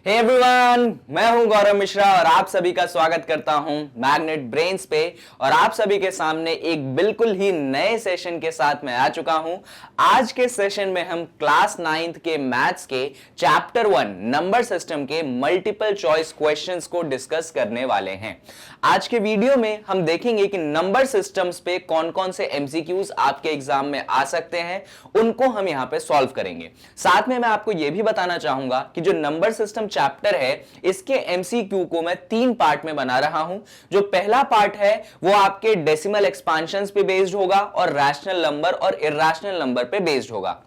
Hey everyone, मैं हूं गौरव मिश्रा और आप सभी का स्वागत करता हूं मैग्नेट ब्रेन्स पे। और आप सभी के सामने एक बिल्कुल ही नए सेशन के साथ मैं आ चुका हूं। आज के सेशन में हम क्लास 9th के मैथ्स के चैप्टर 1 नंबर सिस्टम के मल्टीपल चॉइस क्वेश्चंस को डिस्कस करने वाले हैं। आज के वीडियो में हम देखेंगे कि नंबर सिस्टम्स पे कौन कौन से एमसीक्यूज आपके एग्जाम में आ सकते हैं, उनको हम यहां पे सॉल्व करेंगे। साथ में मैं आपको यह भी बताना चाहूंगा कि जो नंबर सिस्टम चैप्टर है इसके एमसीक्यू को मैं 3 पार्ट में बना रहा हूं। जो पहला पार्ट है वो आपके डेसिमल एक्सपांशंस पे बेस्ड होगा और रैशनल नंबर और इर्रेशनल नंबर पे बेस्ड होगा।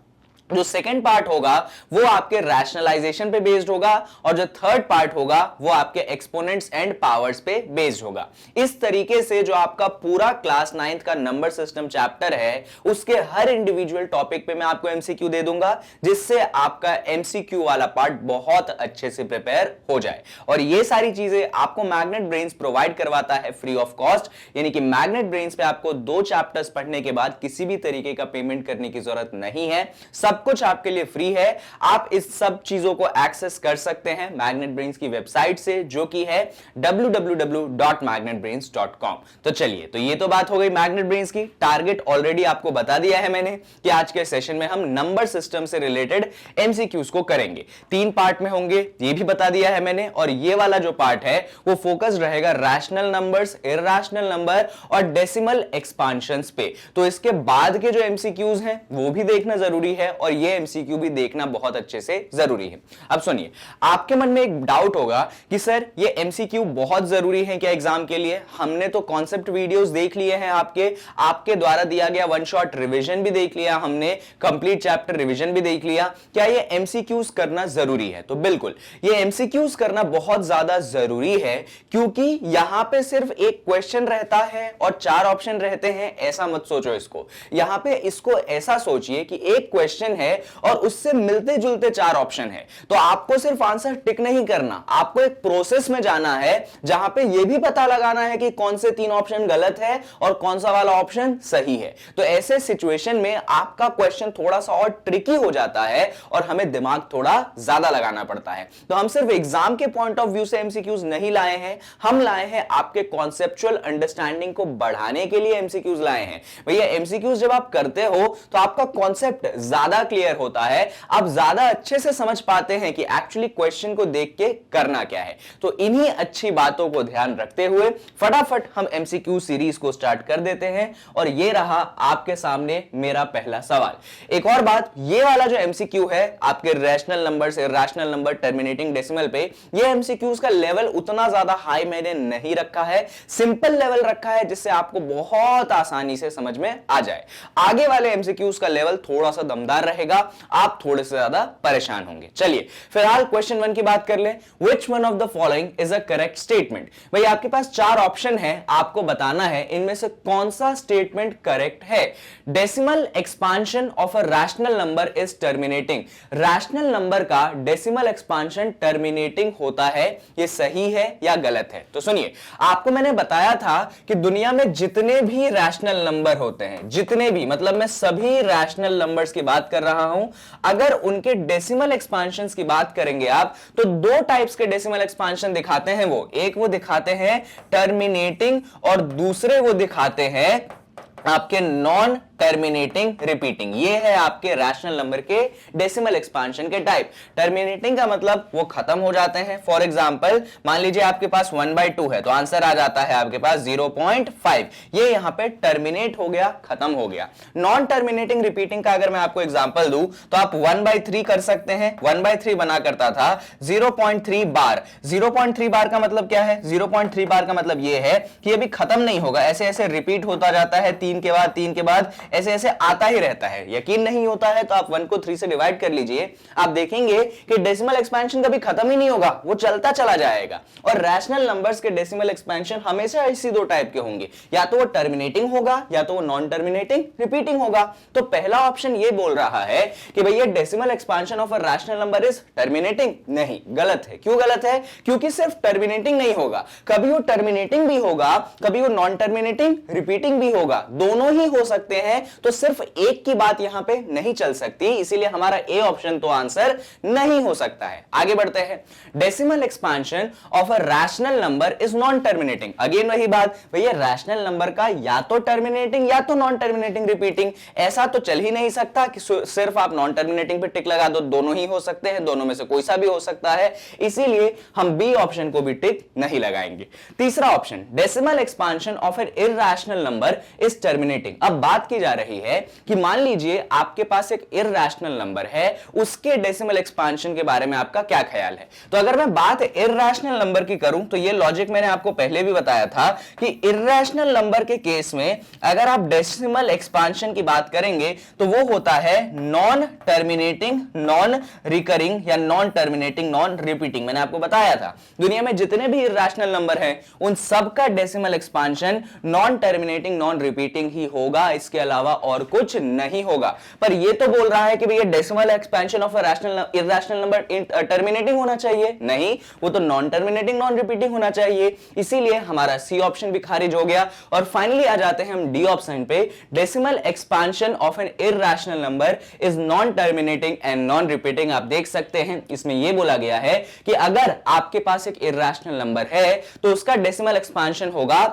जो सेकंड पार्ट होगा वो आपके रैशनलाइजेशन पे बेस्ड होगा और जो थर्ड पार्ट होगा वो आपके एक्सपोनेंट्स एंड पावर्स पे बेस्ड होगा। इस तरीके से जो आपका पूरा क्लास 9th का नंबर सिस्टम चैप्टर है उसके हर इंडिविजुअल टॉपिक पे मैं आपको एमसीक्यू दे दूंगा, जिससे आपका एमसीक्यू वाला पार्ट बहुत अच्छे से प्रिपेयर हो जाए। और ये सारी चीजें आपको मैग्नेट ब्रेन्स प्रोवाइड करवाता है फ्री ऑफ कॉस्ट, यानी कि मैग्नेट ब्रेन्स पे आपको 2 चैप्टर्स पढ़ने के बाद किसी भी तरीके का पेमेंट करने की जरूरत नहीं है। सब कुछ आपके लिए फ्री है। आप इस सब चीजों को एक्सेस कर सकते हैं मैग्नेट ब्रेन्स की वेबसाइट से, जो कि है www.magnetbrains.com। तो चलिए, तो ये तो बात हो गई मैग्नेट ब्रेन्स की। टारगेट ऑलरेडी आपको बता दिया है मैंने कि आज के सेशन में हम नंबर सिस्टम से रिलेटेड एमसीक्यूज को करेंगे। 3 पार्ट में होंगे, ये भी बता दिया है मैंने। और ये वाला जो पार्ट है वो फोकस रहेगा रैशनल नंबर्स, इर्रेशनल नंबर और डेसिमल एक्सपांशंस पे। तो इसके बाद के जो एमसीक्यूज हैं वो भी देखना जरूरी है और ये एमसीक्यू भी देखना बहुत अच्छे से जरूरी है। अब सुनिए, आपके मन में एक डाउट होगा कि सर ये एमसीक्यू बहुत जरूरी है क्या एग्जाम के लिए? हमने तो कॉन्सेप्ट वीडियोस देख लिए हैं, आपके द्वारा दिया गया वन शॉट रिवीजन भी देख लिया हमने, कंप्लीट चैप्टर रिवीजन भी देख लिया। क्या ये एमसीक्यूज करना जरूरी है? तो बिल्कुल, ये एमसीक्यूज करना बहुत ज्यादा जरूरी है, क्योंकि यहां पे सिर्फ एक क्वेश्चन रहता है और 4 ऑप्शन रहते हैं। ऐसा मत सोचो इसको, यहां पे इसको ऐसा सोचिए कि एक क्वेश्चन है और उससे मिलते जुलते 4 ऑप्शन है। तो आपको सिर्फ आंसर टिक नहीं करना, आपको एक प्रोसेस में जाना है जहां पे यह भी पता लगाना है कि कौन से 3 ऑप्शन गलत है और कौन सा वाला ऑप्शन सही है। तो ऐसे सिचुएशन में आपका क्वेश्चन थोड़ा सा और ट्रिकी हो जाता है और हमें दिमाग थोड़ा ज्यादा लगाना पड़ता है। तो हम सिर्फ एग्जाम के पॉइंट ऑफ व्यू से एमसीक्यूज नहीं लाए हैं, हम लाए हैं आपके कॉन्सेप्चुअल अंडरस्टैंडिंग को बढ़ाने के लिए एमसीक्यूज लाए हैं। भैया एमसीक्यूज जब आप करते हो तो आपका कॉन्सेप्ट ज्यादा क्लियर होता है, आप ज्यादा अच्छे से समझ पाते हैं कि एक्चुअली क्वेश्चन को देख के करना क्या है। तो इन्हीं अच्छी बातों को ध्यान रखते हुए फटाफट हम एमसीक्यू सीरीज को स्टार्ट कर देते हैं। और ये रहा आपके सामने मेरा पहला सवाल। एक और बात, ये वाला जो एमसीक्यू है आपके रैशनल नंबर से इर्रेशनल नंबर टर्मिनेटिंग डेसिमल पे, ये एमसीक्यूज का लेवल उतना ज्यादा हाई मैंने नहीं रखा है, सिंपल लेवल रखा है, जिससे आपको बहुत आसानी से समझ में आ जाए। आगे वाले एमसीक्यूज का लेवल थोड़ा सा दमदार रहेगा, आप थोड़े से ज्यादा परेशान होंगे। चलिए फिलहाल क्वेश्चन 1 की बात कर लें। Which one of the following is a correct statement? भाई आपके पास 4 ऑप्शन है, आपको बताना है इनमें से कौन सा स्टेटमेंट करेक्ट है। Decimal expansion of a rational number is terminating. Rational number का डेसिमल एक्सपांशन टर्मिनेटिंग होता है, ये सही है या गलत है? तो सुनिए, आपको मैंने बताया था कि दुनिया में जितने भी रैशनल नंबर होते हैं, जितने भी, मतलब मैं सभी रैशनल नंबर्स की बात कर रहा हूं, अगर उनके डेसिमल एक्सपांशंस की बात करेंगे आप, तो 2 टाइप्स के डेसिमल एक्सपांशन दिखाते हैं वो। एक वो दिखाते हैं टर्मिनेटिंग और दूसरे वो दिखाते हैं आपके नॉन टर्मिनेटिंग रिपीटिंग। ये है आपके रैशनल नंबर के डेसिमल एक्सपांशन के टाइप। टर्मिनेटिंग का मतलब वो खत्म हो जाते हैं। फॉर एग्जांपल मान लीजिए आपके पास 1/2 है तो आंसर आ जाता है आपके पास 0.5। ये यहां पे टर्मिनेट हो गया, खत्म हो गया। नॉन टर्मिनेटिंग रिपीटिंग का अगर मैं आपको एग्जांपल दूं तो आप 1/3 कर सकते हैं। 1/3 बना करता था 0.3 बार। 0.3 बार का मतलब क्या है? 0.3 बार का मतलब ये है कि ये भी खत्म नहीं होगा, ऐसे ऐसे रिपीट होता जाता है, 3 के बाद 3 के बाद ऐसे ऐसे आता ही रहता है। यकीन नहीं होता है तो आप 1 को 3 से डिवाइड कर लीजिए, आप देखेंगे कि डेसिमल एक्सपेंशन कभी खत्म ही नहीं होगा, वो चलता चला जाएगा। और रैशनल नंबर्स के डेसिमल एक्सपेंशन हमेशा इसी 2 टाइप के होंगे, या तो वो टर्मिनेटिंग होगा या तो वो नॉन टर्मिनेटिंग रिपीटिंग होगा। तो पहला ऑप्शन ये बोल रहा है कि भैया decimal expansion of a rational number is terminating. नहीं, गलत है। क्यों गलत है? क्योंकि सिर्फ टर्मिनेटिंग नहीं होगा, कभी वो टर्मिनेटिंग भी होगा, कभी वो नॉन टर्मिनेटिंग रिपीटिंग भी होगा। दोनों ही हो सकते हैं, तो सिर्फ एक की बात यहां पे नहीं चल सकती, इसीलिए हमारा ए ऑप्शन तो आंसर नहीं हो सकता है। आगे बढ़ते हैं। Decimal expansion of a rational number is non terminating. Again वही बात, भैया रैशनल नंबर का या तो टर्मिनेटिंग या तो नॉन टर्मिनेटिंग रिपीटिंग, ऐसा तो चल ही नहीं सकता कि सिर्फ आप नॉन टर्मिनेटिंग पे टिक लगा दो, दोनों ही हो सकते हैं, दोनों में से कोई सा भी हो सकता है, इसीलिए हम बी ऑप्शन को भी टिक नहीं लगाएंगे। तीसरा option, decimal expansion of an irrational number is terminating. अब बात की जा रही है कि मान लीजिए आपके पास एक इररेशनल नंबर है, उसके डेसिमल एक्सपांशन के बारे में आपका क्या ख्याल है? तो अगर मैं बात इररेशनल नंबर की करूं तो ये लॉजिक मैंने आपको पहले भी बताया था कि इररेशनल नंबर के केस में अगर आप डेसिमल एक्सपांशन की बात करेंगे तो वो होता है नॉन टर्मिनेटिंग नॉन रिकरिंग या नॉन टर्मिनेटिंग नॉन रिपीटिंग। मैंने आपको बताया था दुनिया में जितने भी इररेशनल नंबर हैं उन सबका decimal expansion non terminating non repeating ही होगा, इसके अलावा और कुछ नहीं होगा। पर ये तो बोल रहा है कि भैया decimal expansion of irrational number terminating होना चाहिए, नहीं, वो तो नॉन टर्मिनेटिंग नॉन रिपीटिंग होना चाहिए, इसीलिए हमारा सी ऑप्शन भी खारिज हो गया। और फाइनली आ जाते हैं हम डी ऑप्शन पे, decimal expansion of an irrational number is non terminating and non repeating. आप देख सकते हैं इसमें यह बोला गया है कि अगर आपके पास एक इररेशनल नंबर है तो उसका डेसिमल एक्सपांशन होगा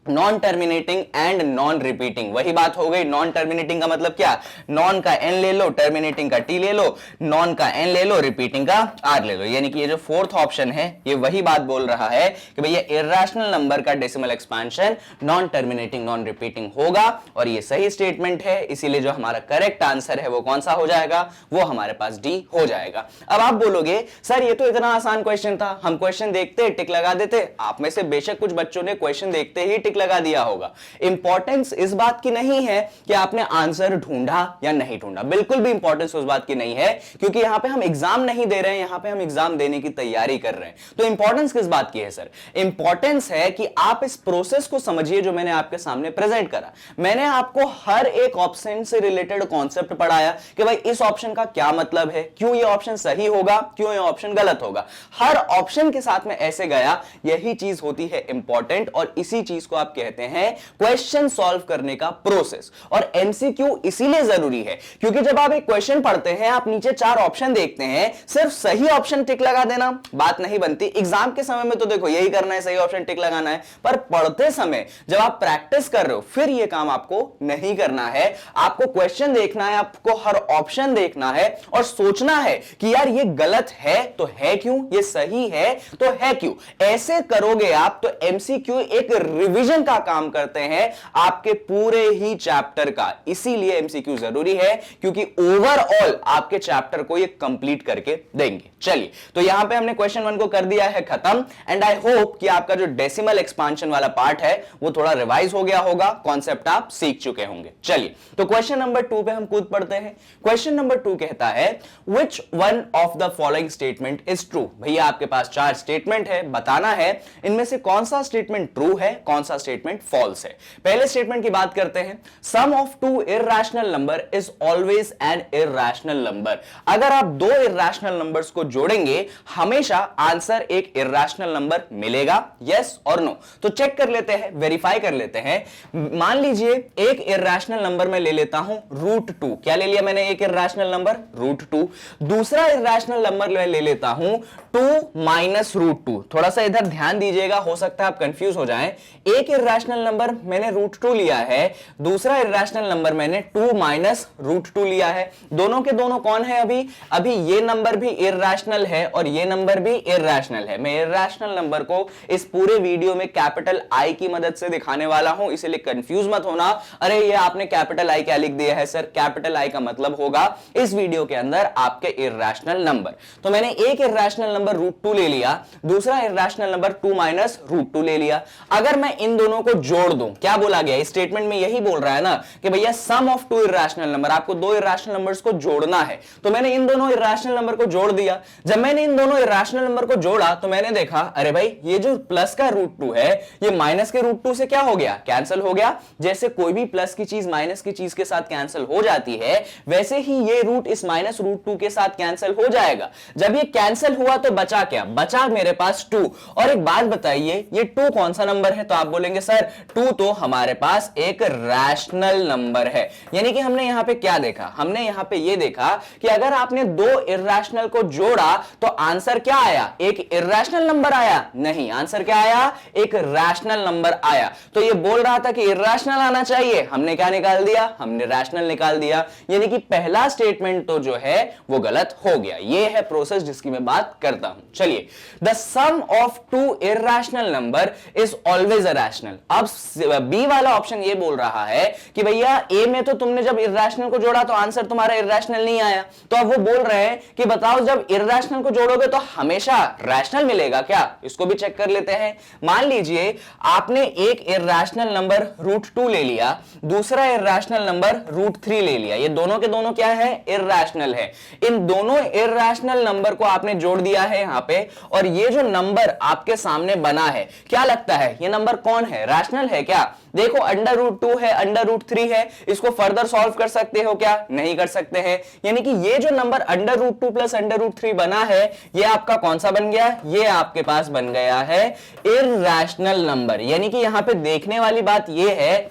non terminating and non repeating. वही बात हो गई, नॉन टर्मिनेटिंग का मतलब क्या, नॉन का एन ले लो, टर्मिनेटिंग का टी ले लो, नॉन का एन ले लो, रिपीटिंग का आर ले लो। यानी कि ये जो फोर्थ ऑप्शन है ये वही बात बोल रहा है कि भैया इररेशनल नंबर का decimal expansion non terminating non repeating होगा, और ये सही स्टेटमेंट है, इसीलिए जो हमारा करेक्ट आंसर है वो कौन सा हो जाएगा, वो हमारे पास डी हो जाएगा। अब आप बोलोगे सर ये तो इतना आसान क्वेश्चन था, हम क्वेश्चन देखते टिक लगा देते। आप में से बेशक कुछ बच्चों ने क्वेश्चन देखते ही टिक लगा दिया होगा। इंपॉर्टेंस इस बात की नहीं है कि आपने आंसर ढूंढा या नहीं ढूंढा, बिल्कुल भी इंपॉर्टेंस उस बात की नहीं है, क्योंकि यहां पे हम एग्जाम नहीं दे रहे हैं, यहां पे हम एग्जाम देने की तैयारी कर रहे हैं। तो इंपॉर्टेंस किस बात की है सर? इंपॉर्टेंस है कि आप इस प्रोसेस को समझिए जो मैंने आपके सामने प्रेजेंट करा। मैंने आपको हर एक ऑप्शन से रिलेटेड कॉन्सेप्ट पढ़ाया कि भाई इस ऑप्शन का क्या मतलब है, क्यों ये ऑप्शन सही होगा, क्यों ये ऑप्शन गलत होगा। हर ऑप्शन के साथ में ऐसे गया, यही चीज होती है इंपॉर्टेंट, और इसी चीज को आप कहते हैं क्वेश्चन सॉल्व करने का प्रोसेस। और एमसीक्यू इसीलिए जरूरी है क्योंकि जब आप एक क्वेश्चन पढ़ते हैं, आप नीचे 4 ऑप्शन देखते हैं, सिर्फ सही ऑप्शन टिक लगा देना बात नहीं बनती। एग्जाम के समय में तो देखो यही करना है, सही ऑप्शन टिक लगाना है, पर पढ़ते समय जब आप प्रैक्टिस कर रहे हो फिर यह काम आपको नहीं करना है। आपको क्वेश्चन देखना है, आपको हर ऑप्शन देखना है और सोचना है कि यार ये गलत है तो है क्यों, ये सही है तो है क्यों। ऐसे करोगे आप तो एमसीक्यू एक रिवीजन का काम करते हैं आपके पूरे ही चैप्टर का, इसीलिए एमसीक्यू जरूरी है क्योंकि ओवरऑल आपके चैप्टर को ये कंप्लीट करके देंगे। चलिए, तो यहां पे हमने क्वेश्चन 1 को कर दिया है खत्म, एंड आई होप कि आपका जो डेसिमल एक्सपांशन वाला पार्ट है वो थोड़ा रिवाइज हो गया होगा, कॉन्सेप्ट आप सीख चुके होंगे। चलिए, तो क्वेश्चन नंबर 2 पे हम कूद पड़ते हैं। क्वेश्चन नंबर 2 कहता है which one of the following statement is true. भैया आपके पास 4 स्टेटमेंट है, बताना है इनमें से कौन सा स्टेटमेंट ट्रू है, कौन सा स्टेटमेंट फॉल्स है। पहले स्टेटमेंट की बात करते हैं, sum of 2 irrational number is always an irrational number. अगर आप 2 इररेशनल नंबर्स को जोड़ेंगे हमेशा आंसर एक इररेशनल नंबर मिलेगा, यस और नो। तो चेक कर लेते हैं, वेरीफाई कर लेते हैं। मान लीजिए एक इररेशनल नंबर मैं ले लेता हूं √2। क्या ले लिया मैंने? एक इररेशनल नंबर √2। दूसरा इररेशनल नंबर मैं ले लेता हूं 2 माइनस √2। थोड़ा सा इधर ध्यान दीजिएगा, हो सकता है आप कंफ्यूज हो जाएं। एक इररेशनल नंबर मैंने √2 लिया है, दूसरा इररेशनल नंबर मैंने 2 माइनस √2 लिया है। दोनों के दोनों कौन है? अभी ये नंबर भी इररेशनल है और ये नंबर भी इररेशनल है। मैं इररेशनल नंबर को इस पूरे वीडियो में कैपिटल आई की मदद से दिखाने वाला हूं, इसलिए कंफ्यूज मत होना, अरे ये आपने कैपिटल आई क्या लिख दिया है सर। कैपिटल आई का मतलब होगा इस वीडियो के अंदर आपके इररेशनल नंबर। तो मैंने एक इररेशनल नंबर √2 ले लिया, दूसरा इररेशनल नंबर 2 माइनस √2 ले लिया। अगर मैं इन दोनों को जोड़ दूं, क्या बोला गया स्टेटमेंट में, यही बोल रहा है ना कि भैया सम ऑफ 2 इररेशनल नंबर, आपको 2 इररेशनल नंबर्स को जोड़ना है। तो मैंने इन दोनों इररेशनल नंबर को जोड़ दिया। जब मैंने इन दोनों इररेशनल नंबर को जोड़ा तो मैंने देखा अरे भाई ये जो प्लस का √2 है ये माइनस के √2 से क्या हो गया, कैंसिल हो गया। जैसे कोई भी प्लस की चीज माइनस की चीज के साथ कैंसिल हो जाती है, वैसे ही ये रूट इस माइनस √2 के साथ कैंसिल हो जाएगा। जब ये कैंसिल हुआ तो बचा क्या, बचा मेरे पास 2। और एक बात बताइए, ये 2 कौन सा नंबर है? तो आप बोलेंगे सर 2 तो हमारे पास एक रैशनल नंबर है। यानी कि हमने यहां पे क्या देखा, हमने यहां पे ये देखा कि अगर आपने दो इर्रेशनल को जोड़ा तो आंसर क्या आया, एक इर्रेशनल नंबर आया? नहीं, आंसर क्या आया, एक रैशनल नंबर आया। तो ये बोल रहा था कि इर्रेशनल आना चाहिए, हमने क्या निकाल दिया, हमने रैशनल निकाल दिया। यानी कि पहला स्टेटमेंट तो जो है वो गलत हो गया। ये है प्रोसेस जिसकी मैं बात करता हूं। चलिए, the sum of two irrational number is always a rational. अब बी वाला ऑप्शन ये बोल रहा है कि भैया ए में तो तुमने जब इर्रेशनल को जोड़ा तो आंसर तुम्हारा इर्रेशनल नहीं आया। तो अब वो बोल रहे हैं कि बताओ जब इर्रेशनल को जोड़ोगे तो हमेशा रैशनल मिलेगा क्या? इसको भी चेक कर लेते हैं। मान लीजिए आपने एक इर्रेशनल नंबर √2 ले लिया, दूसरा इर्रेशनल नंबर √3 ले लिया। ये दोनों के दोनों क्या है, इर्रेशनल है। इन दोनों इर्रेशनल नंबर को आपने जोड़ दिया है यहां पे, और ये जो नंबर आपके सामने बना है, क्या लगता है ये नंबर कौन है, रैशनल है क्या? देखो √2 है, √3 है, इसको फर्दर सॉल्व कर सकते हो क्या? नहीं कर सकते हैं। यानी कि ये जो नंबर √2 प्लस √3 बना है, ये आपका कौन सा बन गया, ये आपके पास बन गया है इर्रेशनल नंबर। यानी कि यहां पे देखने वाली बात ये है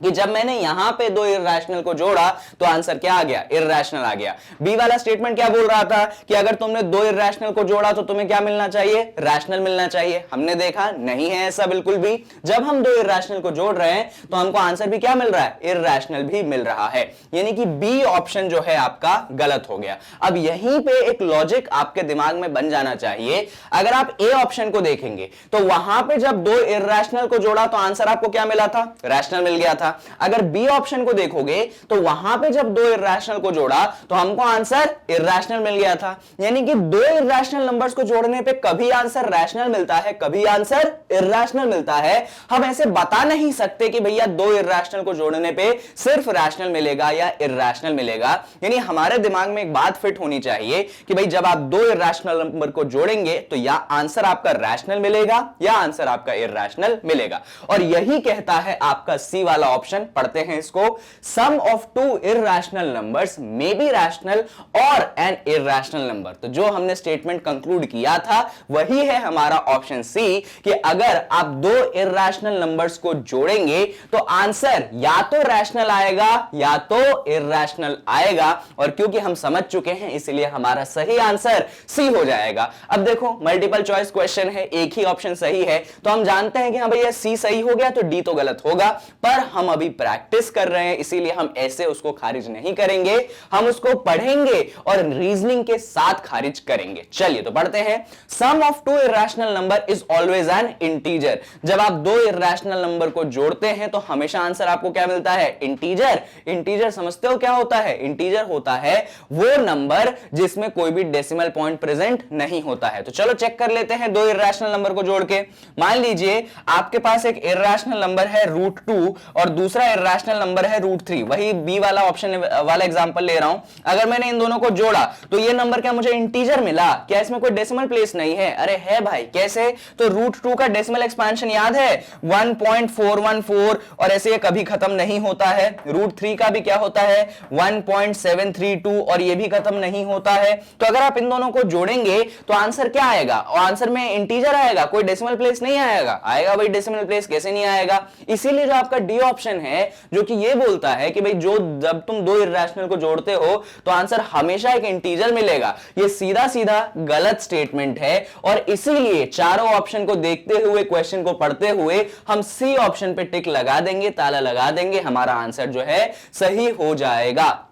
कि जब मैंने यहां पे दो इर्रेशनल को जोड़ा तो आंसर क्या आ गया, इर्रेशनल आ गया। बी वाला स्टेटमेंट क्या बोल रहा था कि अगर तुमने दो इर्रेशनल को जोड़ा तो तुम्हें क्या मिलना चाहिए, रैशनल मिलना चाहिए। हमने देखा नहीं है ऐसा बिल्कुल भी। जब हम दो इर्रेशनल को जोड़ रहे हैं तो हमको आंसर भी क्या मिल रहा है, इर्रेशनल भी मिल रहा है। यानी कि बी ऑप्शन जो है आपका गलत हो गया। अब यहीं पे एक लॉजिक आपके दिमाग में बन जाना चाहिए। अगर आप ए ऑप्शन को देखेंगे तो वहां पे जब दो इर्रेशनल को जोड़ा तो आंसर आपको क्या मिला था, रैशनल मिल गया था। अगर बी ऑप्शन को देखोगे तो वहां पे जब दो इर्रेशनल को जोड़ा तो हमको आंसर इर्रेशनल मिल गया था। यानी कि दो इर्रेशनल नंबर्स को जोड़ने पे कभी आंसर रैशनल मिलता है, कभी आंसर इर्रेशनल मिलता है। हम ऐसे बता नहीं सकते कि भैया दो इर्रेशनल को जोड़ने पे सिर्फ रैशनल मिलेगा या इर्रेशनल मिलेगा। यानी हमारे दिमाग में एक बात फिट होनी चाहिए कि भाई जब आप दो इर्रेशनल नंबर को जोड़ेंगे तो या आंसर आपका रैशनल मिलेगा या आंसर आपका इर्रेशनल मिलेगा। और यही कहता है आपका सी वाला ऑप्शन। पढ़ते हैं इसको, sum of two irrational numbers may be rational और एन इर्रेशनल नंबर। तो जो हमने स्टेटमेंट कंक्लूड किया था वही है हमारा ऑप्शन सी, कि अगर आप दो इर्रेशनल नंबर्स को जोड़ेंगे तो आंसर या तो रैशनल आएगा या तो इर्रेशनल आएगा। और क्योंकि हम समझ चुके हैं इसलिए हमारा सही आंसर सी हो जाएगा। अब देखो मल्टीपल चॉइस क्वेश्चन है, एक ही ऑप्शन सही है, तो हम जानते हैं कि हां भैया सी सही हो गया तो डी तो गलत होगा। पर हम अभी प्रैक्टिस कर रहे हैं इसीलिए हम ऐसे उसको खारिज नहीं करेंगे, हम उसको पढ़ेंगे और रीजनिंग के साथ खारिज करेंगे। चलिए तो पढ़ते हैं, sum of two irrational number is always an integer. जब आप दो इर्रेशनल नंबर को जोड़ते हैं तो हमेशा आंसर आपको क्या मिलता है, इंटीजर। इंटीजर समझते हो क्या होता है, इंटीजर होता है वो नंबर जिसमें कोई भी डेसिमल पॉइंट प्रेजेंट नहीं होता है। तो चलो चेक कर लेते हैं दो इर्रेशनल नंबर को जोड़ के। मान लीजिए आपके पास एक इर्रेशनल नंबर है √2 और दूसरा इर्रेशनल नंबर है √3। वही बी वाला ऑप्शन वाला एग्जांपल ले रहा हूं। अगर मैंने इन दोनों को जोड़ा तो ये नंबर क्या मुझे इंटीजर मिला, क्या इसमें कोई डेसिमल प्लेस नहीं है? अरे है भाई, कैसे? तो √2 का डेसिमल एक्सपेंशन याद है 1.414 और ऐसे ये कभी खत्म नहीं होता है। √3 का भी क्या होता है 1.732 और ये भी खत्म नहीं होता है। तो अगर आप इन दोनों को जोड़ेंगे तो आंसर क्या आएगा, और आंसर में इंटीजर आएगा, कोई डेसिमल प्लेस नहीं आएगा। आएगा भाई, डेसिमल प्लेस कैसे नहीं आएगा? इसीलिए जो आपका डी ऑप्शन है जो कि ये बोलता है कि भाई जो जब तुम दो इर्रेशनल को जोड़ते हो तो आंसर हमेशा एक इंटीजर मिलेगा, ये सीधा सीधा गलत स्टेटमेंट है। और इसीलिए चारों ऑप्शन को देखते हुए, क्वेश्चन को पढ़ते हुए हम सी ऑप्शन पे टिक लगा देंगे, ताला लगा देंगे, हमारा आंसर जो है सही हो जाएगा।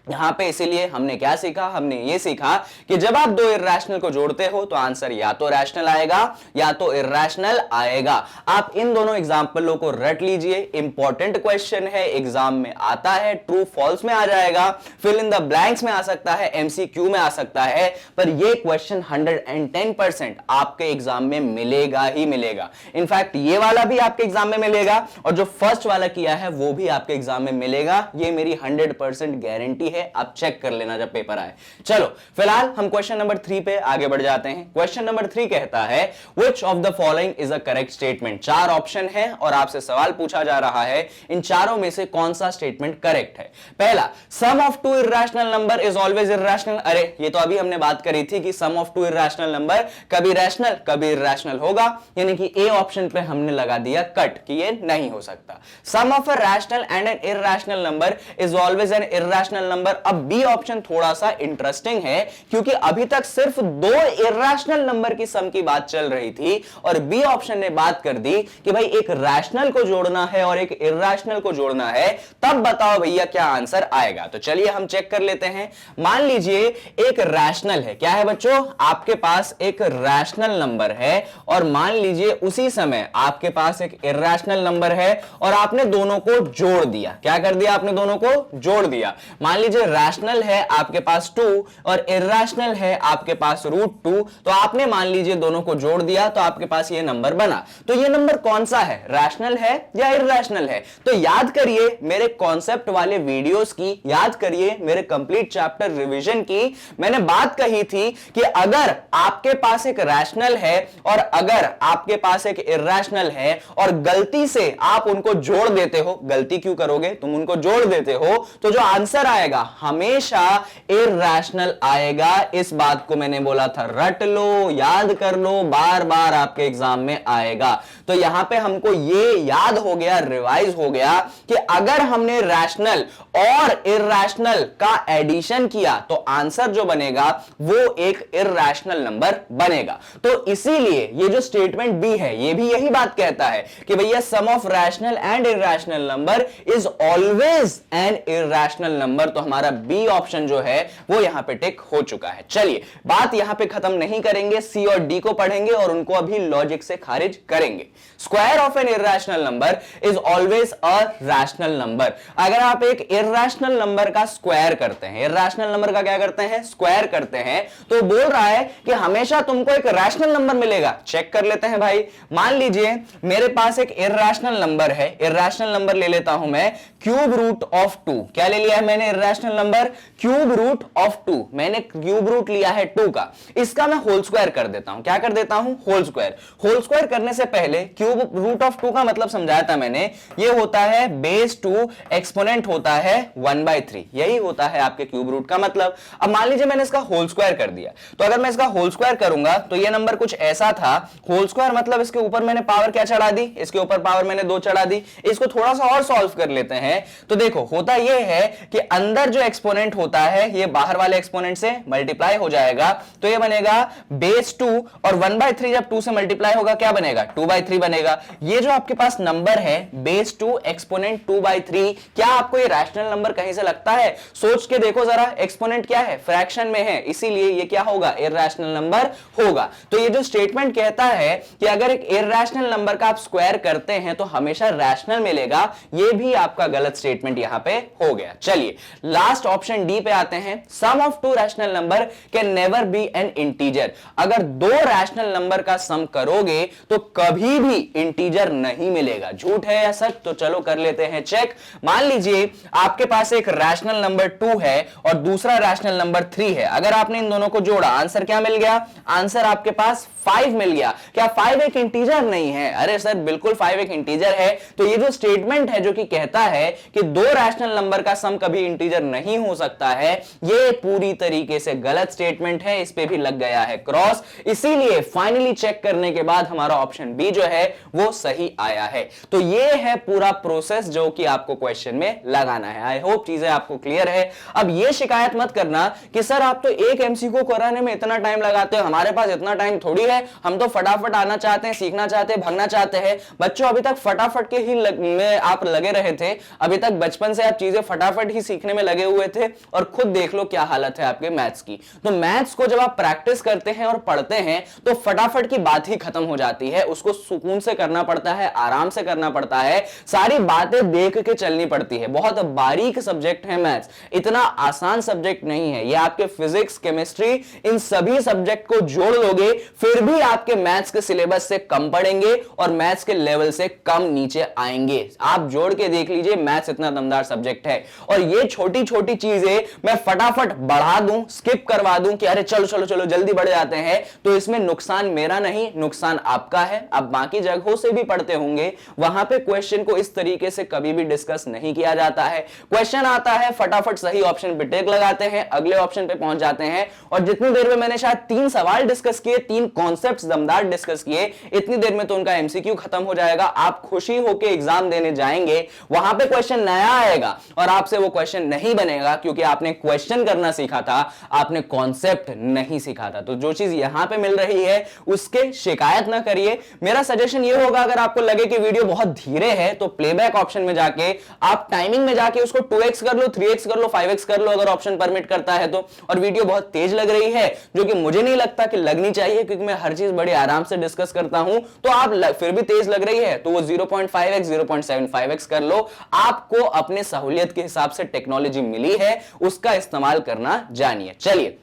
यहां पे इसीलिए हमने क्या सीखा, हमने ये सीखा कि जब आप दो इर्रेशनल को जोड़ते हो तो आंसर या तो रैशनल आएगा या तो इर्रेशनल आएगा। आप इन दोनों एग्जांपलों को रट लीजिए, इंपॉर्टेंट क्वेश्चन है, एग्जाम में आता है, ट्रू फॉल्स में आ जाएगा, फिल इन द ब्लैंक्स में आ सकता है, एमसीक्यू में आ सकता है, पर ये क्वेश्चन 110% आपके एग्जाम में मिलेगा ही मिलेगा। इनफैक्ट ये वाला भी आपके एग्जाम में मिलेगा और जो फर्स्ट वाला किया है वो भी आपके एग्जाम में मिलेगा, ये मेरी 100% गारंटी है। है, आप चेक कर लेना जब पेपर आए। चलो फिलहाल हम क्वेश्चन नंबर 3 पे आगे बढ़ जाते हैं। क्वेश्चन नंबर 3 कहता है which of the following is a correct statement. 4 option है और आपसे सवाल पूछा जा रहा है इन चारों में से कौन सा स्टेटमेंट करेक्ट है। पहला, sum of two irrational number is always irrational. अरे ये तो अभी हमने बात करी थी कि sum of two irrational number कभी रैशनल कभी इर्रेशनल होगा, यानी कि ए ऑप्शन पे हमने लगा दिया कट कि ये नहीं हो सकता। Sum of a rational and an irrational number is always an irrational number. अब बी ऑप्शन थोड़ा सा इंटरेस्टिंग है क्योंकि अभी तक सिर्फ 2 इर्रेशनल नंबर की सम की बात चल रही थी और बी ऑप्शन ने बात कर दी कि भाई एक रैशनल को जोड़ना है और एक इर्रेशनल को जोड़ना है, तब बताओ भैया क्या आंसर आएगा। तो चलिए हम चेक कर लेते हैं। मान लीजिए एक रैशनल है, क्या है बच्चों, आपके पास एक रैशनल नंबर है और मान लीजिए उसी समय आपके पास एक इर्रेशनल नंबर है और आपने दोनों को जोड़ दिया। क्या कर दिया आपने, दोनों को जोड़ दिया। मान लीजिए रैशनल है आपके पास 2 और इर्रेशनल है आपके पास √2, तो आपने मान लीजिए दोनों को जोड़ दिया तो आपके पास ये नंबर बना। तो ये नंबर कौन सा है, रैशनल है या इर्रेशनल है? तो याद करिए मेरे कॉन्सेप्ट वाले वीडियोस की, याद करिए मेरे कंप्लीट चैप्टर रिवीजन की। मैंने बात कही थी कि अगर आपके पास एक रैशनल है और अगर आपके पास एक इर्रेशनल है और गलती से आप उनको जोड़ देते हो, गलती क्यों करोगे, तुम उनको जोड़ देते हो, तो जो आंसर आएगा हमेशा इर्रेशनल आएगा। इस बात को मैंने बोला था, रट लो, याद कर लो, बार बार आपके एग्जाम में आएगा। तो यहां पे हमको ये याद हो गया, रिवाइज हो गया कि अगर हमने रैशनल और इर्रेशनल का एडिशन किया तो आंसर जो बनेगा वो एक इर्रेशनल नंबर बनेगा। तो इसीलिए ये जो स्टेटमेंट बी है ये भी यही बात कहता है कि भैया sum of rational and irrational number is always an irrational number. तो हमारा बी ऑप्शन जो है वो यहां पे टिक हो चुका है। चलिए बात यहां पे खत्म नहीं करेंगे, सी और डी को पढ़ेंगे और उनको अभी लॉजिक से खारिज करेंगे। Square of N irrational number is always a rational number. अगर आप एक इर्रेशनल नंबर का स्क्वायर करते हैं, इर्रेशनल नंबर का क्या करते हैं, स्क्वायर करते हैं, तो बोल रहा है कि हमेशा तुमको एक रैशनल नंबर मिलेगा। चेक कर लेते हैं भाई। मान लीजिए मेरे पास एक इर्रेशनल नंबर है, इर्रेशनल नंबर ले लेता हूं मैं क्यूब रूट ऑफ 2। क्या ले लिया है मैंने, irrational number cube root of 2। मैंने क्यूब रूट लिया है 2 का, इसका मैं होल स्क्वायर कर देता हूं। क्या कर देता हूं, होल स्क्वायर। होल स्क्वायर करने से पहले क्यूब रूट ऑफ 2 का मतलब समझाया था मैंने, ये होता है बेस 2 एक्सपोनेंट होता है 1/3, यही होता है आपके क्यूब रूट का मतलब। अब मान लीजिए मैंने इसका होल स्क्वायर कर दिया, तो अगर मैं इसका होल स्क्वायर करूंगा तो ये नंबर कुछ ऐसा था। होल स्क्वायर मतलब इसके ऊपर मैंने पावर क्या चढ़ा दी, इसके ऊपर पावर मैंने 2 चढ़ा दी। इसको थोड़ा सा और सॉल्व कर लेते हैं। तो देखो होता यह है कि अंदर जो एक्सपोनेंट होता है ये बाहर वाले एक्सपोनेंट से मल्टीप्लाई हो जाएगा, तो ये बनेगा बेस 2 और 1/3 जब 2 से मल्टीप्लाई होगा क्या बनेगा, 2/3 बनेगा। ये जो आपके पास नंबर है बेस 2 एक्सपोनेंट 2/3, क्या आपको ये रैशनल नंबर कहीं से लगता है? सोच के देखो जरा, एक्सपोनेंट क्या है, फ्रैक्शन में है, इसीलिए ये क्या होगा, इर्रेशनल नंबर होगा। तो ये जो स्टेटमेंट कहता है कि अगर एक इर्रेशनल नंबर का आप स्क्वायर करते हैं तो हमेशा रैशनल मिलेगा, ये भी आपका गलत स्टेटमेंट यहां पे हो गया। चलिए लास्ट ऑप्शन डी पे आते हैं। Sum of two rational number can never be an integer. अगर 2 रैशनल नंबर का सम करोगे तो कभी भी इंटीजर नहीं मिलेगा। झूठ है या सच, तो चलो कर लेते हैं चेक। मान लीजिए आपके पास एक रैशनल नंबर 2 है और दूसरा रैशनल नंबर 3 है। अगर आपने इन दोनों को जोड़ा आंसर क्या मिल गया, आंसर आपके पास 5 मिल गया। क्या 5 एक इंटीजर नहीं है? अरे सर बिल्कुल 5 एक इंटीजर है। तो ये जो स्टेटमेंट है जो कि कहता है कि 2 रैशनल नंबर का सम कभी इंटीजर नहीं हो सकता है, ये पूरी तरीके से गलत स्टेटमेंट है। इस पे भी लग गया है क्रॉस। इसीलिए फाइनली चेक करने के बाद हमारा ऑप्शन बी जो है वो सही आया है। तो ये है पूरा प्रोसेस जो कि आपको क्वेश्चन में लगाना है। आई होप चीजें आपको क्लियर है। अब ये शिकायत मत करना कि सर आप तो एक एमसीक्यू कराने में इतना टाइम लगाते हो, हमारे पास इतना टाइम थोड़ी है, हम तो फटाफट आना चाहते हैं, सीखना चाहते हैं, भागना चाहते हैं। बच्चों अभी तक फटाफट के ही में आप लगे रहे थे, अभी तक बचपन से आप चीजें फटाफट ही सीखने में लगे हुए थे और खुद देख लो क्या हालत है आपके मैथ्स की। तो मैथ्स को जब आप प्रैक्टिस करते हैं और पढ़ते हैं तो फटाफट की बात ही खत्म हो जाती है। उसको सुकून से करना पड़ता है, आराम से करना पड़ता है, सारी बातें देख के चलनी पड़ती है। बहुत बारीक सब्जेक्ट है मैथ्स, इतना आसान सब्जेक्ट नहीं है। ये आपके फिजिक्स, केमिस्ट्री, इन सभी सब्जेक्ट को जोड़ लोगे फिर भी आपके मैथ्स के सिलेबस से कम पढ़ेंगे और मैथ्स के लेवल से कम नीचे आएंगे। आप जोड़ के देख लीजिए, मैथ्स इतना दमदार सब्जेक्ट है। और ये छोटी छोटी चीजें मैं फटाफट बढ़ा दूं, स्किप करवा दूं कि अरे चलो चलो चलो जल्दी बढ़ जाते हैं, तो इसमें नुकसान मेरा नहीं, नुकसान आपका है। अब बाकी जगहों से भी पढ़ते होंगे, वहां पे क्वेश्चन को इस तरीके से कभी भी डिस्कस नहीं किया जाता है। क्वेश्चन आता है, फटाफट सही ऑप्शन पे टिक लगाते हैं, अगले ऑप्शन पे पहुंच जाते हैं, और जितनी देर में मैंने शायद 3 सवाल डिस्कस किए, 3 कॉन्सेप्ट्स दमदार डिस्कस किए, इतनी देर में तो उनका एमसीक्यू खत्म हो जाएगा। आप खुशी होकर एग्जाम देने जाएंगे, वहां पे क्वेश्चन नया आएगा और आपसे वो क्वेश्चन नहीं बनेगा, क्योंकि आपने क्वेश्चन करना सीखा था, आपने कॉन्सेप्ट नहीं सीखा था। तो जो चीज यहां पे मिल रही है उसके शिकायत ना करिए। मेरा सजेशन ये होगा, अगर आपको लगे कि वीडियो बहुत धीरे है तो प्लेबैक ऑप्शन में जाके आप टाइमिंग में जाके उसको 2x कर लो, 3x कर लो, 5x कर लो, अगर ऑप्शन परमिट करता है तो। और वीडियो बहुत तेज लग रही है, जो कि मुझे नहीं लगता कि लगनी चाहिए, क्योंकि मैं हर चीज बड़े आराम से डिस्कस करता हूं, तो आप फिर भी तेज लग रही है तो वो 0.5x 0.75x कर लो। आपको अपने सहूलियत के हिसाब से टेक्नोलॉजी मिली है, उसका इस्तेमाल करना जानिए। चलिए,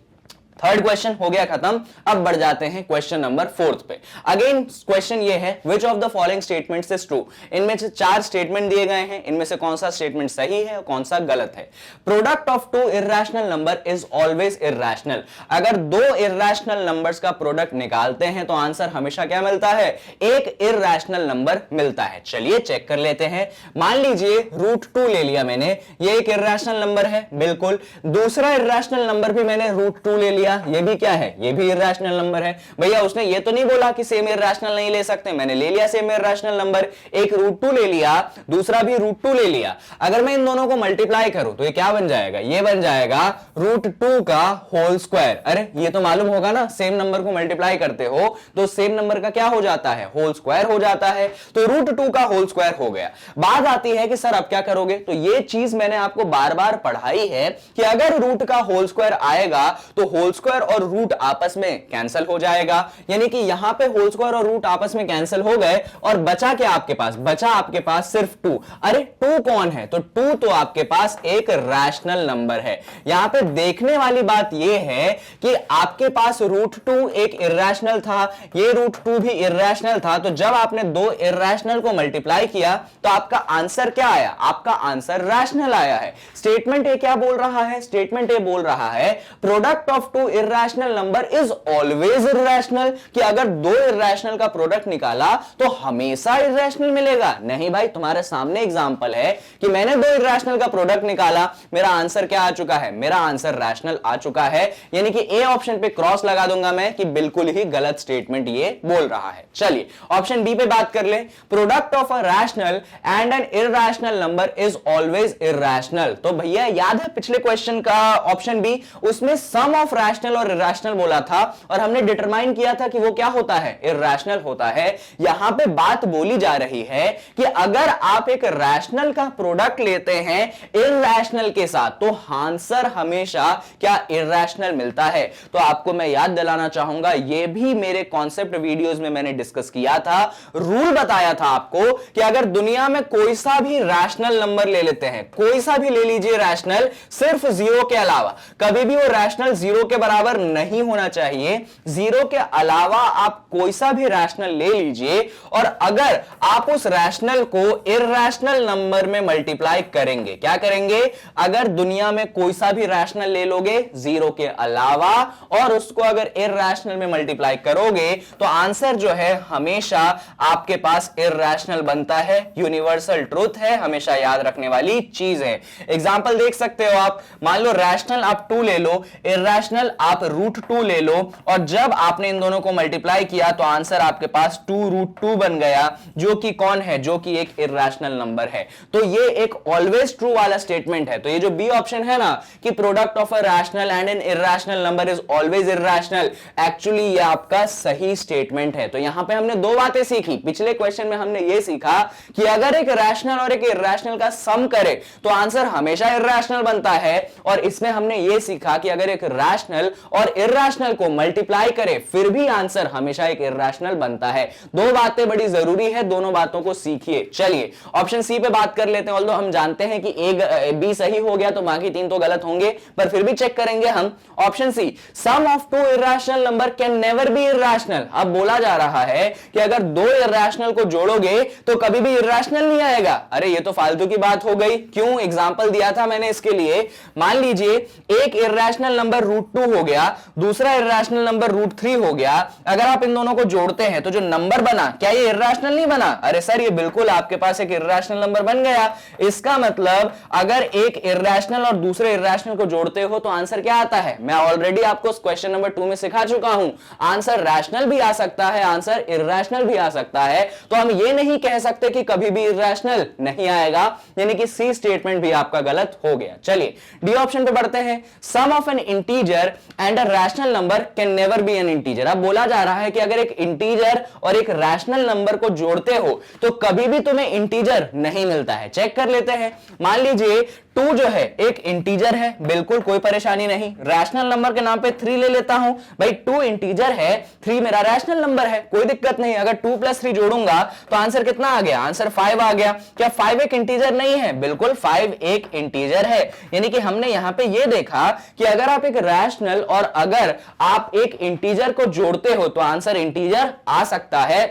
थर्ड क्वेश्चन हो गया खत्म। अब बढ़ जाते हैं क्वेश्चन नंबर 4 पे। अगेन क्वेश्चन ये है, which of the following statements is true. इनमें से 4 स्टेटमेंट दिए गए हैं, इनमें से कौन सा स्टेटमेंट सही है और कौन सा गलत है। Product of 2 irrational number is always irrational. अगर 2 इर्रेशनल नंबर्स का प्रोडक्ट निकालते हैं तो आंसर हमेशा क्या मिलता है, एक इर्रेशनल नंबर मिलता है। चलिए चेक कर लेते हैं। मान लीजिए √2 ले लिया मैंने, ये एक इर्रेशनल नंबर है, बिल्कुल। दूसरा इर्रेशनल नंबर भी मैंने √2 ले लिया, ये भी क्या है, ये भी इर्रेशनल नंबर है। भैया उसने ये तो नहीं बोला कि सेम इर्रेशनल नहीं ले सकते, मैंने ले लिया सेम इर्रेशनल नंबर, एक √2 ले लिया, दूसरा भी √2 ले लिया। अगर मैं इन दोनों को मल्टीप्लाई करूं तो ये क्या बन जाएगा, ये बन जाएगा √2 का होल स्क्वायर। अरे ये तो मालूम होगा ना, सेम नंबर को मल्टीप्लाई करते हो तो सेम नंबर का क्या हो जाता है, होल स्क्वायर हो जाता है। तो √2 का होल स्क्वायर हो गया। बात आती है कि सर अब क्या करोगे, तो ये चीज मैंने आपको बार बार पढ़ाई है कि अगर रूट का होल स्क्वायर आएगा तो होल स्क्वायर और रूट आपस में कैंसिल हो जाएगा, यानी कि यहां पे होल स्क्वायर और रूट आपस में कैंसिल हो गए और बचा क्या आपके पास, बचा आपके पास सिर्फ 2। अरे 2 कौन है, तो 2 तो आपके पास एक रैशनल नंबर है। यहां पे देखने वाली बात यह है कि आपके पास √2 एक इर्रेशनल था, ये √2 भी इर्रेशनल था। तो जब आपने 2 इर्रेशनल को मल्टीप्लाई किया तो आपका आंसर क्या आया, आपका आंसर रैशनल आया है। स्टेटमेंट ए क्या बोल रहा है, स्टेटमेंट ए बोल रहा है product of 2 irrational number is always irrational, कि अगर 2 इर्रेशनल का प्रोडक्ट निकाला तो हमेशा इर्रेशनल मिलेगा। नहीं भाई, तुम्हारे सामने एग्जांपल है कि मैंने 2 इर्रेशनल का प्रोडक्ट निकाला, मेरा आंसर क्या आ चुका है, मेरा आंसर रैशनल आ चुका है। यानी कि ए ऑप्शन पे क्रॉस लगा दूंगा मैं कि बिल्कुल ही गलत स्टेटमेंट ये बोल रहा है। चलिए ऑप्शन बी पे बात कर ले। Product of a rational and an irrational number is always irrational. तो भैया याद है पिछले क्वेश्चन का ऑप्शन बी, उसमें सम ऑफ रैशनल और इर्रेशनल बोला था और हमने डिटरमाइन किया था कि वो क्या होता है, इर्रेशनल होता है। यहां पे बात बोली जा रही है कि अगर आप एक रैशनल का प्रोडक्ट लेते हैं इर्रेशनल के साथ तो आंसर हमेशा क्या इर्रेशनल मिलता है। तो आपको मैं याद दिलाना चाहूंगा, ये भी मेरे कॉन्सेप्ट वीडियोस में मैंने डिस्कस किया था, रूल बताया था आपको कि अगर दुनिया में कोई सा भी रैशनल नंबर ले लेते हैं, कोई सा भी ले लीजिए रैशनल, सिर्फ 0 के अलावा, कभी भी वो रैशनल 0 के बराबर नहीं होना चाहिए। 0 के अलावा आप कोई सा भी रैशनल ले लीजिए और अगर आप उस रैशनल को इर्रेशनल नंबर में मल्टीप्लाई करेंगे, क्या करेंगे, अगर दुनिया में कोई सा भी रैशनल ले लोगे 0 के अलावा और उसको अगर इर्रेशनल में मल्टीप्लाई करोगे तो आंसर जो है हमेशा आपके पास इर्रेशनल बनता है। यूनिवर्सल ट्रूथ है, हमेशा याद रखने वाली चीज है। एग्जांपल देख सकते हो आप, मान लो रैशनल आप 2 ले लो, इर्रेशनल आप √2 ले लो, और जब आपने इन दोनों को मल्टीप्लाई किया तो आंसर आपके पास 2√2 बन गया, जो कि कौन है, जो कि एक इर्रेशनल नंबर है। तो ये एक ऑलवेज ट्रू वाला स्टेटमेंट है। तो ये जो बी ऑप्शन है ना कि product of a rational and an irrational number is always irrational, actually ये आपका सही स्टेटमेंट है। तो यहां पे हमने 2 बातें सीखी। पिछले क्वेश्चन में हमने ये सीखा कि अगर एक रैशनल और एक इर्रेशनल का सम करे तो आंसर हमेशा इर्रेशनल बनता है, और इसमें हमने ये सीखा कि अगर एक रैशनल रैशनल और इर्रेशनल को मल्टीप्लाई करे फिर भी आंसर हमेशा एक इर्रेशनल बनता है। दो बातें बड़ी जरूरी है, दोनों बातों को सीखिए। चलिए ऑप्शन सी पे बात कर लेते हैं। ऑल्दो हम जानते हैं कि ए बी सही हो गया तो बाकी तीन तो गलत होंगे, पर फिर भी चेक करेंगे हम। Option C, sum of two irrational number can never be irrational. अब बोला जा रहा है कि अगर दो इर्रेशनल को जोड़ोगे तो कभी भी इर्रेशनल नहीं आएगा। अरे ये तो फालतू की बात हो गई। क्यों? एग्जांपल दिया था मैंने इसके लिए। मान लीजिए एक इर्रेशनल नंबर √2 हो गया, दूसरा इर्रेशनल नंबर √3 हो गया। अगर आप इन दोनों को जोड़ते हैं तो जो नंबर बना, क्या ये इर्रेशनल नहीं बना? अरे सर ये बिल्कुल आपके पास एक इर्रेशनल नंबर बन गया। इसका मतलब अगर एक इर्रेशनल और दूसरे इर्रेशनल को जोड़ते हो तो आंसर क्या आता है? मैं ऑलरेडी आपको क्वेश्चन नंबर 2 में सिखा चुका हूं। आंसर रैशनल भी आ सकता है, आंसर इर्रेशनल भी आ सकता है। तो हम ये नहीं कह सकते कि कभी भी इर्रेशनल नहीं आएगा, यानी कि सी स्टेटमेंट भी आपका गलत हो गया। चलिए डी ऑप्शन पे बढ़ते हैं। Sum of an integer and a rational number can never be an integer. अब बोला जा रहा है कि अगर एक इंटीजर और एक रैशनल नंबर को जोड़ते हो तो कभी भी तुम्हें इंटीजर नहीं मिलता है। चेक कर लेते हैं। मान लीजिए 2 जो है एक इंटीजर है, बिल्कुल कोई परेशानी नहीं। रैशनल नंबर के नाम पे 3 ले लेता हूं। भाई 2 इंटीजर है, 3 मेरा रैशनल नंबर है, कोई दिक्कत नहीं। अगर 2 + 3 जोड़ूंगा तो आंसर कितना आ गया? आंसर 5 आ गया। क्या 5 एक इंटीजर नहीं है? बिल्कुल 5 एक इंटीजर है। यानी कि हमने यहां पे ये देखा कि अगर आप एक रैशनल और अगर आप एक इंटीजर को जोड़ते हो तो आंसर इंटीजर आ सकता है।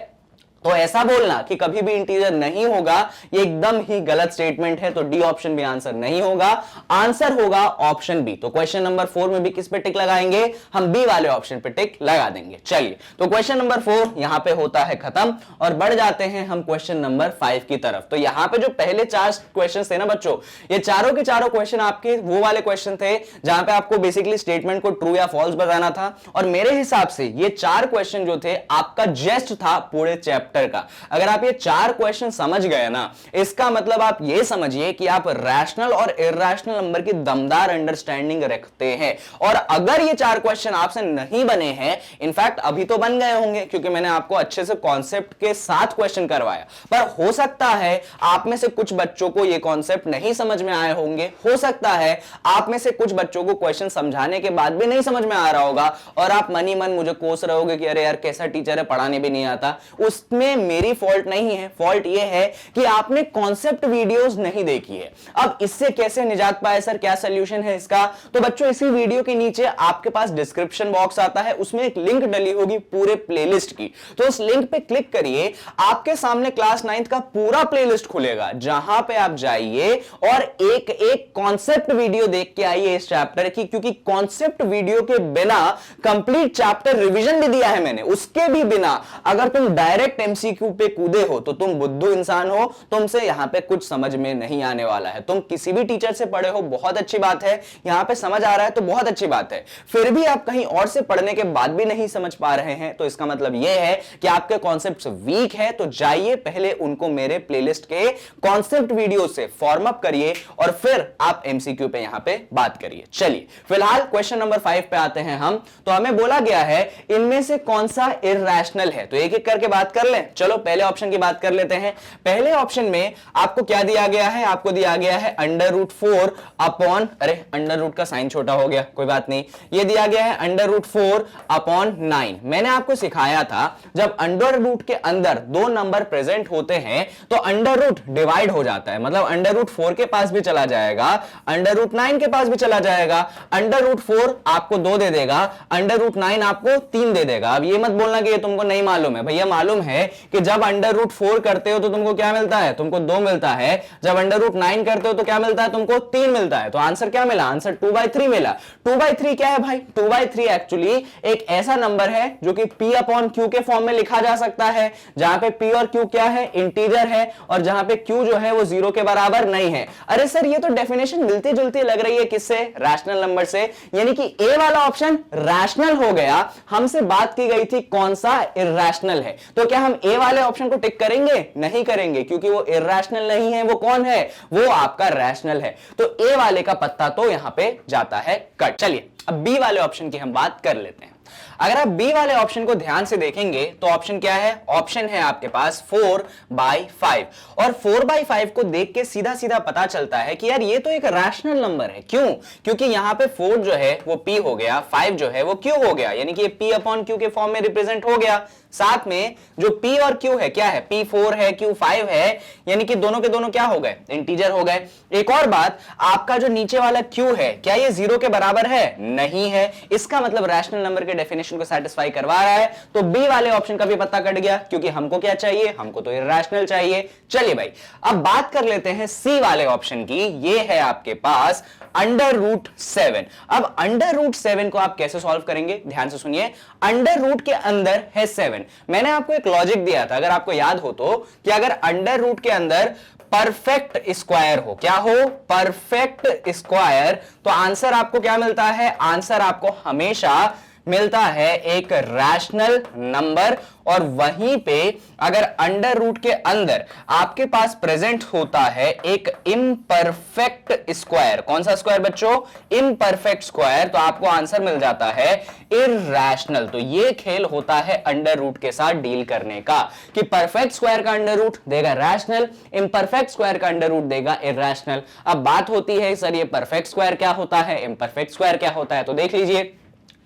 तो ऐसा बोलना कि कभी भी इंटीजर नहीं होगा ये एकदम ही गलत स्टेटमेंट है। तो डी ऑप्शन भी आंसर नहीं होगा, आंसर होगा ऑप्शन बी। तो क्वेश्चन नंबर 4 में भी किस पे टिक लगाएंगे? हम बी वाले ऑप्शन पे टिक लगा देंगे। चलिए तो क्वेश्चन नंबर 4 यहां पे होता है खत्म और बढ़ जाते हैं हम क्वेश्चन नंबर 5 की तरफ। तो यहां पे जो पहले 4 क्वेश्चन थे ना बच्चों, ये चारों के चारों क्वेश्चन आपके वो वाले क्वेश्चन थे जहां पे आपको बेसिकली स्टेटमेंट को ट्रू या फॉल्स बताना था। और मेरे हिसाब से ये 4 क्वेश्चन जो थे आपका जेस्ट था पूरे चैप्टर का। अगर आप ये 4 क्वेश्चन समझ गए ना, इसका मतलब आप ये समझिए कि आप रैशनल और इर्रेशनल नंबर की दमदार अंडरस्टैंडिंग रखते हैं। और अगर ये 4 क्वेश्चन आपसे नहीं बने हैं, इनफैक्ट अभी तो बन गए होंगे क्योंकि मैंने आपको अच्छे से कॉन्सेप्ट के साथ क्वेश्चन करवाया, पर हो सकता है आप में से कुछ बच्चों को ये कॉन्सेप्ट नहीं समझ में आए होंगे। हो सकता है आप में से कुछ बच्चों को क्वेश्चन समझाने के बाद भी नहीं समझ में आ रहा होगा और आप मन ही मन मुझे कोस रहे होगे कि अरे यार कैसा टीचर है, पढ़ाने भी नहीं आता। उसमें मेरी फॉल्ट नहीं है, फॉल्ट यह है कि आपने कॉन्सेप्ट वीडियोस नहीं देखी है। अब इससे कैसे निजात पाए सर, क्या सॉल्यूशन है इसका? तो बच्चों इसी वीडियो के नीचे आपके पास डिस्क्रिप्शन बॉक्स आता है, उसमें एक लिंक डली होगी पूरे प्लेलिस्ट की। तो उस लिंक पे क्लिक करिए, आपके सामने क्लास 9th का पूरा प्लेलिस्ट खुलेगा, जहां पे आप जाइए और एक एक कॉन्सेप्ट वीडियो देख के आइए इस चैप्टर की, क्योंकि कॉन्सेप्ट वीडियो के बिना कंप्लीट चैप्टर रिवीजन भी दिया है मैंने, उसके भी बिना अगर तुम डायरेक्ट एमसीक्यू पे कूदे हो तो तुम बुद्धू इंसान हो, तुमसे यहां पे कुछ समझ में नहीं आने वाला है। तुम किसी भी टीचर से पढ़े हो, बहुत अच्छी बात है, यहां पे समझ आ रहा है तो बहुत अच्छी बात है। फिर भी आप कहीं और से पढ़ने के बाद भी नहीं समझ पा रहे हैं तो इसका मतलब यह है कि आपके कॉन्सेप्ट्स वीक है। तो जाइए पहले उनको मेरे प्लेलिस्ट के कॉन्सेप्ट वीडियो से फॉर्म अप करिए और फिर आप एमसीक्यू पे यहां पे बात करिए। चलिए फिलहाल क्वेश्चन नंबर 5 पे आते हैं हम। तो हमें बोला गया है इनमें से कौन सा इर्रेशनल है, तो एक एक करके बात कर लें। चलो पहले ऑप्शन की बात कर लेते हैं। पहले ऑप्शन में आपको क्या दिया गया है? आपको दिया गया है √4 अपॉन, अरे अंडर का साइन छोटा हो गया, कोई बात नहीं, ये दिया गया है √4 अपॉन 9। मैंने आपको सिखाया था जब अंडर रूट के अंदर 2 नंबर प्रेजेंट होते हैं तो अंडर रूट डिवाइड हो जाता है, मतलब √4 के पास भी चला जाएगा, √9 के पास भी चला जाएगा। √4 आपको 2 दे देगा, √9 आपको 3 दे देगा। अब ये मत बोलना कि ये तुमको नहीं मालूम है, भैया मालूम है कि जब √4 करते हो तो तुमको क्या मिलता है? तुमको 2 मिलता है। जब √9 करते हो तो क्या मिलता है? तुमको 3 मिलता है। तो आंसर क्या मिला? आंसर 2/3 मिला। 2/3 क्या है भाई? 2/3 एक्चुअली एक ऐसा नंबर है जो कि P/Q के फॉर्म में लिखा जा सकता है, जहां पे P और Q क्या है? इंटीजर है, और जहां पे Q जो है वो 0 के बराबर नहीं है। अरे सर ये तो डेफिनेशन मिलती जुलती लग रही है, किससे? रैशनल नंबर से। यानी कि ए वाला ऑप्शन रैशनल हो गया। हमसे बात की गई थी कौन सा इर्रेशनल है, तो क्या हम ए वाले ऑप्शन को टिक करेंगे? नहीं करेंगे, क्योंकि वो इर्रेशनल नहीं है। वो कौन है? वो आपका रैशनल है। तो ए वाले का पत्ता तो यहां पे जाता है कट। चलिए अब बी वाले ऑप्शन की हम बात कर लेते हैं। अगर आप बी वाले ऑप्शन को ध्यान से देखेंगे तो ऑप्शन क्या है, ऑप्शन है आपके पास 4/5 और 4/5 को देख के सीधा सीधा पता चलता है कि यार ये तो एक रैशनल नंबर है। क्यों? क्योंकि यहां पे 4 जो है वो p हो गया, 5 जो है वो q हो गया, यानी कि ये p/q के फॉर्म में रिप्रेजेंट हो गया। साथ में जो p और q है क्या है, p4 है q5 है, यानी कि दोनों के दोनों क्या हो गए, इंटीजर हो गए। एक और बात, आपका जो नीचे वाला q है क्या ये 0 के बराबर है, नहीं है, इसका मतलब रैशनल नंबर के डेफिनेशन को सेटिस्फाई करवा रहा है। तो बी वाले ऑप्शन का भी पत्ता कट गया, क्योंकि हमको क्या चाहिए, हमको तो इरैशनल चाहिए। चलिए भाई अब बात कर लेते हैं सी वाले ऑप्शन की। ये है आपके पास √7। अब √7 को आप कैसे सॉल्व करेंगे, ध्यान से सुनिए। अंडर रूट के अंदर है 7। मैंने आपको एक लॉजिक दिया था, अगर आपको याद हो तो, कि अगर अंडर रूट के अंदर परफेक्ट स्क्वायर हो, क्या हो, परफेक्ट स्क्वायर, तो आंसर आपको क्या मिलता है, आंसर आपको हमेशा मिलता है एक रैशनल नंबर। और वहीं पे अगर अंडर रूट के अंदर आपके पास प्रेजेंट होता है एक इम्परफेक्ट स्क्वायर, कौन सा स्क्वायर बच्चों, इम्परफेक्ट स्क्वायर, तो आपको आंसर मिल जाता है इरैशनल। तो ये खेल होता है अंडर रूट के साथ डील करने का, कि परफेक्ट स्क्वायर का अंडर रूट देगा रैशनल, इम्परफेक्ट स्क्वायर का अंडर रूट देगा इरैशनल। अब बात होती है सर ये परफेक्ट स्क्वायर क्या होता है, इम्परफेक्ट स्क्वायर क्या होता है, तो देख लीजिए।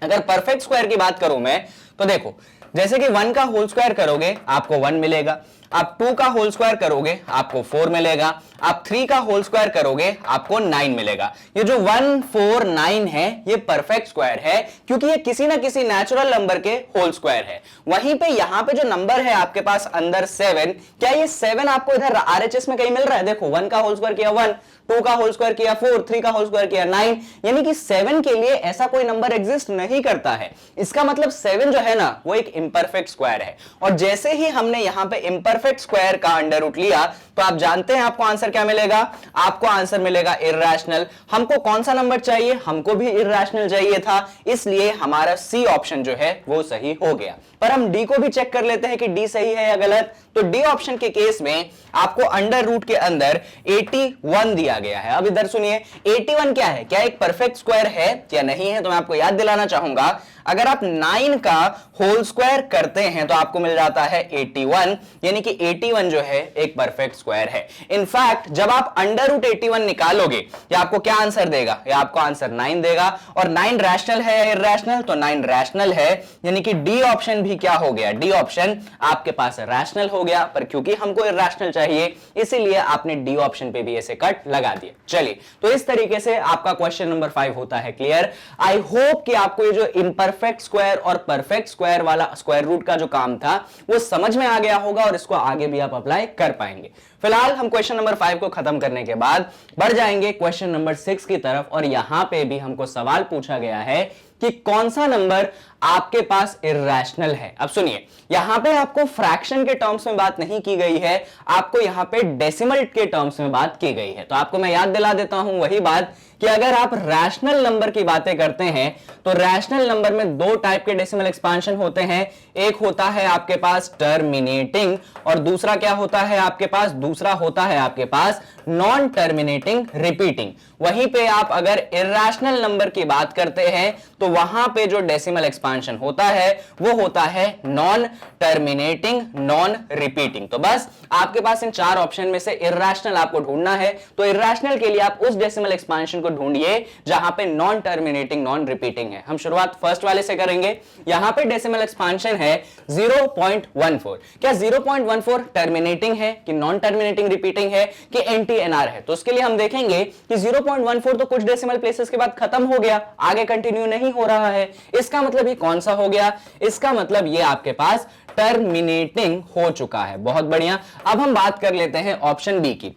अगर परफेक्ट स्क्वायर की बात करूं मैं, तो देखो जैसे कि 1 का होल स्क्वायर करोगे आपको 1 मिलेगा, आप 2 का होल स्क्वायर करोगे आपको 4 मिलेगा, आप 3 का होल स्क्वायर करोगे आपको 9 मिलेगा। ये जो 1 4 9 है ये परफेक्ट स्क्वायर है, क्योंकि ये किसी ना किसी नेचुरल नंबर के होल स्क्वायर है। वहीं पे यहां पे जो नंबर है आपके पास अंदर 7, क्या ये 7 आपको इधर आरएचएस में कहीं मिल रहा है, देखो 1 का होल स्क्वायर किया 1, 2 का होल स्क्वायर किया 4, 3 का होल स्क्वायर किया 9, यानी कि 7 के लिए ऐसा कोई नंबर एग्जिस्ट नहीं करता है। इसका मतलब 7 जो है ना वो एक इम्परफेक्ट स्क्वायर है। और जैसे ही हमने यहां पे इम्परफेक्ट स्क्वायर का अंडर रूट लिया तो आप जानते हैं आपको आंसर क्या मिलेगा, आपको आंसर मिलेगा इरैशनल। हमको कौन सा नंबर चाहिए, हमको भी इरैशनल चाहिए था, इसलिए हमारा सी ऑप्शन जो है वो सही हो गया। पर हम डी को भी चेक कर लेते हैं कि डी सही है या गलत। तो डी ऑप्शन के केस में आपको अंडर रूट के अंदर 81 दिया गया है। अब इधर सुनिए 81 क्या है, क्या एक परफेक्ट स्क्वायर है या नहीं है, तो मैं आपको याद दिलाना चाहूंगा। अगर आप 9 का होल स्क्वायर करते हैं तो आपको मिल जाता है 81, यानी कि 81 जो है एक परफेक्ट स्क्वायर है। इनफैक्ट जब आप अंडर रूट 81 निकालोगे या आपको क्या आंसर देगा, या आपको आंसर 9 देगा। और 9 रैशनल है या इरैशनल, तो 9 रैशनल है, यानी कि डी ऑप्शन भी क्या हो गया, डी ऑप्शन आपके पास रैशनल हो गया। पर क्योंकि हमको इरैशनल चाहिए इसीलिए आपने डी ऑप्शन पे भी ऐसे कट लगा दिया। चलिए तो इस तरीके से आपका क्वेश्चन नंबर 5 होता है क्लियर। आई होप कि आपको ये जो इम्परफेक्ट स्क्वायर और परफेक्ट स्क्वायर वाला स्क्वायर रूट का जो काम था वो समझ में आ गया होगा और इसको आगे भी आप अप्लाई कर पाएंगे। फिलहाल हम क्वेश्चन नंबर 5 को खत्म करने के बाद बढ़ जाएंगे क्वेश्चन नंबर 6 की तरफ। और यहां पे भी हमको सवाल पूछा गया है कि कौन सा नंबर आपके पास इरैशनल है। अब सुनिए, यहां पे आपको फ्रैक्शन के टर्म्स में बात नहीं की गई है, आपको यहां पे डेसिमल के टर्म्स में बात की गई है। तो आपको मैं याद दिला देता हूं वही बात कि अगर आप रैशनल नंबर की बातें करते हैं तो रैशनल नंबर में दो टाइप के डेसिमल एक्सपांशन होते हैं। एक होता है आपके पास टर्मिनेटिंग और दूसरा क्या होता है आपके पास, दूसरा होता है आपके पास नॉन टर्मिनेटिंग रिपीटिंग। वहीं पे आप अगर इरैशनल नंबर की बात करते हैं तो वहां पे जो डेसिमल एक्सपांशन होता है वो होता है नॉन टर्मिनेटिंग नॉन रिपीटिंग। तो बस आपके पास इन चार ऑप्शन में से इरैशनल आपको ढूंढना है। तो इरैशनल के लिए आप उस डेसिमल एक्सपांशन को ढूंढिए जहां पे नॉन टर्मिनेटिंग नॉन रिपीटिंग है। हम शुरुआत फर्स्ट वाले से करेंगे। यहां पे डेसिमल एक्सपांशन है 0.14। क्या 0.14 टर्मिनेटिंग है कि नॉन टर्मिनेटिंग रिपीटिंग है कि एनटीएनआर है? तो उसके लिए हम देखेंगे कि 0.14 तो कुछ डेसिमल प्लेसेस के बाद खत्म हो गया, आगे कंटिन्यू नहीं हो रहा है। इसका मतलब ये कौन सा हो गया? इसका मतलब ये आपके पास टर्मिनेटिंग हो चुका है। बहुत बढ़िया। अब हम बात कर लेते हैं ऑप्शन बी की।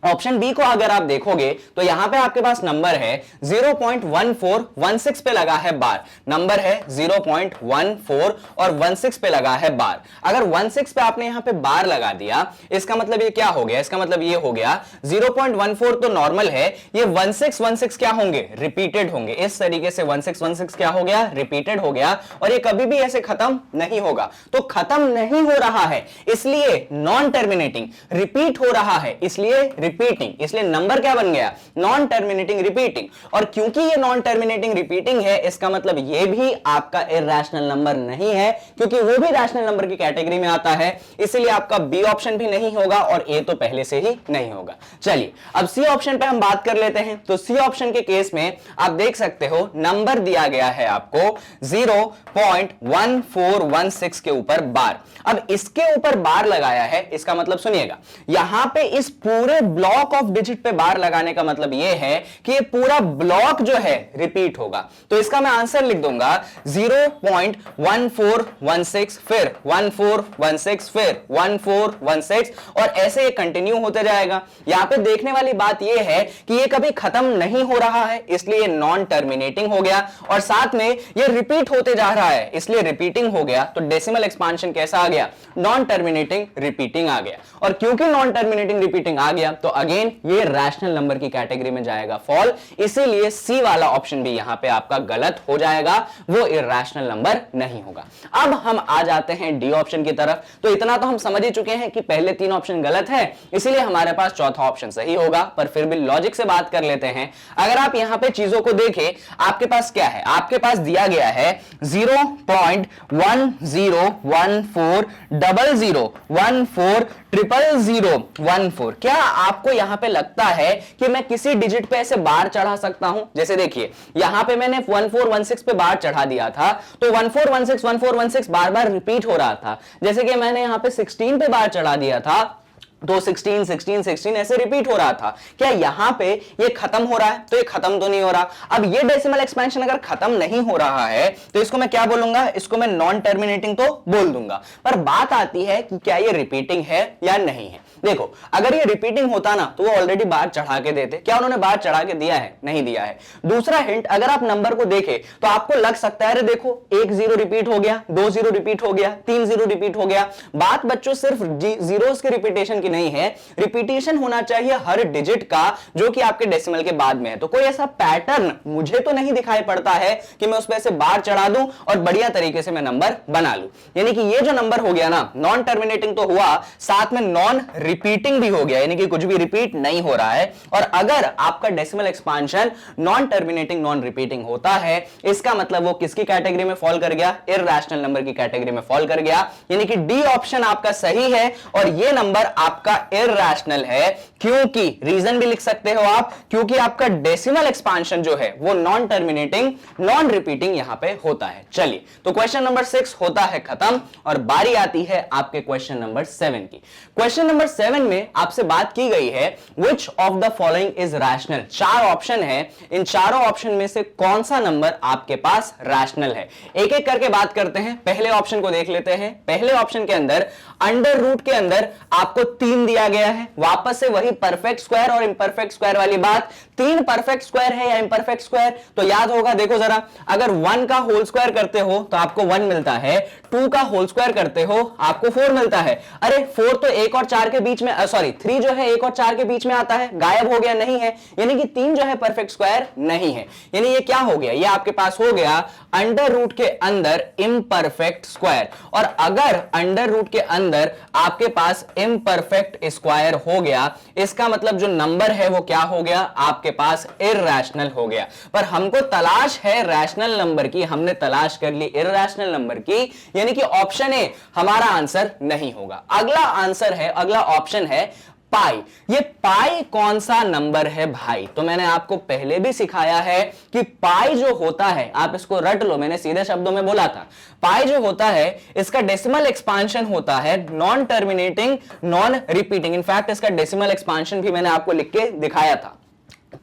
ऑप्शन बी को अगर आप देखोगे तो यहां पे आपके पास नंबर है 0.1416 पे लगा है बार, नंबर है 0.14 और 16 पे लगा है बार। अगर 16 पे आपने यहां पे बार लगा दिया इसका मतलब ये क्या हो गया, इसका मतलब ये हो गया 0.14 तो नॉर्मल है, ये 16 क्या होंगे, रिपीटेड होंगे। इस तरीके से 16 क्या हो गया, रिपीटेड हो गया और ये कभी भी ऐसे खत्म नहीं होगा। तो खत्म नहीं हो रहा है इसलिए नॉन टर्मिनेटिंग, रिपीट हो रहा है इसलिए रिपीटिंग, इसलिए नंबर क्या बन गया, नॉन टर्मिनेटिंग रिपीटिंग। और क्योंकि ये नॉन टर्मिनेटिंग रिपीटिंग है, इसका मतलब ये भी आपका इरैशनल नंबर नहीं है, क्योंकि वो भी रैशनल नंबर की कैटेगरी में आता है, इसलिए आपका बी ऑप्शन भी नहीं होगा और ए तो पहले से ही नहीं होगा। चलिए अब सी ऑप्शन पे हम बात कर लेते हैं। तो सी ऑप्शन के केस में आप देख सकते हो नंबर दिया गया है आपको 0.1416 के ऊपर बार। अब इसके ऊपर बार लगाया है, इसका मतलब सुनिएगा, यहां पे इस पूरे ब्लॉक ऑफ डिजिट पे बार लगाने का मतलब यह है कि ये पूरा ब्लॉक जो है रिपीट होगा। तो इसका मैं आंसर लिख दूंगा 0.1416, फिर 1416, फिर 1416 और ऐसे ये कंटिन्यू होते जाएगा। यहां पे देखने वाली बात यह है कि ये कभी खत्म नहीं हो रहा है, इसलिए नॉन टर्मिनेटिंग हो गया, और साथ में ये रिपीट होते जा रहा है, इसलिए रिपीटिंग हो गया। तो डेसिमल एक्सपांशन कैसा आ गया, नॉन टर्मिनेटिंग रिपीटिंग आ गया। और क्योंकि नॉन टर्मिनेटिंग रिपीटिंग आ गया तो अगेन ये रैशनल नंबर की कैटेगरी में जाएगा फॉल, इसीलिए सी वाला ऑप्शन भी यहां पे आपका गलत हो जाएगा, वो इरैशनल नंबर नहीं होगा। अब हम आ जाते हैं डी ऑप्शन की तरफ। तो इतना तो हम समझ ही चुके हैं कि पहले तीन ऑप्शन गलत है, इसीलिए हमारे पास चौथा ऑप्शन सही होगा, पर फिर भी लॉजिक से बात कर लेते हैं। अगर आप यहां पे चीजों को देखें, आपके पास क्या है, आपके पास दिया गया है 0.101400140014 क्या आपको यहां पे लगता है कि मैं किसी डिजिट पे ऐसे बार चढ़ा सकता हूं? जैसे देखिए यहां पे मैंने 1416 पे बार चढ़ा दिया था, तो 1416 बार बार रिपीट हो रहा था। जैसे कि मैंने यहां पे 16 पे बार चढ़ा दिया था, तो 16 16 16 ऐसे रिपीट हो रहा था। क्या यहां पे ये खत्म हो रहा है? तो ये खत्म तो नहीं हो रहा। अब ये डेसिमल एक्सपेंशन अगर खत्म नहीं हो रहा है तो इसको मैं क्या बोलूंगा, इसको मैं नॉन टर्मिनेटिंग तो बोल दूंगा। पर बात आती है कि क्या ये रिपीटिंग है या नहीं है। देखो अगर ये रिपीटिंग होता ना तो वो ऑलरेडी बार चढ़ा के देते, क्या उन्होंने बार चढ़ा के दिया है? नहीं दिया है। दूसरा हिंट, अगर आप नंबर को देखें तो आपको लग सकता है अरे देखो 1 0 रिपीट हो गया, 2 0 रिपीट हो गया, 3 0 रिपीट हो गया। बात बच्चों सिर्फ जीरोस के रिपीटेशन की नहीं है, रिपीटेशन होना चाहिए हर डिजिट का जो कि आपके डेसिमल के बाद में है। तो कोई ऐसा पैटर्न मुझे तो नहीं दिखाई पड़ता है कि मैं उस पे से बार चढ़ा दूं और बढ़िया तरीके से मैं नंबर बना लूं। यानी कि ये जो नंबर हो गया ना, नॉन टर्मिनेटिंग तो हुआ, साथ में नॉन रिपीटिंग भी हो गया, यानी कि कुछ भी रिपीट नहीं हो रहा है। और अगर आपका decimal expansion non terminating non repeating होता है, इसका मतलब वो किसकी कैटेगरी में फॉल कर गया, इरैशनल नंबर की कैटेगरी में फॉल कर गया। यानी कि डी ऑप्शन आपका सही है और ये नंबर आपका इरैशनल है। क्योंकि रीजन भी लिख सकते हो आप, क्योंकि आपका डेसिमल एक्सपांशन जो है वो नॉन टर्मिनेटिंग नॉन रिपीटिंग यहां पे होता है। चलिए तो क्वेश्चन नंबर 6 होता है खत्म और बारी आती है आपके क्वेश्चन नंबर 7 की। क्वेश्चन नंबर 7 में आपसे बात की गई है which of the following is rational. 4 option है, इन चारों ऑप्शन में से कौन सा नंबर आपके पास रैशनल है। एक एक करके बात करते हैं। पहले ऑप्शन को देख लेते हैं। पहले ऑप्शन के अंदर अंडर रूट के अंदर आपको 3 दिया गया है, वापस से वही परफेक्ट स्क्वायर और इम्परफेक्ट स्क्वायर वाली बात। 3 परफेक्ट स्क्वायर है या इम्परफेक्ट स्क्वायर, तो याद होगा, देखो जरा, अगर 1 का होल स्क्वायर करते हो तो आपको 1 मिलता है, 2 का होल स्क्वायर करते हो आपको 4 मिलता है। अरे 4 तो 1 और 4 के बीच में, सॉरी 3 जो है 1 और 4 के बीच में आता है, गायब हो गया, नहीं है। यानी कि 3 जो है परफेक्ट स्क्वायर नहीं है। यानी ये क्या हो गया, ये आपके पास हो गया अंडर रूट के अंदर इम्परफेक्ट स्क्वायर। और अगर अंडर रूट के अंदर आपके पास इम्परफेक्ट स्क्वायर हो गया, इसका मतलब जो नंबर है वो क्या हो गया, आपके पास इरैशनल हो गया। पर हमको तलाश है रैशनल नंबर की, हमने तलाश कर ली इरैशनल नंबर की, यानी कि ऑप्शन ए हमारा आंसर नहीं होगा। अगला आंसर है, अगला ऑप्शन है पाई। ये पाई कौन सा नंबर है भाई? तो मैंने आपको पहले भी सिखाया है कि पाई जो होता है, आप इसको रट लो, मैंने सीधे शब्दों में बोला था। पाई जो होता है इसका डेसिमल एक्सपांशन होता है non terminating non repeating. In fact इसका डेसिमल एक्सपांशन भी मैंने आपको लिख के दिखाया था।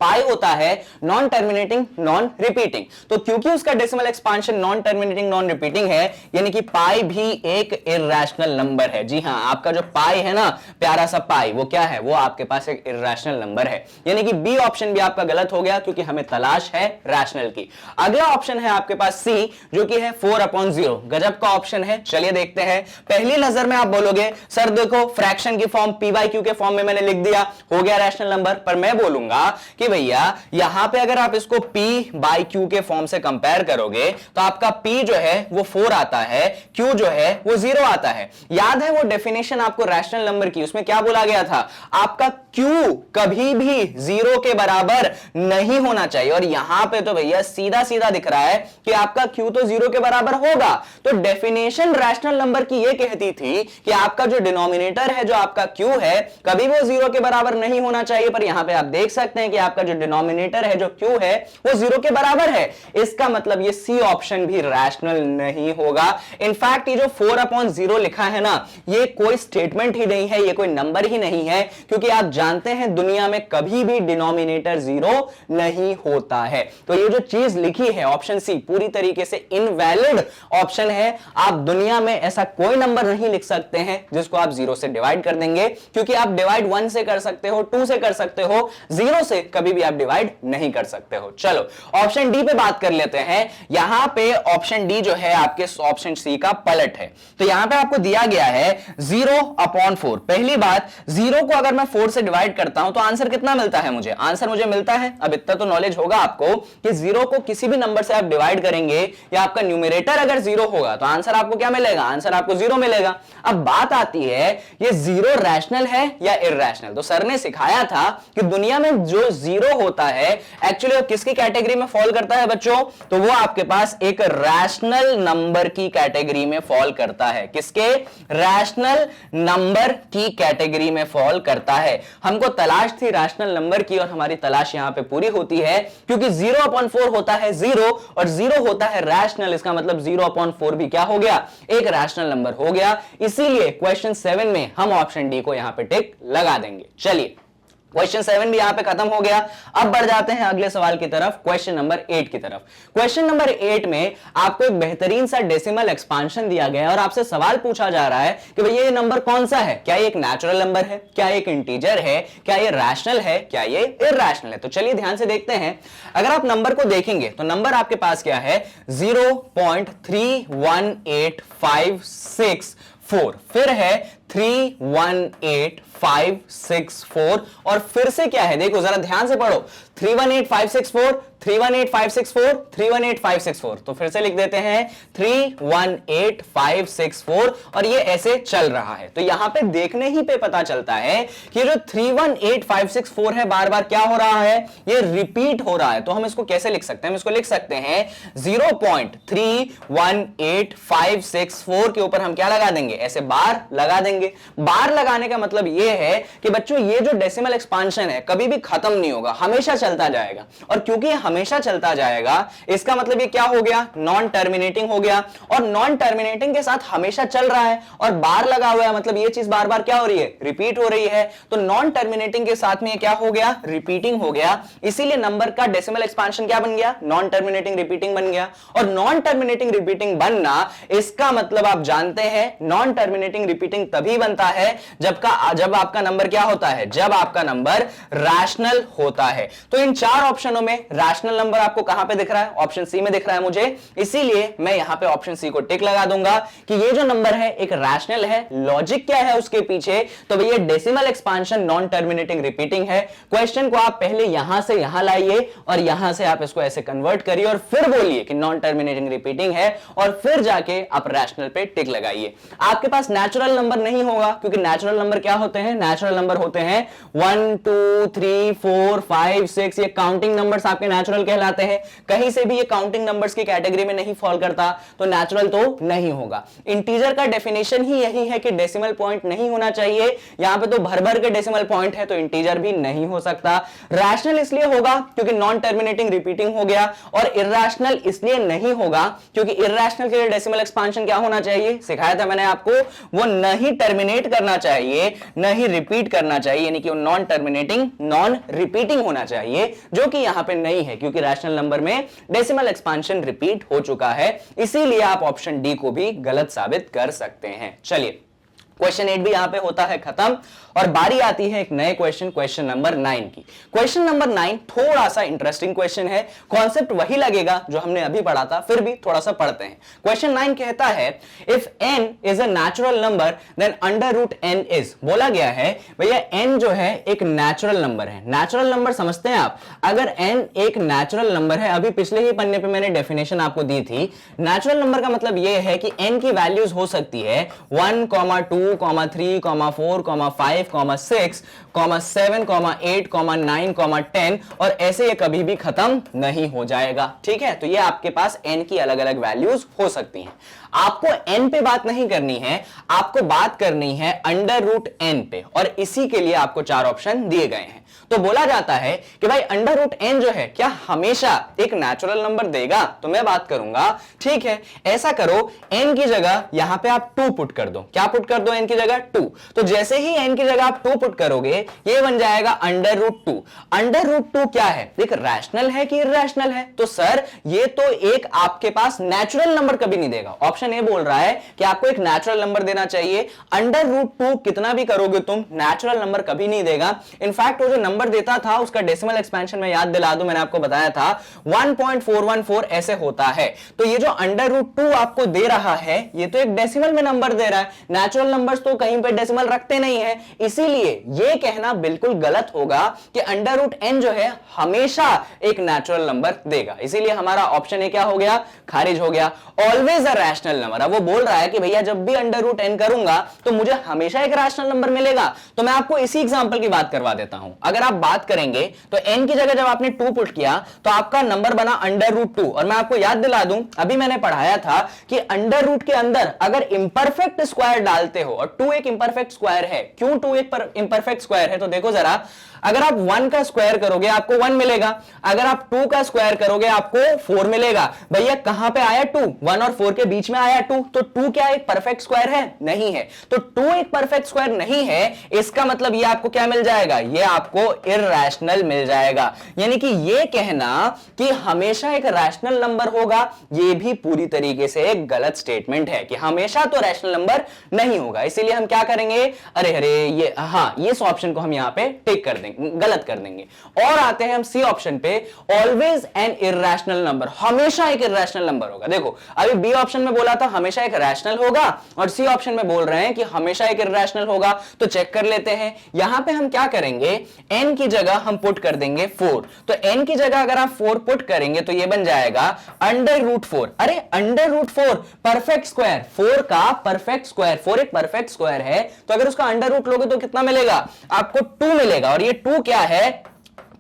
पाई होता है नॉन टर्मिनेटिंग नॉन रिपीटिंग। तो क्योंकि उसका decimal expansion non terminating non repeating है, यानी कि पाई भी एक इरैशनल नंबर है। जी हां, आपका जो पाई है ना, प्यारा सा पाई, वो क्या है, वो आपके पास एक इरैशनल नंबर है। यानी कि बी ऑप्शन भी आपका गलत हो गया, क्योंकि हमें तलाश है रैशनल की। अगला ऑप्शन है आपके पास सी, जो कि है 4/0। गजब का ऑप्शन है। चलिए देखते हैं। पहली नजर में आप बोलोगे सर देखो फ्रैक्शन की फॉर्म PYQ के फॉर्म में मैंने लिख दिया, हो गया रैशनल नंबर। पर मैं बोलूंगा कि भैया यहां पे अगर आप इसको P बाई Q के फॉर्म से कंपेयर करोगे तो आपका P जो है वो 4 आता है, Q जो है वो 0 आता है। याद है वो डेफिनेशन आपको रैशनल नंबर की, उसमें क्या बोला गया था, आपका Q कभी भी 0 के बराबर नहीं होना चाहिए। और यहां पे तो भैया सीधा सीधा दिख रहा है कि आपका Q तो 0 के बराबर होगा। तो डेफिनेशन रैशनल नंबर की ये कहती थी कि आपका जो डिनोमिनेटर है, जो आपका Q है, कभी वो 0 के बराबर नहीं होना चाहिए। पर यहां पे आप देख सकते हैं कि आपका जो डिनोमिनेटर है, जो Q है, वो 0 के बराबर है। इसका मतलब ये C ऑप्शन भी रैशनल नहीं होगा। इनफैक्ट ये जो 4/0 लिखा है ना, ये कोई स्टेटमेंट ही नहीं है, ये कोई नंबर ही नहीं है, क्योंकि आप जानते हैं दुनिया में कभी भी डिनोमिनेटर 0 नहीं होता है। तो ये जो चीज लिखी है ऑप्शन सी पूरी तरीके से इनवैलिड ऑप्शन है। आप दुनिया में ऐसा कोई नंबर नहीं लिख सकते हैं जिसको आप 0 से डिवाइड कर देंगे, क्योंकि आप डिवाइड 1 से कर सकते हो, 2 से कर सकते हो, 0 से कभी भी आप डिवाइड नहीं कर सकते हो। चलो ऑप्शन डी पे बात कर लेते हैं। यहां पे ऑप्शन डी जो है आपके ऑप्शन सी का पलट है। तो यहां पे आपको दिया गया है 0/4। पहली बात, 0 को अगर मैं 4 से डिवाइड करता हूं तो आंसर कितना मिलता है मुझे? आंसर मुझे मिलता है, अब इतना तो नॉलेज होगा आपको कि 0 को किसी भी नंबर से आप डिवाइड करेंगे या आपका न्यूमरेटर अगर 0 होगा तो आंसर आपको क्या मिलेगा? आंसर आपको 0 मिलेगा। अब बात आती है ये 0 रैशनल है या इरैशनल। तो सर ने सिखाया था कि दुनिया में जो 0 होता है एक्चुअली वो किसकी कैटेगरी में फॉल करता है बच्चों? तो वो आपके पास एक रैशनल नंबर की कैटेगरी में फॉल करता है। किसके? रैशनल नंबर की कैटेगरी में फॉल करता है। हमको तलाश थी रैशनल नंबर की और हमारी तलाश यहां पे पूरी होती है, क्योंकि 0/4 होता है 0 और 0 होता है रैशनल। इसका मतलब 0/4 भी क्या हो गया? एक रैशनल नंबर हो गया। इसीलिए क्वेश्चन 7 में हम ऑप्शन डी को यहां पे टिक लगा देंगे। चलिए क्वेश्चन 7 भी यहां पे खत्म हो गया। अब बढ़ जाते हैं अगले सवाल की तरफ, क्वेश्चन नंबर 8 की तरफ। क्वेश्चन नंबर 8 में आपको एक बेहतरीन सा डेसिमल एक्सपांशन दिया गया है और आपसे सवाल पूछा जा रहा है कि भैया ये नंबर कौन सा है? क्या ये एक नेचुरल नंबर है? क्या ये एक इंटीजर है? क्या ये रैशनल है? क्या ये इरैशनल है? तो चलिए ध्यान से देखते हैं। अगर आप नंबर को देखेंगे तो नंबर आपके पास क्या है? 0.318564, फिर है 318564 और फिर से क्या है? देखो जरा ध्यान से पढ़ो, 318564, 318564, 318564। तो फिर से लिख देते हैं 318564 और ये ऐसे चल रहा है। तो यहां पे देखने ही पे पता चलता है कि जो 318564 है बार बार क्या हो रहा है? ये रिपीट हो रहा है। तो हम इसको कैसे लिख सकते हैं? हम इसको लिख सकते हैं 0.318564 के ऊपर हम क्या लगा देंगे? ऐसे बार लगा देंगे। बार लगाने का मतलब ये है कि बच्चों ये जो डेसिमल एक्सपांशन है कभी भी खत्म नहीं होगा, हमेशा चलता जाएगा। और क्योंकि हमेशा चलता जाएगा इसका मतलब ये क्या हो गया? नॉन टर्मिनेटिंग हो गया। और नॉन टर्मिनेटिंग के साथ हमेशा चल रहा है और बार लगा हुआ है, मतलब ये चीज बार बार क्या हो रही है? रिपीट हो रही है। तो नॉन टर्मिनेटिंग के साथ में ये क्या हो गया? रिपीटिंग हो गया। इसीलिए नंबर का डेसिमल एक्सपांशन क्या बन गया? नॉन टर्मिनेटिंग रिपीटिंग बन गया। और नॉन टर्मिनेटिंग रिपीटिंग बनना, इसका मतलब आप जानते हैं नॉन टर्मिनेटिंग रिपीटिंग तभी बनता है जब आपका नंबर क्या होता है? जब आपका नंबर रैशनल होता है। तो इन चार ऑप्शनों में रैशनल नंबर आपको कहां पे दिख रहा है? ऑप्शन सी में दिख रहा है मुझे। इसीलिए मैं यहां पे ऑप्शन सी को टिक लगा दूंगा कि ये जो नंबर है एक रैशनल है। लॉजिक क्या है उसके पीछे? तो भैया decimal expansion non terminating repeating है। क्वेश्चन को आप पहले यहां से यहां लाइए और यहां से आप इसको ऐसे कन्वर्ट करिए और फिर बोलिए कि नॉन टर्मिनेटिंग रिपीटिंग है और फिर जाके आप रैशनल पे टिक लगाइए। आपके पास नेचुरल नंबर नहीं होगा, क्योंकि नेचुरल नंबर क्या होते हैं? नेचुरल नंबर होते हैं 1 2 3 4 5 6, ये काउंटिंग नंबर्स आपके नेचुरल कहलाते हैं। कहीं से भी ये काउंटिंग नंबर्स की कैटेगरी में नहीं फॉल करता, तो नेचुरल तो नहीं होगा। इंटीजर का डेफिनेशन ही यही है कि डेसिमल पॉइंट नहीं होना चाहिए। यहां पे तो भर भर के डेसिमल पॉइंट है, तो इंटीजर भी नहीं हो सकता। रैशनल इसलिए होगा क्योंकि नॉन टर्मिनेटिंग रिपीटिंग हो गया, और इरैशनल इसलिए नहीं होगा क्योंकि इरैशनल के लिए डेसिमल एक्सपांशन क्या होना चाहिए? सिखाया था मैंने आपको, वो नहीं टर्मिनेट करना चाहिए, नहीं रिपीट करना चाहिए, यानी कि वो नॉन टर्मिनेटिंग नॉन रिपीटिंग होना चाहिए, जो कि यहां पे नहीं है क्योंकि रैशनल नंबर में डेसिमल एक्सपांशन रिपीट हो चुका है। इसीलिए आप ऑप्शन डी को भी गलत साबित कर सकते हैं। चलिए क्वेश्चन 8 भी यहां पे होता है खत्म और बारी आती है एक नए क्वेश्चन नंबर 9 की। क्वेश्चन नंबर 9 थोड़ा सा इंटरेस्टिंग क्वेश्चन है, कॉन्सेप्ट वही लगेगा जो हमने अभी पढ़ा था, फिर भी थोड़ा सा पढ़ते हैं। क्वेश्चन 9 कहता है if n is a natural number then under root n is, बोला गया है भैया n जो है एक नेचुरल नंबर है। नेचुरल नंबर समझते हैं आप, अगर n एक नेचुरल नंबर है, अभी पिछले ही पन्ने पे मैंने डेफिनेशन आपको दी थी, नेचुरल नंबर का मतलब यह है कि n की वैल्यूज हो सकती है 1, 2, 3, 4, 5, 6, 7, 8, 9, 10 और ऐसे ये कभी भी खत्म नहीं हो जाएगा। ठीक है, तो ये आपके पास n की अलग अलग वैल्यूज हो सकती हैं। आपको n पे बात नहीं करनी है, आपको बात करनी है अंडर रूट n पे, और इसी के लिए आपको 4 ऑप्शन दिए गए हैं। तो बोला जाता है कि भाई अंडर रूट n जो है क्या हमेशा एक नेचुरल नंबर देगा? तो मैं बात करूंगा, ठीक है, ऐसा करो n की जगह यहां पे आप 2 पुट कर दो। क्या पुट कर दो n की जगह? 2। तो जैसे ही n की जगह आप 2 पुट करोगे ये बन जाएगा अंडर रूट 2। अंडर रूट 2 क्या है? एक रैशनल है कि इरैशनल है? तो सर ये तो एक आपके पास नेचुरल नंबर कभी नहीं देगा। ऑप्शन ए बोल रहा है कि आपको एक नेचुरल नंबर देना चाहिए। अंडर रूट 2 कितना भी करोगे तुम, नेचुरल नंबर कभी नहीं देगा। इनफैक्ट वो जो नंबर देता था उसका डेसिमल एक्सपेंशन में याद दिला दूं, मैंने आपको बताया था 1.414 ऐसे होता है। तो ये जो अंडर रूट 2 आपको दे रहा है ये तो एक डेसिमल में नंबर दे रहा है। नेचुरल नंबर्स तो कहीं पे डेसिमल रखते नहीं है, इसीलिए ये कहना बिल्कुल गलत होगा कि अंडर रूट n जो है हमेशा एक नेचुरल नंबर देगा। इसीलिए हमारा ऑप्शन ए क्या हो गया? खारिज हो गया। Always a rational number. अब वो बोल रहा है कि भैया जब भी अंडर रूट n करूंगा तो मुझे हमेशा एक रैशनल नंबर मिलेगा। तो मैं आपको इसी एग्जांपल की बात करवा देता हूं। अगर आप बात करेंगे तो n की जगह जब आपने 2 पुट किया तो आपका नंबर बना अंडर रूट 2। और मैं आपको याद दिला दूं, अभी मैंने पढ़ाया था कि अंडर रूट के अंदर अगर इंपरफेक्ट स्क्वायर डालते हो, और 2 एक इंपरफेक्ट स्क्वायर है। क्यों 2 एक इंपरफेक्ट स्क्वायर है? तो देखो जरा, अगर आप 1 का स्क्वायर करोगे आपको 1 मिलेगा, अगर आप 2 का स्क्वायर करोगे आपको 4 मिलेगा। भैया कहां पे आया 2? 1 और 4 के बीच में आया 2। तो 2 क्या एक परफेक्ट स्क्वायर है? नहीं है। तो 2 एक परफेक्ट स्क्वायर नहीं है, इसका मतलब ये आपको क्या मिल जाएगा? ये आपको इरैशनल मिल जाएगा। यानी कि ये कहना कि हमेशा एक रैशनल नंबर होगा, ये भी पूरी तरीके से एक गलत स्टेटमेंट है कि हमेशा तो रैशनल नंबर नहीं होगा। इसीलिए हम क्या करेंगे? अरे ये हाँ, ये ऑप्शन को हम यहां पे टिक कर देंगे, गलत कर देंगे। और आते हैं हम सी ऑप्शन पे, ऑलवेज एन इरैशनल नंबर, हमेशा एक इरैशनल नंबर होगा। देखो अभी बी ऑप्शन में बोला था हमेशा एक रैशनल होगा, और सी ऑप्शन में बोल रहे हैं कि हमेशा एक इरैशनल होगा। तो चेक कर लेते हैं, यहां पे हम क्या करेंगे? n की जगह हम पुट कर देंगे 4। तो n की जगह अगर आप 4 पुट करेंगे तो ये बन जाएगा अंडर रूट 4। अरे अंडर रूट 4 परफेक्ट स्क्वायर, 4 का परफेक्ट स्क्वायर, 4 एक परफेक्ट स्क्वायर है, तो अगर उसका अंडर रूट लोगे तो कितना मिलेगा? आपको 2 मिलेगा। और ये 2 क्या है?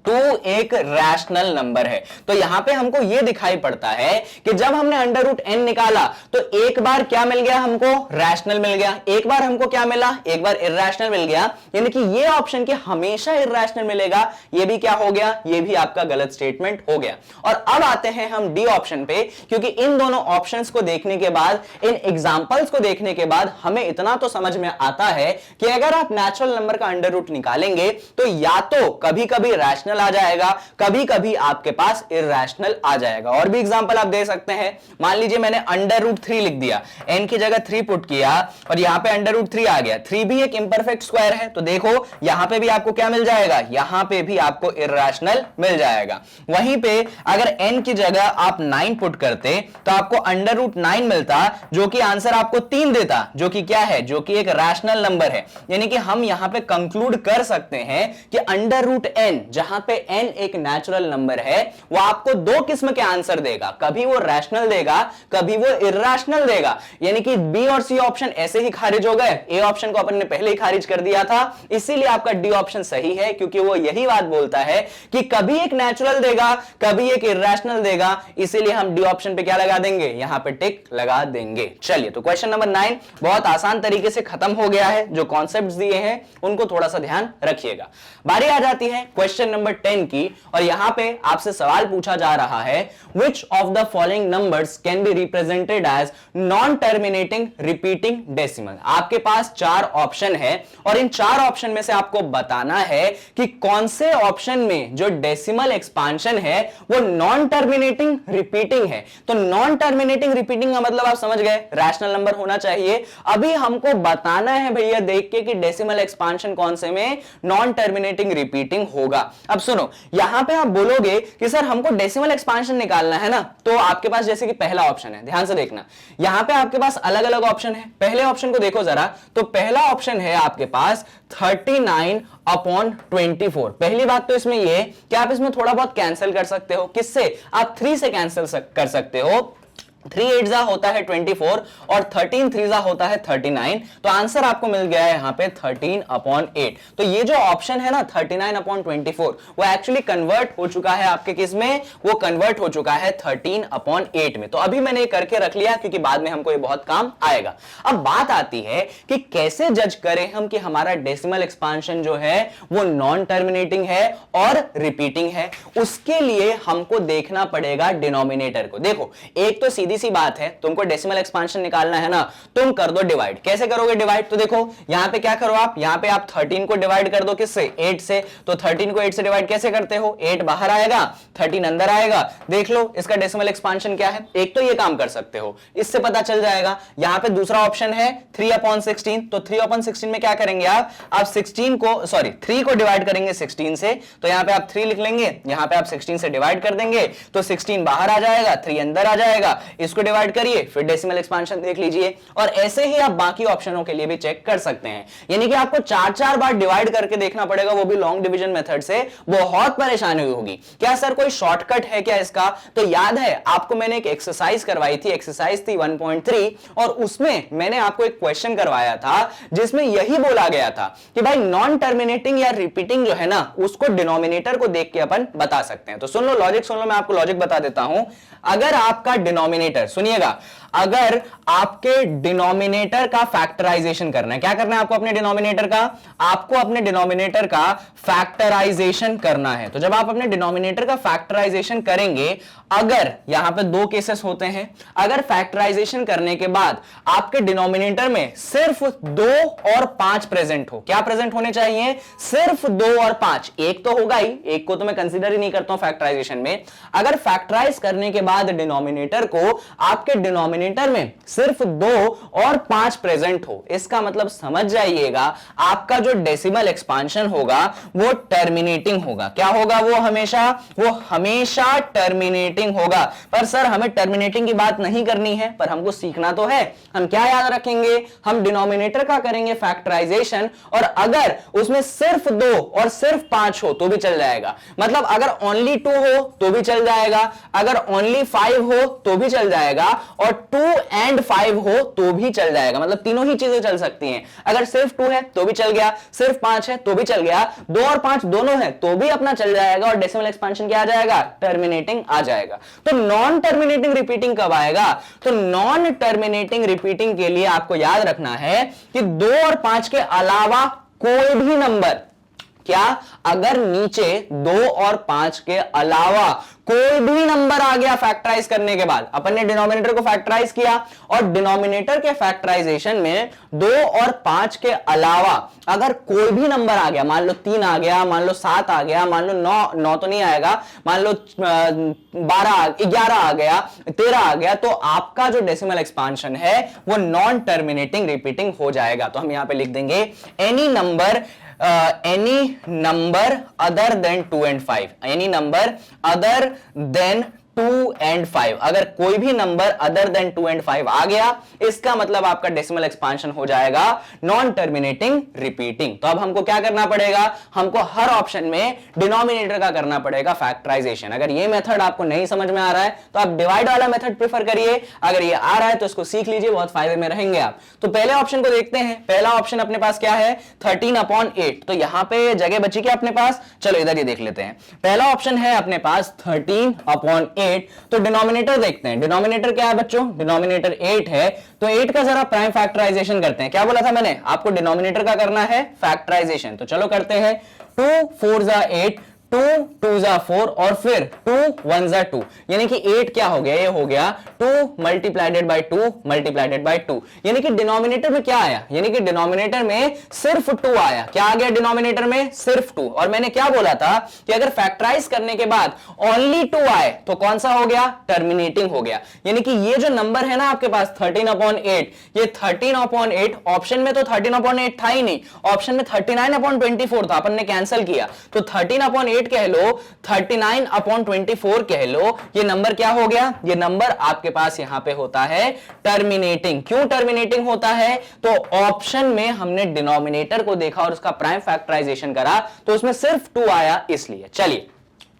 2 एक रैशनल नंबर है। तो यहां पे हमको यह दिखाई पड़ता है कि जब हमने अंडर रूट n निकाला तो एक बार क्या मिल गया हमको? रैशनल मिल गया। एक बार हमको क्या मिला? एक बार इरैशनल मिल गया। यानी कि ये ऑप्शन के हमेशा इरैशनल मिलेगा, ये भी क्या हो गया? ये भी आपका गलत स्टेटमेंट हो गया। और अब आते हैं हम डी ऑप्शन पे, क्योंकि इन दोनों ऑप्शंस को देखने के बाद, इन एग्जांपल्स को देखने के बाद हमें इतना तो समझ में आता है कि अगर आप नेचुरल नंबर का अंडर रूट निकालेंगे तो या तो कभी कभी रैशनल आ जाएगा, कभी कभी आपके पास इरैशनल आ जाएगा। और भी एग्जांपल आप दे सकते हैं। मान लीजिए मैंने अंडर रूट 3 लिख दिया, n की जगह 3 पुट किया और यहां पे अंडर रूट 3 आ गया। 3 भी एक इंपरफेक्ट स्क्वायर है, तो देखो यहां पे भी आपको क्या मिल जाएगा? यहां पे भी आपको इरैशनल मिल जाएगा। वहीं पे अगर n की जगह आप 9 पुट करते तो आपको अंडर रूट 9 मिलता, जो कि आंसर आपको 3 देता, जो कि क्या है? जो कि एक रैशनल नंबर है। यानी कि हम यहां पे कंक्लूड कर सकते हैं कि अंडर रूट n, जहां पे n एक नेचुरल नंबर है, वो आपको 2 किस्म के आंसर देगा, कभी वो रैशनल देगा, कभी वो इरैशनल देगा। यानी कि बी और सी ऑप्शन ऐसे ही खारिज हो गए। ए ऑप्शन को अपन ने पहले ही खारिज कर दिया था, इसीलिए आपका डी ऑप्शन सही है, क्योंकि वो यही बात बोलता है कि कभी एक नेचुरल देगा, कभी एक इरैशनल देगा। इसीलिए हम डी ऑप्शन पे क्या लगा देंगे? यहां पे टिक लगा देंगे। चलिए, तो क्वेश्चन नंबर 9 बहुत आसान तरीके से खत्म हो गया है। जो कॉन्सेप्ट्स दिए हैं उनको थोड़ा सा ध्यान रखिएगा। बारी आ जाती है क्वेश्चन नंबर नंबर 10 की, और यहां पे आपसे सवाल पूछा जा रहा है which of the following numbers can be represented as non terminating repeating decimal। आपके पास 4 ऑप्शन है और इन 4 ऑप्शन में से आपको बताना है कि कौन से ऑप्शन में जो डेसिमल एक्सपांशन है वो नॉन टर्मिनेटिंग रिपीटिंग है। तो नॉन टर्मिनेटिंग रिपीटिंग का मतलब आप समझ गए, रैशनल नंबर होना चाहिए। अभी हमको बताना है भैया देख के कि डेसिमल एक्सपांशन कौन से में नॉन टर्मिनेटिंग रिपीटिंग होगा। अब सुनो, यहां पे आप बोलोगे कि सर हमको डेसिमल एक्सपांशन निकालना है ना, तो आपके पास जैसे कि पहला ऑप्शन है, ध्यान से देखना, यहां पे आपके पास अलग अलग ऑप्शन है। पहले ऑप्शन को देखो जरा, तो पहला ऑप्शन है आपके पास 39/24। पहली बात तो इसमें ये कि आप इसमें थोड़ा बहुत कैंसिल कर सकते हो। किससे? आप 3 से कैंसिल कर सकते हो। 3 8 होता है 24 और 13 3 होता है 39। तो आंसर आपको मिल गया है यहां पे 13/8। तो ये जो ऑप्शन है ना 39/24 वो एक्चुअली कन्वर्ट हो चुका है आपके किस में, वो कन्वर्ट हो चुका है 13/8 में। तो अभी मैंने ये करके रख लिया क्योंकि बाद में हमको ये बहुत काम आएगा। अब बात आती है कि कैसे जज करें हम कि हमारा डेसिमल एक्सपांशन जो है वो नॉन टर्मिनेटिंग है और रिपीटिंग है। उसके लिए हमको देखना पड़ेगा डिनोमिनेटर को। देखो, एक तो सीधी सी बात है, तुमको डेसिमल एक्सपांशन निकालना है ना, तुम कर दो डिवाइड। कैसे करोगे डिवाइड? तो देखो यहां पे क्या करो आप, यहां पे आप 13 को डिवाइड कर दो किससे? 8 से। तो 13 को 8 से डिवाइड कैसे करते हो? 8 बाहर आएगा, 13 अंदर आएगा। देख लो इसका डेसिमल एक्सपांशन क्या है। एक तो ये काम कर सकते हो, इससे पता चल जाएगा। यहां पे दूसरा ऑप्शन है 3/16। तो 3/16 में क्या करेंगे आप 3 को डिवाइड करेंगे 16 से। तो यहां पे आप 3 लिख लेंगे, यहां पे आप 16 से डिवाइड कर देंगे तो 16 बाहर आ जाएगा, 3 अंदर आ जाएगा। इसको डिवाइड करिए, फिर डेसिमल एक्सपांशन देख लीजिए। और ऐसे ही आप बाकी ऑप्शनों के लिए भी चेक कर सकते हैं। यानी कि आपको 4-4 बार डिवाइड करके देखना पड़ेगा, वो भी लॉन्ग डिवीजन मेथड से। बहुत परेशानी होगी। क्या सर कोई शॉर्टकट है क्या इसका? तो याद है आपको मैंने एक एक्सरसाइज करवाई थी, एक्सरसाइज थी 1.3, और उसमें मैंने आपको एक क्वेश्चन करवाया था जिसमें यही बोला गया था कि भाई नॉन टर्मिनेटिंग या रिपीटिंग जो है ना, उसको डिनोमिनेटर को देख के अपन बता सकते हैं। तो सुन लो लॉजिक, सुन लो, मैं आपको लॉजिक बता देता हूं। अगर आपका डिनोमिनेटर, सुनिएगा, अगर आपके डिनोमिनेटर का फैक्टराइजेशन करना है, क्या करना है आपको अपने डिनोमिनेटर का? आपको अपने डिनोमिनेटर का फैक्टराइजेशन करना है। तो जब आप अपने डिनोमिनेटर का फैक्टराइजेशन करेंगे, अगर यहां पे 2 केसेस होते हैं, अगर फैक्टराइजेशन करने के बाद आपके डिनोमिनेटर में सिर्फ 2 और 5 प्रेजेंट हो, क्या प्रेजेंट होने चाहिए? सिर्फ 2 और 5। एक तो होगा ही, एक को तो मैं कंसीडर ही नहीं करता हूं फैक्टराइजेशन में। अगर फैक्टराइज करने के बाद डिनोमिनेटर को आपके डिनोमिनेटर में सिर्फ 2 और 5 प्रेजेंट हो, इसका मतलब समझ जाइएगा आपका जो डेसिमल एक्सपांशन होगा वो टर्मिनेटिंग होगा। क्या होगा? वो हमेशा टर्मिनेटिंग होगा। पर सर हमें टर्मिनेटिंग की बात नहीं करनी है, पर हमको सीखना तो है। हम क्या याद रखेंगे? हम डिनोमिनेटर का करेंगे फैक्टराइजेशन, और अगर उसमें सिर्फ 2 और सिर्फ 5 हो तो भी चल जाएगा। मतलब अगर ओनली 2 हो तो भी चल जाएगा, अगर ओनली 5 हो तो भी चल जाएगा, और 2 and 5 हो तो भी चल जाएगा। मतलब तीनों ही चीजें चल सकती हैं। अगर सिर्फ 2 है तो भी चल गया, सिर्फ 5 है तो भी चल गया, 2 और 5 दोनों है तो भी अपना चल जाएगा, और डेसिमल एक्सपांशन क्या आ जाएगा? टर्मिनेटिंग आ जाएगा। तो नॉन टर्मिनेटिंग रिपीटिंग कब आएगा? तो नॉन टर्मिनेटिंग रिपीटिंग के लिए आपको याद रखना है कि 2 और 5 के अलावा कोई भी नंबर, क्या अगर नीचे 2 और 5 के अलावा कोई भी नंबर आ गया फैक्टराइज करने के बाद, अपन ने डिनोमिनेटर को फैक्टराइज किया, और डिनोमिनेटर के फैक्टराइजेशन में 2 और 5 के अलावा अगर कोई भी नंबर आ गया, मान लो 3 आ गया, मान लो 7 आ गया, मान लो 9 तो नहीं आएगा, मान लो 12 11 आ गया, 13 आ गया, तो आपका जो डेसिमल एक्सपांशन है वो नॉन टर्मिनेटिंग रिपीटिंग हो जाएगा। तो हम यहां पे लिख देंगे any number other than 2 and 5, any number other than 2 and 5, अगर कोई भी नंबर अदर देन 2 and 5 आ गया, इसका मतलब आपका डेसिमल एक्सपांशन हो जाएगा नॉन टर्मिनेटिंग रिपीटिंग। तो अब हमको क्या करना पड़ेगा? हमको हर ऑप्शन में डिनोमिनेटर का करना पड़ेगा फैक्टराइजेशन। अगर ये मेथड आपको नहीं समझ में आ रहा है तो आप डिवाइड वाला मेथड प्रेफर करिए, अगर ये आ रहा है तो इसको सीख लीजिए, बहुत फायदे में रहेंगे आप। तो पहले ऑप्शन को देखते हैं। पहला ऑप्शन अपने पास क्या है? 13/8। तो यहां पे जगह बची क्या अपने पास? चलो इधर ये देख लेते हैं। पहला ऑप्शन है अपने पास 13/8। तो डिनोमिनेटर देखते हैं। डिनोमिनेटर क्या है बच्चों? डिनोमिनेटर 8 है। तो 8 का जरा प्राइम फैक्टराइजेशन करते हैं। क्या बोला था मैंने आपको? डिनोमिनेटर का करना है फैक्टराइजेशन। तो चलो करते हैं। 2 4 8, 2 2 जा 4 और फिर 2 1 जा 2, यानी कि 8 क्या हो गया, ये हो गया 2 मल्टीप्लाइडेड बाय 2 मल्टीप्लाइडेड बाय 2, यानी कि डिनोमिनेटर में क्या आया, यानी कि डिनोमिनेटर में सिर्फ 2 आया। क्या आ गया डिनोमिनेटर में, सिर्फ 2। और मैंने क्या बोला था कि अगर फैक्टराइज करने के बाद ओनली 2 आए तो कौन सा हो गया, टर्मिनेटिंग हो गया। यानी कि ये जो नंबर है ना आपके पास 13/8, ये 13/8, ऑप्शन में तो 13/8 था ही नहीं, ऑप्शन में 39/24 था, अपन ने कैंसिल किया, तो 13/8 कह लो, 39/24 कह लो, ये नंबर क्या हो गया, ये नंबर आपके पास यहां पे होता है टर्मिनेटिंग। क्यों टर्मिनेटिंग होता है, तो ऑप्शन में हमने डिनोमिनेटर को देखा और उसका प्राइम फैक्टराइजेशन करा तो उसमें सिर्फ 2 आया, इसलिए। चलिए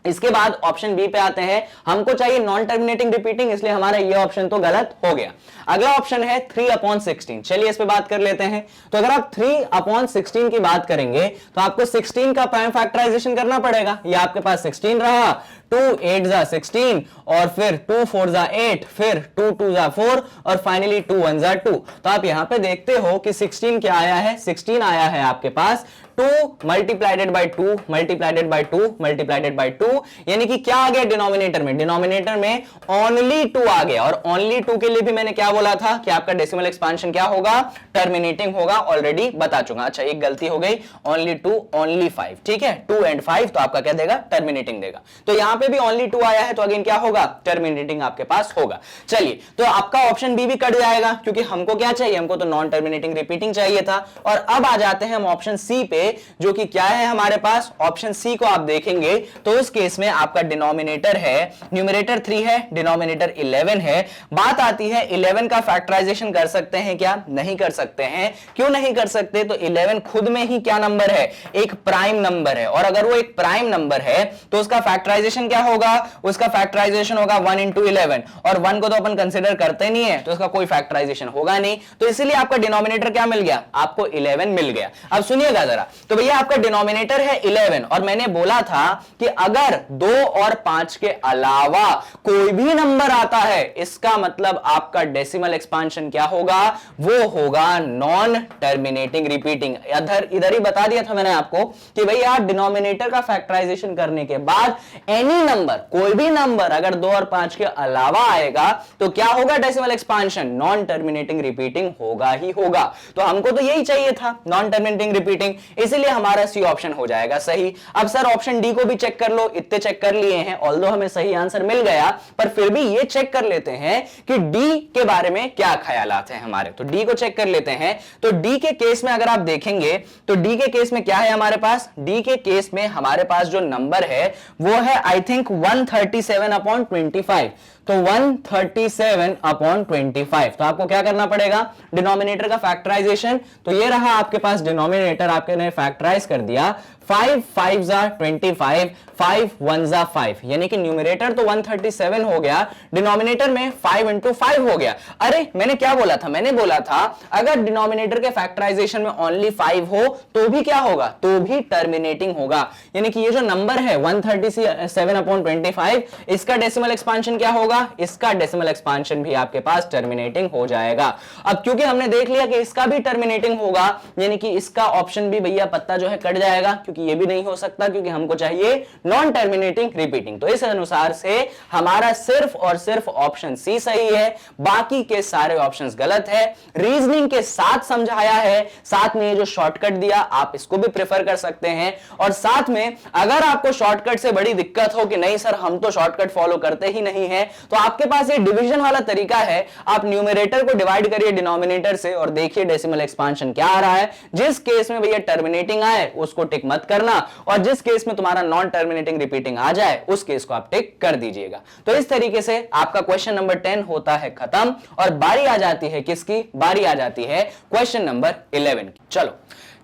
इसके बाद ऑप्शन बी पे आते हैं, हमको चाहिए नॉन टर्मिनेटिंग रिपीटिंग, इसलिए हमारा ये ऑप्शन तो गलत हो गया। अगला ऑप्शन है 3/16, चलिए इस पे बात कर लेते हैं। तो अगर आप 3/16 की बात करेंगे तो आपको 16 का प्राइम फैक्टराइजेशन करना पड़ेगा। ये आपके पास 16 रहा, 2 8 जा 16 और फिर 2 4 जा 8, फिर 2 2 जा 4 और फाइनली 2 1 जा 2। तो आप यहां पे देखते हो कि 16 क्या आया है, 16 आया है आपके पास 2 मल्टीप्लाइडेड बाय 2 मल्टीप्लाइडेड बाय 2 मल्टीप्लाइडेड बाय 2, यानी कि क्या आ गया डिनोमिनेटर में, डिनोमिनेटर में ओनली 2 आ गया। और ओनली 2 के लिए भी मैंने क्या बोला था कि आपका डेसिमल एक्सपांशन क्या होगा, टर्मिनेटिंग होगा, ऑलरेडी बता चुका। अच्छा एक गलती हो गई, ओनली 2 ओनली 5, ठीक है, 2 एंड 5 तो आपका क्या देगा, टर्मिनेटिंग देगा। तो यहां पे भी ओनली 2 आया है तो अगेन क्या होगा, टर्मिनेटिंग आपके पास होगा। चलिए तो आपका ऑप्शन बी भी कट जाएगा, क्योंकि हमको क्या चाहिए, हमको तो नॉन टर्मिनेटिंग रिपीटिंग चाहिए था। और अब आ जाते हैं हम ऑप्शन सी पे, जो कि क्या है हमारे पास, ऑप्शन सी को आप देखेंगे तो उस केस में आपका डिनोमिनेटर है, न्यूमरेटर 3 है, डिनोमिनेटर 11 है। बात आती है 11 का फैक्टराइजेशन कर सकते हैं क्या, नहीं कर सकते हैं। क्यों नहीं कर सकते, तो 11 खुद में ही क्या नंबर है, एक प्राइम नंबर है, और अगर वो एक प्राइम नंबर है तो उसका फैक्टराइजेशन क्या होगा, उसका फैक्टराइजेशन होगा 1 into 11, और 1 को तो अपन कंसीडर करते नहीं है तो उसका कोई फैक्टराइजेशन होगा नहीं, तो इसीलिए आपका डिनोमिनेटर क्या मिल गया, आपको 11 मिल गया। अब सुनिएगा जरा, तो भैया आपका डिनोमिनेटर है 11 और मैंने बोला था कि अगर 2 और 5 के अलावा कोई भी नंबर आता है, इसका मतलब आपका डेसिमल एक्सपांशन क्या होगा, वो होगा नॉन टर्मिनेटिंग रिपीटिंग। इधर ही बता दिया था मैंने आपको कि भैया डिनोमिनेटर का फैक्टराइजेशन करने के बाद एनी नंबर, कोई भी नंबर अगर 2 और 5 के अलावा आएगा तो क्या होगा, decimal expansion, non terminating repeating होगा ही होगा। तो हमको तो यही चाहिए था, नॉन टर्मिनेटिंग रिपीटिंग, इसलिए हमारा सी ऑप्शन हो जाएगा सही। अब सर ऑप्शन डी को भी चेक कर लो, इतने चेक कर लिए हैं, ऑल्दो हमें सही आंसर मिल गया, पर फिर भी ये चेक कर लेते हैं कि डी के बारे में क्या ख्यालात हैं हमारे। तो डी को चेक कर लेते हैं। तो डी के केस में अगर आप देखेंगे तो डी के केस में क्या है हमारे पास, डी के केस में हमारे पास जो नंबर है वो है आई थिंक 137/25। तो 137/25, तो आपको क्या करना पड़ेगा, डिनोमिनेटर का फैक्टराइजेशन, तो ये रहा आपके पास डिनोमिनेटर, आपके ने फैक्टराइज कर दिया, 5 5 जा 25, 5 1 जा 5, यानी कि न्यूमरेटर तो 137 हो गया, डिनोमिनेटर में 5 into 5 हो गया। अरे मैंने क्या बोला था, मैंने बोला था अगर डिनोमिनेटर के फैक्टराइजेशन में ओनली 5 हो तो भी क्या होगा, तो भी टर्मिनेटिंग होगा। यानी कि ये जो नंबर है 137/25, इसका डेसिमल एक्सपांशन क्या होगा, इसका डेसिमल एक्सपांशन भी आपके पास टर्मिनेटिंग हो जाएगा। अब क्योंकि हमने देख लिया कि इसका भी टर्मिनेटिंग होगा, यानी कि इसका ऑप्शन भी भैया पत्ता जो है कट जाएगा, क्योंकि ये भी नहीं हो सकता, क्योंकि हमको चाहिए नॉन टर्मिनेटिंग रिपीटिंग। तो इस अनुसार से हमारा सिर्फ और सिर्फ ऑप्शन सी सही है, बाकी के सारे ऑप्शंस गलत है। रीजनिंग के साथ समझाया है, साथ में ये जो शॉर्टकट दिया आप इसको भी प्रेफर कर सकते हैं, और साथ में अगर आपको शॉर्टकट से बड़ी दिक्कत हो कि नहीं सर हम तो शॉर्टकट फॉलो करते ही नहीं है, तो आपके पास ये डिवीजन वाला तरीका है, आप न्यूमरेटर को डिवाइड करिए डिनोमिनेटर से और देखिए डेसिमल एक्सपांशन क्या आ रहा है। जिस केस में भैया टर्मिनेटिंग आए उसको टिक मत करना, और जिस केस में तुम्हारा नॉन टर्मिनेटिंग रिपीटिंग आ जाए उस केस को आप टिक कर दीजिएगा। तो इस तरीके से आपका क्वेश्चन नंबर 10 होता है खत्म, और बारी आ जाती है किसकी, बारी आ जाती है क्वेश्चन नंबर 11 की। चलो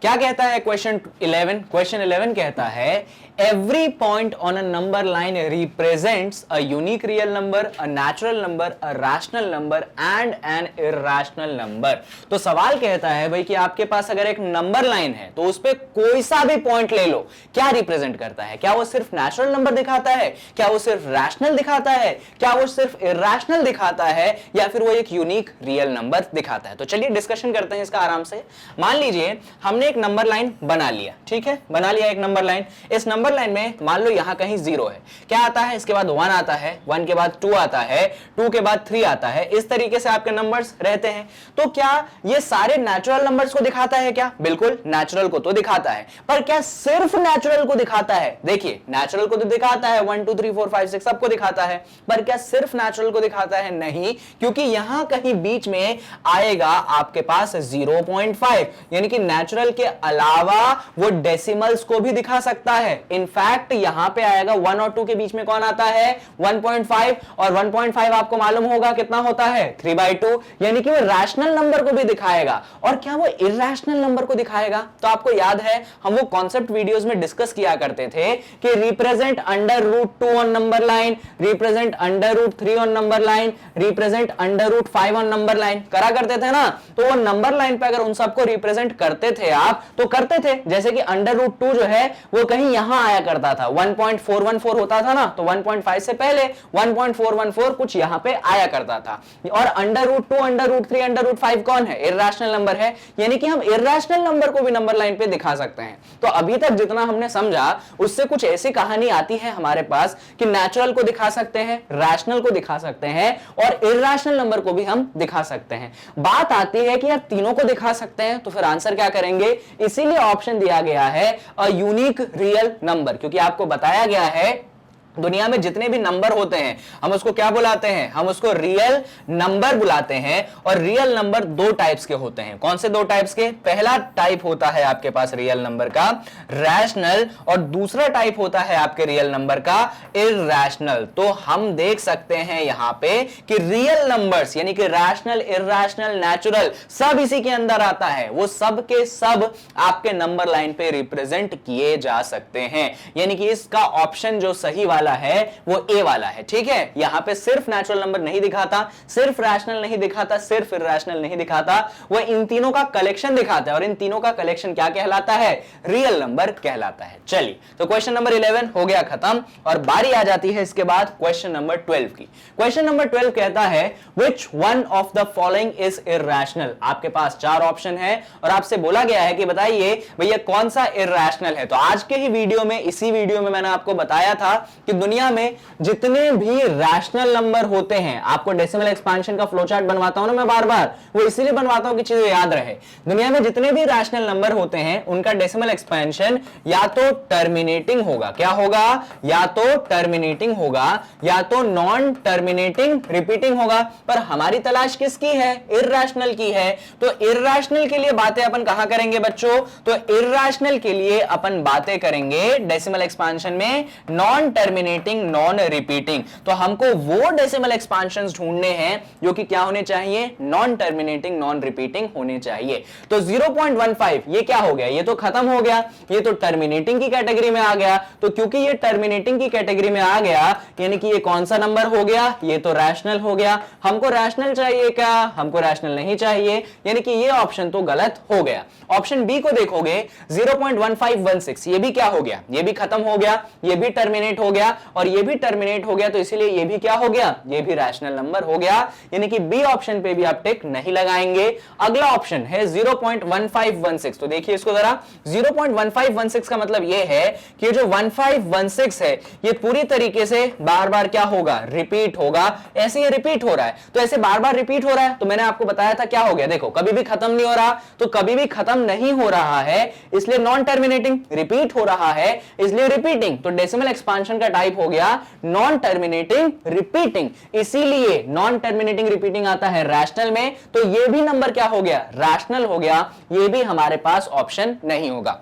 क्या कहता है क्वेश्चन 11, क्वेश्चन 11 कहता है every point on a number line represents a unique real number, a natural number, a rational number and an irrational number। तो सवाल कहता है भाई कि आपके पास अगर एक नंबर लाइन है तो उस पे कोई सा भी पॉइंट ले लो, क्या रिप्रेजेंट करता है, क्या वो सिर्फ नेचुरल नंबर दिखाता है, क्या वो सिर्फ रैशनल दिखाता है, क्या वो सिर्फ इरैशनल दिखाता है, या फिर वो एक यूनिक रियल नंबर दिखाता है। तो चलिए डिस्कशन करते हैं इसका आराम से। मान लीजिए हमने एक एक नंबर लाइन बना लिया, ठीक है, बना लिया एक नंबर लाइन। इस नंबर लाइन में मान लो यहां कहीं 0 है, क्या आता है, इसके बाद 1 आता है, 1 के बाद 2 आता है, 2 के बाद 3 आता है, इस तरीके से आपके नंबर्स रहते हैं। तो क्या ये सारे नेचुरल नंबर्स को दिखाता है क्या? बिल्कुल नेचुरल को तो दिखाता है, पर क्या सिर्फ नेचुरल को दिखाता है? देखिए नेचुरल को तो दिखाता है, 1 2 3 4 5 6 सबको दिखाता है, पर क्या सिर्फ नेचुरल को दिखाता है? नहीं, क्योंकि यहां कहीं बीच में आएगा आपके पास 0.5, यानी कि नेचुरल के अलावा वो डेसिमल्स को भी दिखा सकता है। इनफैक्ट यहां पे आएगा 1 और 2 के बीच में कौन आता है? 1.5, और 1.5 आपको मालूम होगा कितना होता है? 3/2, यानी कि वो रैशनल नंबर को भी दिखाएगा। और क्या वो इरैशनल नंबर को दिखाएगा? तो आपको याद है हम वो कॉन्सेप्ट वीडियोस में डिस्कस किया करते थे कि represent √2 on number line, represent √3 on number line, represent √5 on number line करा करते थे ना। तो वो नंबर लाइन पे अगर उन सबको रिप्रेजेंट करते थे आप तो करते थे, जैसे कि √2 जो है वो कहीं यहां आया करता था, 1.414 होता था ना, तो 1.5 से पहले 1.414 कुछ यहां पे आया करता था। और √2 √3 √5 कौन है? इरैशनल नंबर है, यानी कि हम इरैशनल नंबर को भी नंबर लाइन पे दिखा सकते हैं। तो अभी तक जितना हमने समझा उससे कुछ ऐसी कहानी आती है हमारे पास कि नेचुरल को दिखा सकते हैं, रैशनल को दिखा सकते हैं और इरैशनल नंबर को भी हम दिखा सकते हैं। बात आती है कि यार तीनों को दिखा सकते हैं, तो फिर आंसर क्या करेंगे? इसीलिए ऑप्शन दिया गया है अ यूनिक रियल नंबर, क्योंकि आपको बताया गया है दुनिया में जितने भी नंबर होते हैं हम उसको क्या बुलाते हैं? हम उसको रियल नंबर बुलाते हैं। और रियल नंबर दो टाइप्स के होते हैं। कौन से दो टाइप्स के? पहला टाइप होता है आपके पास रियल नंबर का रैशनल, और दूसरा टाइप होता है आपके रियल नंबर का इरैशनल। तो हम देख सकते हैं यहां पे कि रियल नंबर्स यानी कि रैशनल, इरैशनल, नेचुरल सब इसी के अंदर आता है। वो सब के सब आपके नंबर लाइन पे रिप्रेजेंट किए जा सकते हैं, यानी कि इसका ऑप्शन जो सही वाला है वो ए वाला है। ठीक है, यहां पे सिर्फ नेचुरल नंबर नहीं दिखाता, सिर्फ रैशनल नहीं दिखाता, सिर्फ इरैशनल नहीं दिखाता, वो इन तीनों का कलेक्शन दिखाता है। और इन तीनों का कलेक्शन क्या कहलाता है? रियल नंबर कहलाता है। चलिए, तो क्वेश्चन नंबर 11 हो गया खत्म और बारी आ जाती है इसके बाद क्वेश्चन नंबर 12 की। क्वेश्चन नंबर 12 कहता है which one of the following is irrational. आपके पास चार ऑप्शन है और आपसे बोला गया है कि बताइए भैया कौन सा इरैशनल है। तो आज के ही वीडियो में, इसी वीडियो में मैंने आपको बताया था कि दुनिया में जितने भी रैशनल नंबर होते हैं, आपको डेसिमल एक्सपेंशन का फ्लो चार्ट बनवाता हूं ना मैं बार बार, वो इसलिए बनवाता हूं कि चीजें याद रहे। दुनिया में जितने भी रैशनल नंबर होते हैं उनका डेसिमल एक्सपेंशन या तो टर्मिनेटिंग होगा, क्या होगा? या तो टर्मिनेटिंग होगा या तो नॉन टर्मिनेटिंग रिपीटिंग होगा। पर हमारी तलाश किसकी है? इरैशनल की है। तो इरैशनल के लिए बातें अपन कहां करेंगे बच्चों? तो इरैशनल के लिए अपन बातें करेंगे डेसिमल एक्सपेंशन में नॉन टर्मिनेटिंग, नॉन रिपीटिंग। तो हमको वो डेसिमल एक्सपेंशंस ढूंढने हैं जो कि क्या होने चाहिए? नॉन टर्मिनेटिंग, नॉन रिपीटिंग होने चाहिए। तो 0.15 ये क्या हो गया? ये तो खत्म हो गया, ये तो टर्मिनेटिंग की कैटेगरी में आ गया। तो क्योंकि ये टर्मिनेटिंग की कैटेगरी में आ गया, यानी कि ये कौन सा नंबर हो गया? ये तो रैशनल हो गया। हमको रैशनल चाहिए क्या? हमको रैशनल नहीं चाहिए, यानी कि ये ऑप्शन तो गलत हो गया। ऑप्शन बी को देखोगे 0.1516, ये भी क्या हो गया? ये भी खत्म हो गया, ये भी टर्मिनेट हो गया और ये भी टर्मिनेट हो गया, तो इसीलिए ये भी क्या हो गया? ये भी रैशनल नंबर हो गया, यानी कि बी ऑप्शन पे भी आप टिक नहीं लगाएंगे। अगला ऑप्शन है 0.1516। तो देखिए इसको जरा, 0.1516 का मतलब ये है कि जो 1516 है ये पूरी तरीके से बार बार क्या होगा? रिपीट होगा। ऐसे ये रिपीट हो रहा है, तो ऐसे बार बार रिपीट हो रहा है, तो मैंने आपको बताया था क्या हो गया? देखो, कभी भी खत्म नहीं हो रहा, तो कभी भी खत्म नहीं हो रहा है, इसलिए नॉन टर्मिनेटिंग। रिपीट हो रहा है इसलिए रिपीटिंग। तो डेसिमल एक्सपेंशन का टाइप हो गया नॉन टर्मिनेटिंग रिपीटिंग, इसीलिए नॉन टर्मिनेटिंग रिपीटिंग आता है रैशनल में। तो ये भी नंबर क्या हो गया? रैशनल हो गया। ये भी हमारे पास ऑप्शन नहीं होगा।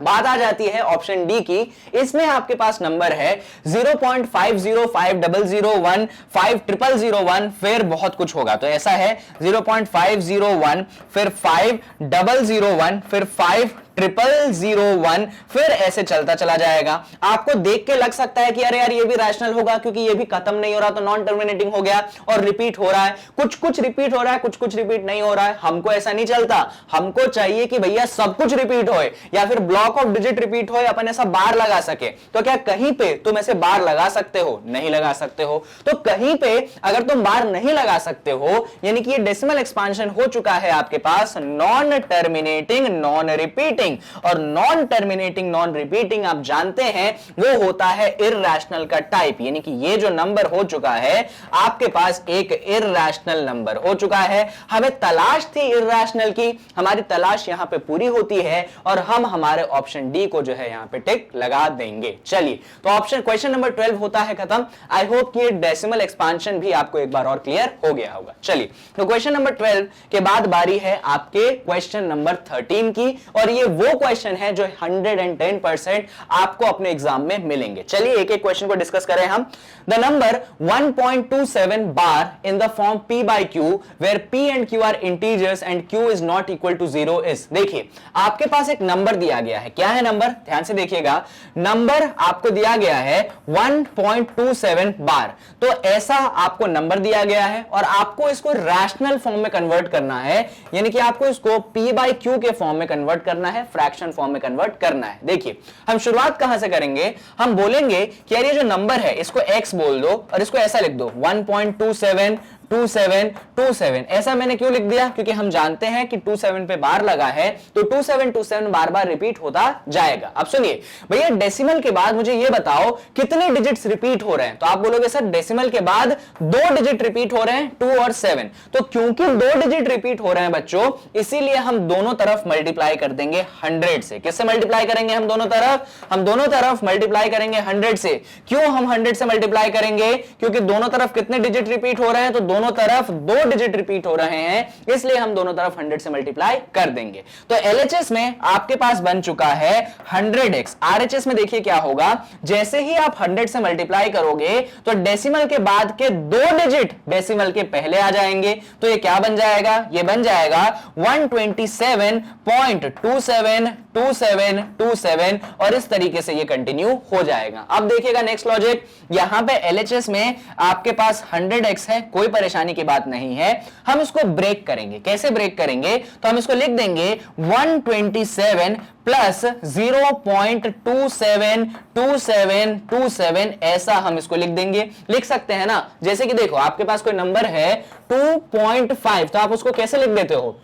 बात आ जाती है ऑप्शन डी की। इसमें आपके पास नंबर है 0.505001 5001, फिर बहुत कुछ होगा। तो ऐसा है 0.501, फिर 5001, फिर 5 0001, फिर ऐसे चलता चला जाएगा। आपको देख के लग सकता है कि अरे यार ये भी रैशनल होगा क्योंकि ये भी खत्म नहीं हो रहा, तो नॉन टर्मिनेटिंग हो गया और रिपीट हो रहा है। कुछ कुछ रिपीट हो रहा है, कुछ कुछ रिपीट नहीं हो रहा है। हमको ऐसा नहीं चलता, हमको चाहिए कि भैया सब कुछ रिपीट होए या फिर ब्लॉक ऑफ डिजिट रिपीट होए, अपन ऐसा बार लगा सके। तो क्या कहीं पे तुम ऐसे बार लगा सकते हो? नहीं लगा सकते हो। तो कहीं पे अगर तुम बार नहीं लगा सकते हो, यानी कि ये डेसिमल एक्सपांशन हो चुका है आपके पास नॉन टर्मिनेटिंग नॉन रिपीटिंग, और नॉन टर्मिनेटिंग नॉन रिपीटिंग आप जानते हैं वो होता है इररेशनल का टाइप। यानी कि ये जो नंबर हो चुका है आपके पास एक इररेशनल नंबर हो चुका है। हमें तलाश थी इररेशनल की, हमारी तलाश यहां पे पूरी होती है और हम हमारे ऑप्शन डी को जो है यहां पे टिक लगा देंगे। चलिए, तो ऑप्शन क्वेश्चन नंबर 12 होता है खत्म। आई होप कि डेसिमल एक्सपांशन भी आपको एक बार और क्लियर हो गया होगा। चलिए, तो क्वेश्चन नंबर 12 के बाद बारी है आपके क्वेश्चन नंबर 13 की, और ये वो क्वेश्चन है जो 110% आपको अपने एग्जाम में मिलेंगे। चलिए एक एक क्वेश्चन को डिस्कस करें हम। The number 1.27 bar in the form p by q where p and q are integers and q is not equal to 0 is। देखिए आपके पास एक नंबर दिया गया है। क्या है नंबर? ध्यान से देखिएगा, नंबर आपको दिया गया है 1.27 बार। तो ऐसा आपको नंबर दिया गया है और आपको इसको रैशनल फॉर्म में कन्वर्ट करना है, यानी कि आपको इसको p by q के फॉर्म में कन्वर्ट करना है, फ्रैक्शन फॉर्म में कन्वर्ट करना है। देखिए हम शुरुआत कहां से करेंगे? हम बोलेंगे कि यार ये जो नंबर है इसको x बोल दो और इसको ऐसा लिख दो 1.27 2727। ऐसा मैंने क्यों लिख दिया? क्योंकि हम जानते हैं कि 27 पे बार लगा है तो 2727 बार बार रिपीट होता जाएगा। अब सुनिए भैया, डेसिमल के बाद मुझे ये बताओ कितने डिजिट्स रिपीट हो रहे हैं। तो आप बोलोगे सर डेसिमल के बाद 2 डिजिट रिपीट हो रहे हैं, 2 और 7। तो क्योंकि 2 डिजिट रिपीट हो रहे हैं बच्चों, इसीलिए हम दोनों तरफ मल्टीप्लाई कर देंगे 100 से। किससे मल्टीप्लाई करेंगे हम दोनों तरफ? हम दोनों तरफ मल्टीप्लाई करेंगे 100 से। क्यों हम 100 से मल्टीप्लाई करेंगे? क्योंकि दोनों तरफ कितने डिजिट रिपीट हो रहे हैं? तो दोनों तरफ 2 डिजिट रिपीट हो रहे हैं, इसलिए हम दोनों तरफ 100 से मल्टीप्लाई कर देंगे। तो LHS में आपके पास बन चुका है 100x। RHS में देखिए क्या होगा, जैसे ही आप 100 से मल्टीप्लाई करोगे तो डेसिमल के बाद के 2 डिजिट डेसिमल के पहले आ जाएंगे। तो ये क्या बन जाएगा? ये बन जाएगा 127.272727 और इस तरीके से ये कंटिन्यू हो जाएगा। अब देखिएगा नेक्स्ट लॉजिक, यहां पे LHS में आपके पास 100x है, कोई परेशानी की बात नहीं है। हम इसको ब्रेक करेंगे। कैसे ब्रेक करेंगे? तो हम इसको लिख देंगे 127 प्लस 0.272727, ऐसा हम इसको लिख देंगे। लिख सकते हैं ना, जैसे कि देखो आपके पास कोई नंबर है 2.5, तो आप उसको कैसे लिख देते हो?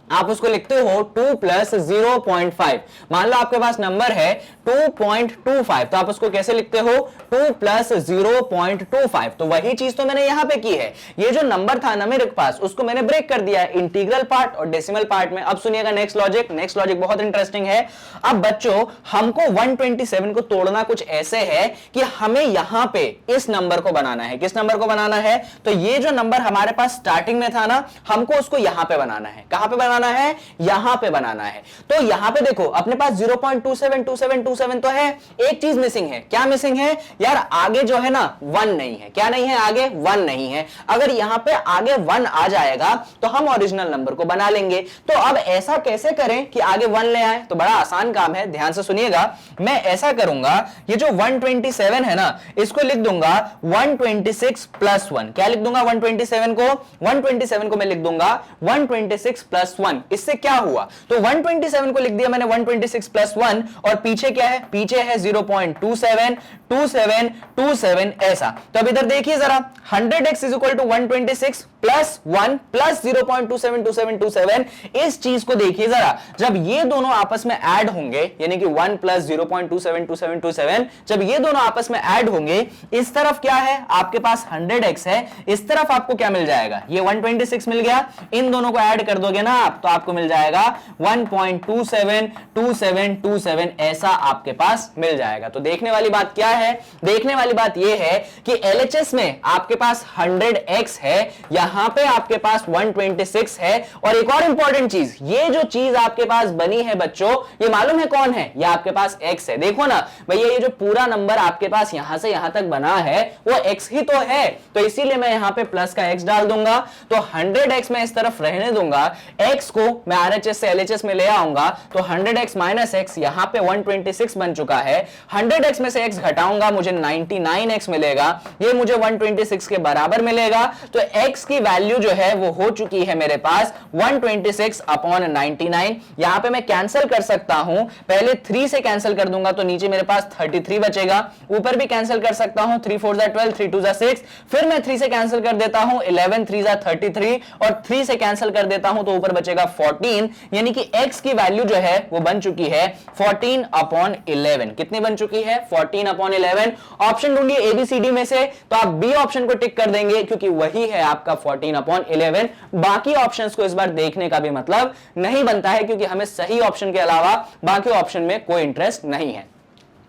आप उसको लिखते हो 2 प्लस 0.5। मान लो आपके पास नंबर है 2.25, तो आप उसको कैसे लिखते हो? 2 प्लस 0.25। तो वही चीज तो मैंने यहां पे की है। ये जो नंबर था ना मेरे पास, उसको मैंने ब्रेक कर दिया है इंटीग्रल पार्ट और डेसिमल पार्ट में। अब सुनिएगा नेक्स्ट लॉजिक। नेक्स्ट लॉजिक बहुत इंटरेस्टिंग है। अब बच्चों हमको 127 को तोड़ना कुछ ऐसे है कि हमें यहां पे इस नंबर को बनाना है। किस नंबर को बनाना है? तो ये जो नंबर हमारे पास स्टार्टिंग में था ना, हमको उसको यहां पे बनाना है। कहां पे बनाना है? यहां पे बनाना है। तो यहां पे देखो अपने पास 0.272727 तो है, एक चीज मिसिंग है। क्या मिसिंग है यार? आगे जो है ना 1 नहीं है। क्या नहीं है? आगे 1 नहीं है। अगर यहां पे आगे 1 आ जाएगा तो हम ओरिजिनल नंबर को बना लेंगे। तो अब ऐसा कैसे करें कि आगे 1 ले आए? तो बड़ा आसान काम है, ध्यान से सुनिएगा। मैं ऐसा करूंगा, ये जो 127 है ना, इसको लिख दूंगा 126 प्लस 1। क्या लिख दूंगा? 127 को मैं लिख दूंगा 126 प्लस 1। इससे क्या हुआ? तो 127 को लिख दिया मैंने 126 प्लस 1, और पीछे क्या है? पीछे है 0.272727 ऐसा। तो अब इधर देखिए जरा, 100x is equal to 126 plus 1 plus 0.272727। इस चीज को देखिए जरा, जब ये दोनों आपस में ऐड होंगे, यानी कि 1 प्लस 0.272727, जब ये दोनों आपस में ऐड होंगे, इस तरफ क्या है? आपके पास 100x है, इस तरफ आपको क्या मिल जाएगा? ये 126 मिल गया। इन दोनों को ऐड कर दोगे ना आप, तो आपको मिल जाएगा 1.272727, ऐसा आपके पास मिल जाएगा। तो देखने वाली बात क्या है? देखने वाली बात यह है कि LHS में आपके पास 100x है, यहां पे आपके पास 126 है। और एक और इंपॉर्टेंट चीज, ये जो चीज आपके पास बनी है बच्चों, ये मालूम है कौन है? ये आपके पास x है। देखो ना भैया, ये जो पूरा नंबर आपके पास यहां से यहां तक बना है वो x ही तो है, तो इसीलिए मैं यहां पे प्लस का x डाल दूंगा। तो 100x मैं इस तरफ रहने दूंगा, x x को मैं RHS से LHS में ले आऊंगा तो 100x माइनस x यहां पे 126 बन चुका है। 100x में से x घटाऊंगा मुझे 99x मिलेगा, ये मुझे 126 के बराबर मिलेगा। तो x की वैल्यू जो है वो हो चुकी है मेरे पास 126 अपॉन 99। यहां पे मैं कैंसिल कर सकता हूं, पहले 3 से कैंसिल कर दूंगा तो नीचे मेरे पास 33 बचेगा, ऊपर भी कैंसिल कर सकता हूं, 3 4 12, 3 2 6, फिर मैं 3 से कैंसिल कर देता हूं, 11 3 33 और 3 से कैंसिल कर देता हूं तो ऊपर बचेगा 14, यानी कि x की वैल्यू जो है वो बन चुकी है 14 अपॉन 11। कितनी बन चुकी है? 14 अपॉन 11। ऑप्शन ढूंढिए ABCD में से, तो आप बी ऑप्शन को टिक कर देंगे क्योंकि वही है आपका 14 अपॉन 11। बाकी ऑप्शंस को इस बार देखने का भी मतलब नहीं बनता है क्योंकि हमें सही ऑप्शन के अलावा बाकी ऑप्शन में कोई इंटरेस्ट नहीं है।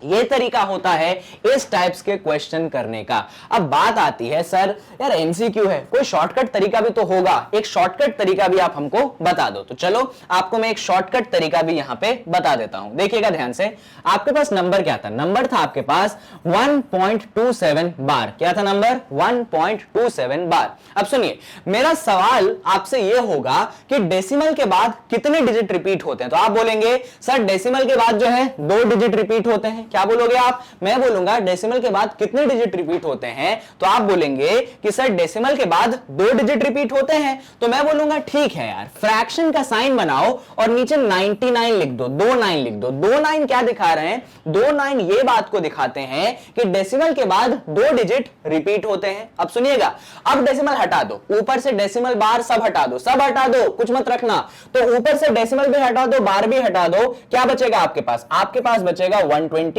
ये तरीका होता है इस टाइप्स के क्वेश्चन करने का। अब बात आती है सर यार MCQ है, कोई शॉर्टकट तरीका भी तो होगा, एक शॉर्टकट तरीका भी आप हमको बता दो। तो चलो आपको मैं एक शॉर्टकट तरीका भी यहां पे बता देता हूं। देखिएगा ध्यान से, आपके पास नंबर क्या था? नंबर था आपके पास 1.27 बार। क्या था नंबर? 1.27 बार। अब सुनिए, मेरा सवाल आपसे यह होगा कि डेसिमल के बाद कितने डिजिट रिपीट होते हैं। तो आप बोलेंगे सर डेसिमल के बाद जो है 2 डिजिट रिपीट होते हैं। क्या बोलोगे आप? मैं बोलूंगा डेसिमल के बाद कितने डिजिट रिपीट होते हैं, तो आप बोलेंगे कि सर डेसिमल के बाद 2 डिजिट रिपीट होते हैं। तो मैं बोलूंगा ठीक है यार, फ्रैक्शन का साइन बनाओ और नीचे 99 लिख दो, 2 9 लिख दो। 2 9 क्या दिखा रहे हैं? 2 9 ये बात को दिखाते हैं कि डेसिमल के बाद 2 डिजिट रिपीट होते हैं। अब सुनिएगा, अब डेसिमल हटा दो, ऊपर से डेसिमल बार सब हटा दो, सब हटा दो, कुछ मत रखना। तो ऊपर से डेसिमल भी हटा दो, बार भी हटा दो, क्या बचेगा आपके पास? आपके पास बचेगा 127।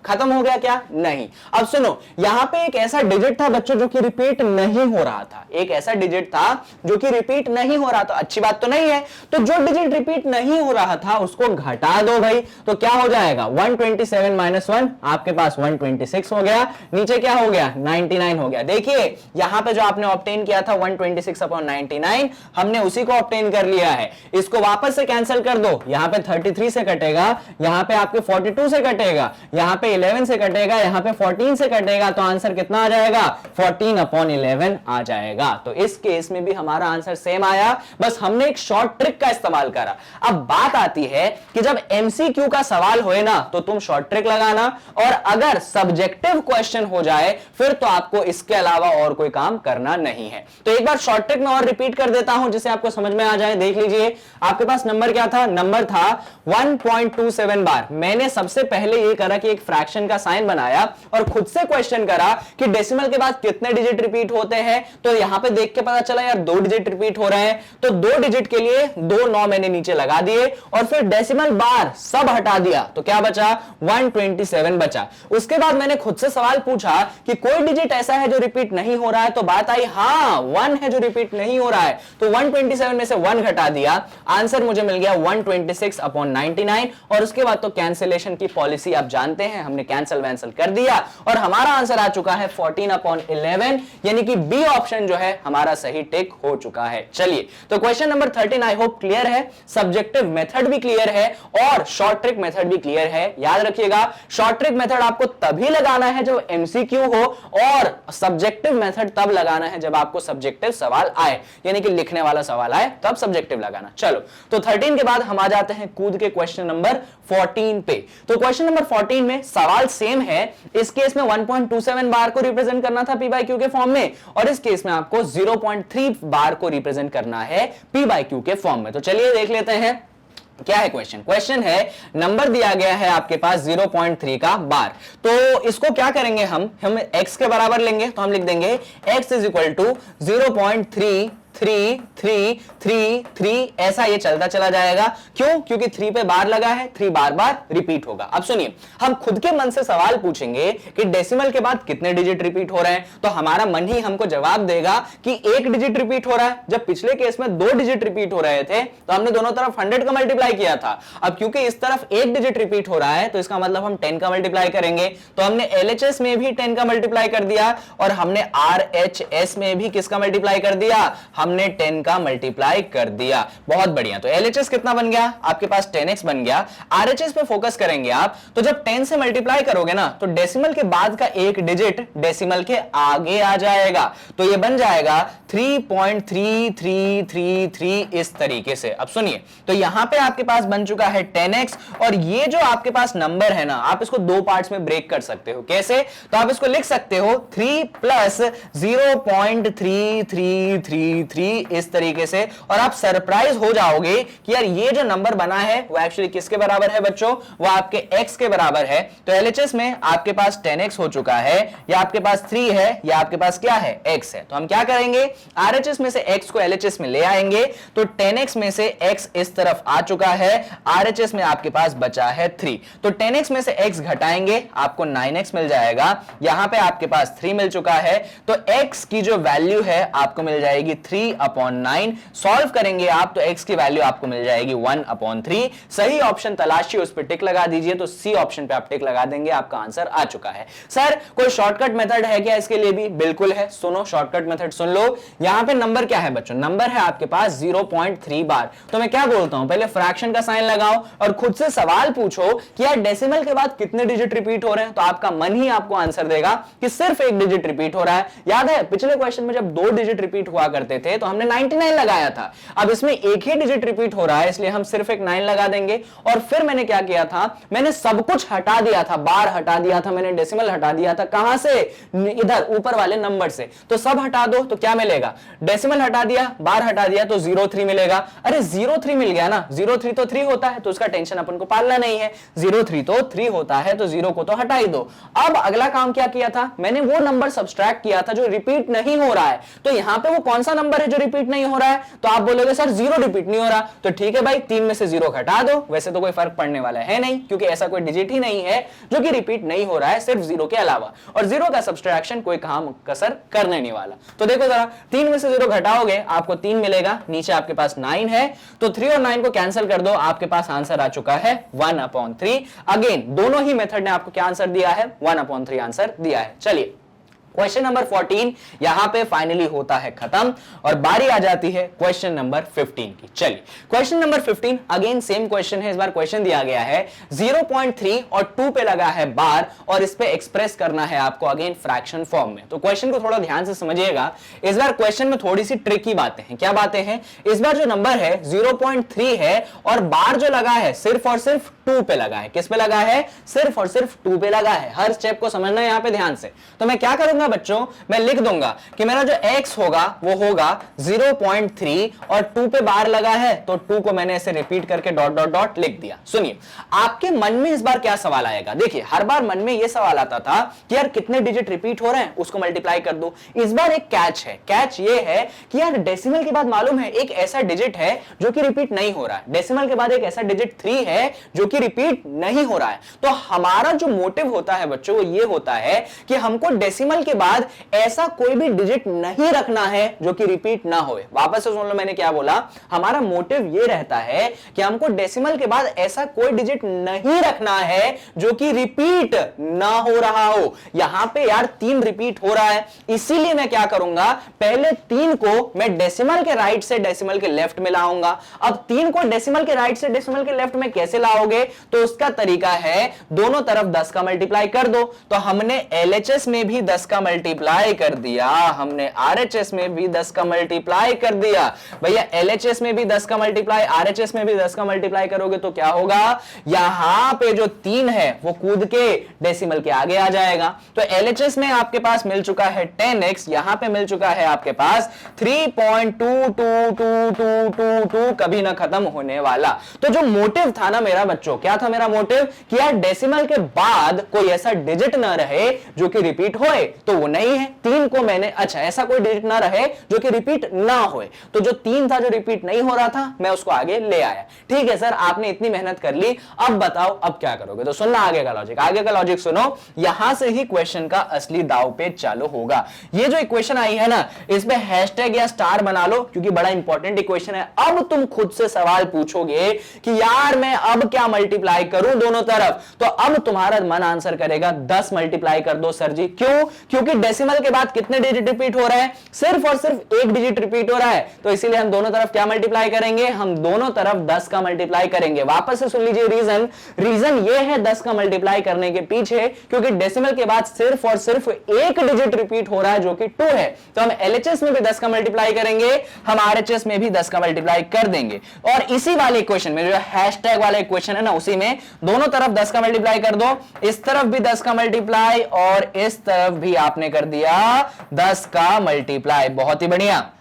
खत्म हो गया क्या? नहीं। अब सुनो, यहां पे एक ऐसा डिजिट था बच्चों जो कि रिपीट नहीं हो रहा था, एक ऐसा डिजिट था जो कि रिपीट नहीं हो रहा था। अच्छी बात तो नहीं है। तो जो डिजिट रिपीट नहीं हो रहा था उसको घटा दो भाई, तो क्या हो जाएगा? 127 माइनस 1 आपके पास 126 हो गया, नीचे क्या हो गया? 99 हो गया। देखिए यहां पे जो आपने ऑब्टेन किया था 126 अपॉन 99, हमने उसी को ऑब्टेन कर लिया है। इसको वापस से कैंसिल कर दो, यहां पे 33 से कटेगा, यहां पे आपके 42 से कटेगा, यहां पे 11 से कटेगा, यहां पे 14 से कटेगा, तो आंसर कितना आ जाएगा? 14 अपॉन 11 आ जाएगा। तो इस केस में भी हमारा आंसर सेम आया, बस हमने एक शॉर्ट ट्रिक का इस्तेमाल करा। अब बात आती है कि जब MCQ का सवाल होए ना तो तुम शॉर्ट ट्रिक लगाना, और अगर सब्जेक्टिव क्वेश्चन हो जाए फिर तो आपको इसके अलावा और कोई काम करना नहीं है। तो एक बार शॉर्ट ट्रिक में और रिपीट कर देता हूं जिससे आपको समझ में आ जाए। देख लीजिए, आपके पास नंबर क्या था? नंबर था 1.27 बार। मैंने सबसे पहले ये करा कि एक फ्रैक्शन का साइन बनाया और खुद से क्वेश्चन करा कि डेसिमल के बाद कितने डिजिट रिपीट होते हैं। तो यहां पे देख के पता चला यार 2 डिजिट रिपीट हो रहे हैं, तो 2 डिजिट के लिए 2 9 मैंने नीचे लगा दिए और फिर डेसिमल बार सब हटा दिया, तो क्या बचा? 127 बचा। उसके बाद मैंने खुद से सवाल पूछा कि कोई डिजिट ऐसा है जो रिपीट नहीं हो रहा है, तो बात आई हां 1 है जो रिपीट नहीं हो रहा है, तो 127 में से 1 घटा दिया, आंसर मुझे मिल गया 126 अपॉन 99। और उसके बाद तो कैंसिलेशन की पॉलिसी आप जानते हैं, हमने कैंसिल वैंसिल कर दिया और हमारा आंसर आ चुका है 14 अपॉन 11, यानी कि बी ऑप्शन जो है हमारा सही टिक हो चुका है। चलिए, तो question number 13 I hope clear है, सब्जेक्टिव मेथड भी क्लियर है और शॉर्ट ट्रिक मेथड भी क्लियर है। याद रखिएगा, शॉर्ट ट्रिक मेथड आपको तभी लगाना है जब MCQ हो, और सब्जेक्टिव मेथड तब लगाना है जब आपको सब्जेक्टिव सवाल आए, यानी कि लिखने वाला सवाल आए तब सब्जेक्टिव लगाना। चलो, तो 13 के बाद हम आ जाते हैं कूद के क्वेश्चन नंबर 14 पे। तो क्वेश्चन नंबर 14 में सवाल सेम है, इस केस में 1.27 बार को रिप्रेजेंट करना था P by Q के फॉर्म में, और इस केस में आपको 0.3 बार को रिप्रेजेंट करना है P by Q के फॉर्म में। तो चलिए देख लेते हैं क्या है क्वेश्चन। क्वेश्चन है, नंबर दिया गया है आपके पास 0.3 का बार, तो इसको क्या करेंगे हम x के बराबर लेंगे, तो हम लिख देंगे x इज इक्वल टू 0.33333, ऐसा ये चलता चला जाएगा। क्यों? क्योंकि 3 पे बार लगा है, 3 बार बार रिपीट होगा। अब सुनिए, हम खुद के मन से सवाल पूछेंगे कि डेसिमल के बाद कितने डिजिट रिपीट हो रहे हैं, तो हमारा मन ही हमको जवाब देगा कि 1 डिजिट रिपीट हो रहा है। जब पिछले केस में 2 डिजिट रिपीट हो रहे थे तो हमने दोनों तरफ 100 का मल्टीप्लाई किया था। अब क्योंकि इस तरफ 1 डिजिट रिपीट हो रहा है तो इसका मतलब हम 10 का मल्टीप्लाई करेंगे, तो हमने LHS में भी 10 का मल्टीप्लाई कर दिया और हमने RHS में भी किसका मल्टीप्लाई कर दिया? हमने 10 का मल्टीप्लाई कर दिया। बहुत बढ़िया। तो LHS कितना बन गया आपके पास? 10x बन गया। RHS पे फोकस करेंगे आप, तो जब 10 से मल्टीप्लाई करोगे ना तो डेसिमल के बाद का एक डिजिट डेसिमल के आगे आ जाएगा, तो ये बन जाएगा 3.3333 इस तरीके से। अब सुनिए, तो यहां पे आपके पास बन चुका है 10x, और ये जो आपके पास नंबर है ना, आप इसको दो पार्ट्स में ब्रेक कर सकते हो। कैसे? तो आप इसको लिख सकते हो 3 प्लस 0.3333 इस तरीके से, और आप सरप्राइज हो जाओगे कि यार ये जो नंबर बना है वो एक्चुअली किसके बराबर है बच्चों? वो आपके x के बराबर है। तो LHS में आपके पास 10x हो चुका है, या आपके पास 3 है, या आपके पास क्या है? x है। तो हम क्या करेंगे? RHS में से x को LHS में ले आएंगे, तो 10x में से x इस तरफ आ चुका है, RHS में आपके पास बचा है 3, तो 10x में से x घटाएंगे आपको 9x मिल जाएगा। यहां पे आपके पास 3 मिल चुका है, तो x की जो वैल्यू है आपको मिल जाएगी 3/9। सॉल्व करेंगे आप तो x की वैल्यू आपको मिल जाएगी 1/3। सही ऑप्शन तलाशी, उस पर टिक लगा दीजिए, तो सी ऑप्शन पे आप टिक लगा देंगे, आपका आंसर आ चुका है। सर कोई शॉर्टकट मेथड है क्या इसके लिए भी? बिल्कुल है, सुनो शॉर्टकट मेथड सुन लो। यहां पे नंबर क्या है बच्चों? नंबर है आपके पास 0.3 बार। तो मैं क्या बोलता हूं, पहले फ्रैक्शन का साइन लगाओ और खुद से सवाल पूछो कि यार डेसिमल के बाद कितने डिजिट रिपीट हो रहे हैं, तो आपका मन ही आपको आंसर देगा कि सिर्फ एक डिजिट रिपीट हो रहा है। याद है पिछले क्वेश्चन में जब 2 डिजिट रिपीट हुआ करते थे तो हमने 99 लगाया था, अब इसमें एक ही डिजिट रिपीट हो रहा है, इसलिए हम सिर्फ एक 9 लगा देंगे। और फिर मैंने क्या किया था, मैंने सब कुछ हटा दिया था, बार हटा दिया था, मैंने डेसिमल हटा दिया था। कहां से? इधर ऊपर वाले नंबर से। तो सब हटा दो तो क्या मिलेगा? डेसिमल हटा दिया, बार हटा दिया, तो 03 मिलेगा। अरे 03 मिल गया ना, 03 तो 3 होता है, तो उसका टेंशन अपन को पालना नहीं है। 03 तो 3 होता है, तो 0 को तो हटा ही दो। अब अगला काम क्या किया था, मैंने वो नंबर सब्सट्रैक्ट किया था जो रिपीट नहीं हो रहा है। तो यहां पे वो कौन सा नंबर है जो रिपीट नहीं हो रहा है? तो आप बोलोगे सर 0 रिपीट नहीं हो रहा, तो ठीक है भाई 3 में से 0 घटा दो। वैसे तो कोई फर्क पड़ने वाला है नहीं, क्योंकि ऐसा कोई डिजिट ही नहीं है जो कि रिपीट नहीं हो रहा है सिर्फ 0 के अलावा, और 0 का सब्सट्रैक्शन कोई काम कसर करने नहीं वाला। तो देखो जरा, 3 में से 0 घटाओगे आपको 3 मिलेगा, नीचे आपके पास 9 है, तो 3 और 9 को कैंसिल कर दो, आपके पास आंसर आ चुका है 1/3। अगेन दोनों ही मेथड ने आपको क्या आंसर दिया है? 1/3 आंसर दिया है। चलिए क्वेश्चन नंबर 14 यहां पे फाइनली होता है खत्म, और बारी आ जाती है क्वेश्चन नंबर 15 की। चलिए question number 15 again same question है। इस बार क्वेश्चन दिया गया है 0.3 और 2 पे लगा है बार, और इस पे एक्सप्रेस करना है आपको अगेन फ्रैक्शन फॉर्म में। तो क्वेश्चन को थोड़ा ध्यान से समझिएगा। इस बार क्वेश्चन में थोड़ी सी ट्रिकी बातें हैं। क्या बातें हैं? इस बार जो नंबर है 0.3 है, और बार जो लगा है सिर्फ और सिर्फ 2 पे लगा है। किस पे लगा है? सिर्फ और सिर्फ 2 पे लगा है। हर स्टेप को समझना है यहां पे ध्यान से। तो मैं क्या करूंगा बच्चों, मैं लिख दूंगा कि मेरा जो x होगा वो होगा 0.3, और 2 पे बार लगा है, तो 2 को मैंने ऐसे रिपीट करके डॉट डॉट डॉट लिख दिया। सुनिए आपके मन में इस बार क्या सवाल आएगा। देखिए हर बार मन में ये सवाल आता था कि यार कितने डिजिट रिपीट हो रहे हैं उसको मल्टीप्लाई कर दो। इस बार एक कैच है। कैच ये है कि यार डेसिमल के बाद मालूम है एक ऐसा डिजिट है जो कि रिपीट नहीं हो रहा है, डेसिमल के बाद एक ऐसा डिजिट 3 है जो कि रिपीट नहीं हो रहा है। तो हमारा जो मोटिव होता है बच्चों वो ये होता है कि हमको डेसिमल के बाद ऐसा कोई भी डिजिट नहीं रखना है जो कि रिपीट ना होए। वापस से सुन लो मैंने क्या बोला। हमारा मोटिव ये रहता है कि हमको डेसिमल के बाद ऐसा कोई डिजिट नहीं रखना है जो कि रिपीट ना हो रहा हो। यहां पे यार 3 रिपीट हो रहा है, इसीलिए मैं क्या करूंगा, पहले 3 को मैं डेसिमल के राइट से डेसिमल के लेफ्ट में लाऊंगा। अब 3 को डेसिमल के राइट से डेसिमल के लेफ्ट में कैसे लाओगे? तो उसका तरीका है दोनों तरफ 10 का मल्टीप्लाई कर दो। तो हमने LHS में भी 10 का मल्टीप्लाई कर दिया, हमने RHS में भी 10 का मल्टीप्लाई कर दिया। भैया LHS में भी 10 का मल्टीप्लाई, RHS में भी 10 का मल्टीप्लाई करोगे तो क्या होगा, यहां पे जो 3 है वो कूद के डेसिमल के आगे आ जाएगा। तो LHS में आपके पास मिल चुका है 10x, यहां पे मिल चुका है आपके पास 3.22222 कभी ना खत्म होने वाला। तो जो मोटिव था ना मेरा बच्चों, क्या था मेरा मोटिव कि यार डेसिमल के बाद कोई ऐसा डिजिट ना रहे जो कि रिपीट होए, तो वो नहीं है। 3 को मैंने, अच्छा ऐसा कोई डिजिट ना रहे जो कि रिपीट ना होए, तो जो 3 था जो रिपीट नहीं हो रहा था मैं उसको आगे ले आया। ठीक है सर, आपने इतनी मेहनत कर ली, अब बताओ अब क्या करोगे। तो सुनना आगे का लॉजिक, आगे का लॉजिक सुनो, यहां से ही क्वेश्चन का असली दाव पेच चालू होगा। ये जो इक्वेशन आई है ना, इसमें हैशटैग या स्टार बना लो क्योंकि बड़ा इंपॉर्टेंट इक्वेशन है। अब तुम खुद से सवाल पूछोगे कि यार मैं अब क्या मल्टीप्लाई करूं दोनों तरफ, तो अब तुम्हारा मन आंसर करेगा 10 मल्टीप्लाई कर दो सर जी। क्यों? क्योंकि डेसिमल के बाद कितने डिजिट रिपीट हो रहे हैं, सिर्फ और सिर्फ एक डिजिट रिपीट हो रहा है, तो इसीलिए हम दोनों तरफ क्या मल्टीप्लाई करेंगे, हम दोनों तरफ 10 का मल्टीप्लाई करेंगे। वापस से सुन लीजिए रीजन ये है 10 का मल्टीप्लाई करने के पीछे, क्योंकि डेसिमल के बाद सिर्फ और सिर्फ एक डिजिट रिपीट हो रहा है जो कि 2 है, तो हम LHS में भी 10 का मल्टीप्लाई करेंगे, हम RHS में भी 10 का मल्टीप्लाई कर देंगे। और इसी वाले इक्वेशन में जो हैशटैग वाला इक्वेशन है ना, उसी में दोनों तरफ 10 का मल्टीप्लाई कर दो, इस तरफ भी 10 का मल्टीप्लाई और इस तरफ भी आपने कर दिया 10 का मल्टीप्लाई। बहुत ही बढ़िया।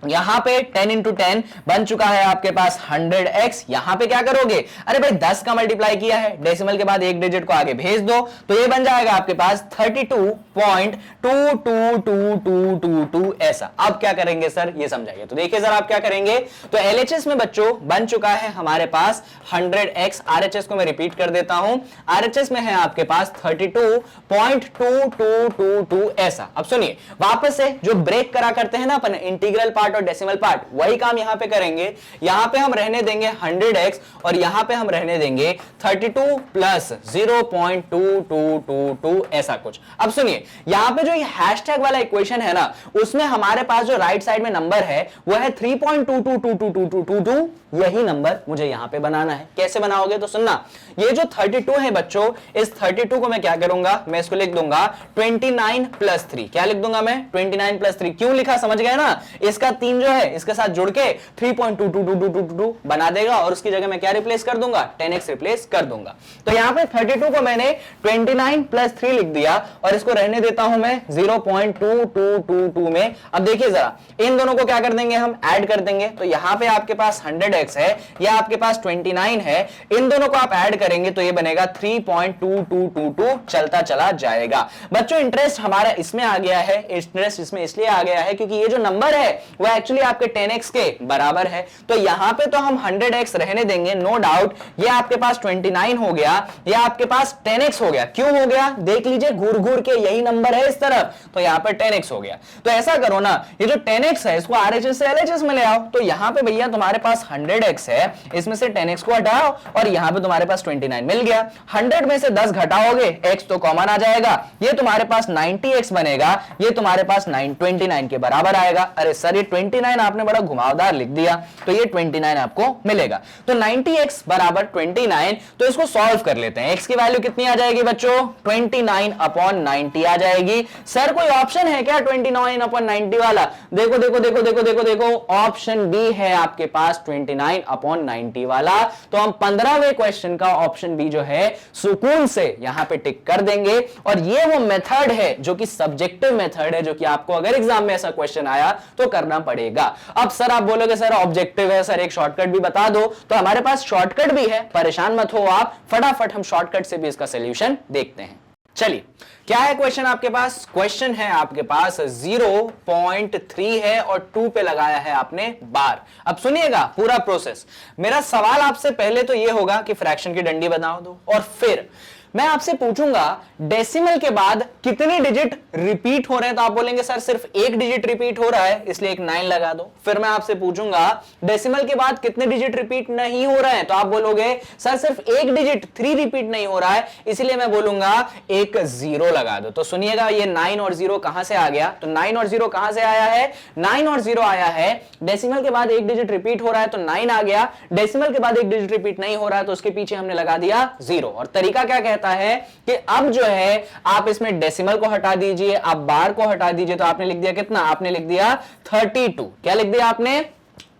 यहां पे 10 इंटू 10 बन चुका है आपके पास 100x। यहां पे क्या करोगे, अरे भाई 10 का मल्टीप्लाई किया है, डेसिमल के बाद एक डिजिट को आगे भेज दो, तो ये बन जाएगा आपके पास 32.22222 ऐसा। अब क्या करेंगे सर, ये समझाइए। तो देखिए सर आप क्या करेंगे, तो LHS में बच्चों बन चुका है हमारे पास 100x, RHS को मैं रिपीट कर देता हूं, RHS में है आपके पास 32.2222 ऐसा। अब सुनिए वापस से, जो ब्रेक करा करते हैं ना अपन इंटीग्रल पार्ट और डेसिमल पार्ट, वही काम यहां पे करेंगे। यहां पे हम रहने देंगे 100x और यहां पे हम रहने देंगे 32 प्लस 0.2222 ऐसा कुछ। अब सुनिए यहां पे जो ये हैशटैग वाला इक्वेशन है ना, उसमें हमारे पास जो राइट साइड में नंबर है वो है 3.222222, यही नंबर मुझे यहां पे बनाना है। कैसे बनाओगे, तो सुनना, ये जो 32 है बच्चों, इस 32 को मैं क्या करूंगा, मैं इसको लिख दूंगा 29 प्लस 3। क्या लिख दूंगा मैं, 29 प्लस 3। क्यों लिखा समझ गए ना, इसका 3 जो है इसके साथ जुड़ के 3.2222 बना देगा और उसकी जगह मैं क्या रिप्लेस कर दूंगा, 10x रिप्लेस कर दूंगा। तो यहां पे 32 को मैंने 29 प्लस 3 लिख दिया और इसको रहने देता हूं मैं 0.2222 में। अब देखिए जरा, इन दोनों को क्या कर देंगे, हम ऐड कर देंगे। तो यहां पे आपके पास 100x है, या आपके पास 29 है, इन दोनों को आप ऐड करेंगे तो ये बनेगा 3.2222, चलता चला जाएगा। बच्चों इंटरेस्ट हमारा इसमें आ गया है, इंटरेस्ट इसमें इसलिए आ गया है क्योंकि ये जो नंबर है वो एक्चुअली आपके 10x के बराबर है। तो यहां पे तो हम 100x रहने देंगे, नो डाउट। ये आपके पास 29 हो गया, ये आपके पास 10x हो गया। क्यों हो गया, देख लीजिए, घूर घूर के यही नंबर है इस तरफ, तो यहां पे 10x हो गया। तो ऐसा करो ना, ये जो 10x है इसको RHS से LHS में ले आओ। तो यहां पे भैया तुम्हारे पास 100x है, इसमें से 10x को हटाओ और यहां पे तुम्हारे पास 29 मिल गया। 100 में से 10 घटाओगे, x तो कॉमन आ जाएगा, ये तुम्हारे पास 90x बनेगा, ये तुम्हारे पास 29 के बराबर आएगा। अरे सर ये 29 आपने बड़ा घुमावदार लिख दिया, तो ये 29 आपको मिलेगा। तो 90x बराबर 29, तो इसको सॉल्व कर लेते हैं। x की वैल्यू कितनी आ जाएगी बच्चों, 29/90 आ जाएगी। सर कोई ऑप्शन है क्या 29/90 वाला, देखो देखो देखो देखो देखो देखो, ऑप्शन बी है आपके पास 29/90 वाला। तो हम 15वें क्वेश्चन का ऑप्शन बी जो है सुकून से यहां पे टिक कर देंगे। और ये वो मेथड है जो कि सब्जेक्टिव मेथड है, जो कि आपको अगर एग्जाम में ऐसा क्वेश्चन आया तो करना पड़ेगा। अब सर आप बोलोगे सर ऑब्जेक्टिव है, सर एक शॉर्टकट भी बता दो, तो हमारे पास शॉर्टकट भी है, परेशान मत हो आप, फटाफट हम शॉर्टकट से भी इसका सॉल्यूशन देखते हैं। चलिए क्या है क्वेश्चन आपके पास, क्वेश्चन है आपके पास 0.3 है और 2 पे लगाया है आपने बार। अब सुनिएगा पूरा प्रोसेस। मेरा सवाल आपसे पहले तो ये होगा कि फ्रैक्शन की डंडी बनाओ दो, और फिर मैं आपसे पूछूंगा डेसिमल के बाद कितने डिजिट रिपीट हो रहे हैं, तो आप बोलेंगे सर सिर्फ एक डिजिट रिपीट हो रहा है इसलिए एक 9 लगा दो। फिर मैं आपसे पूछूंगा डेसिमल के बाद कितने डिजिट रिपीट नहीं हो रहे हैं, तो आप बोलोगे सर सिर्फ एक डिजिट 3 रिपीट नहीं हो रहा है इसलिए मैं बोलूंगा एक 0 लगा दो। तो सुनिएगा ये 9 और 0 कहां से आ गया, तो 9 और 0 कहां से आया है, 9 और 0 आया है डेसिमल के बाद एक डिजिट रिपीट हो रहा है तो 9 आ गया, डेसिमल के बाद एक डिजिट रिपीट नहीं हो रहा है तो उसके पीछे हमने लगा दिया 0। और तरीका क्या कहता है कि अब जो है आप इसमें डेसिमल को हटा दीजिए, आप बार को हटा दीजिए, तो आपने लिख दिया कितना, आपने लिख दिया 32। क्या लिख दिया आपने,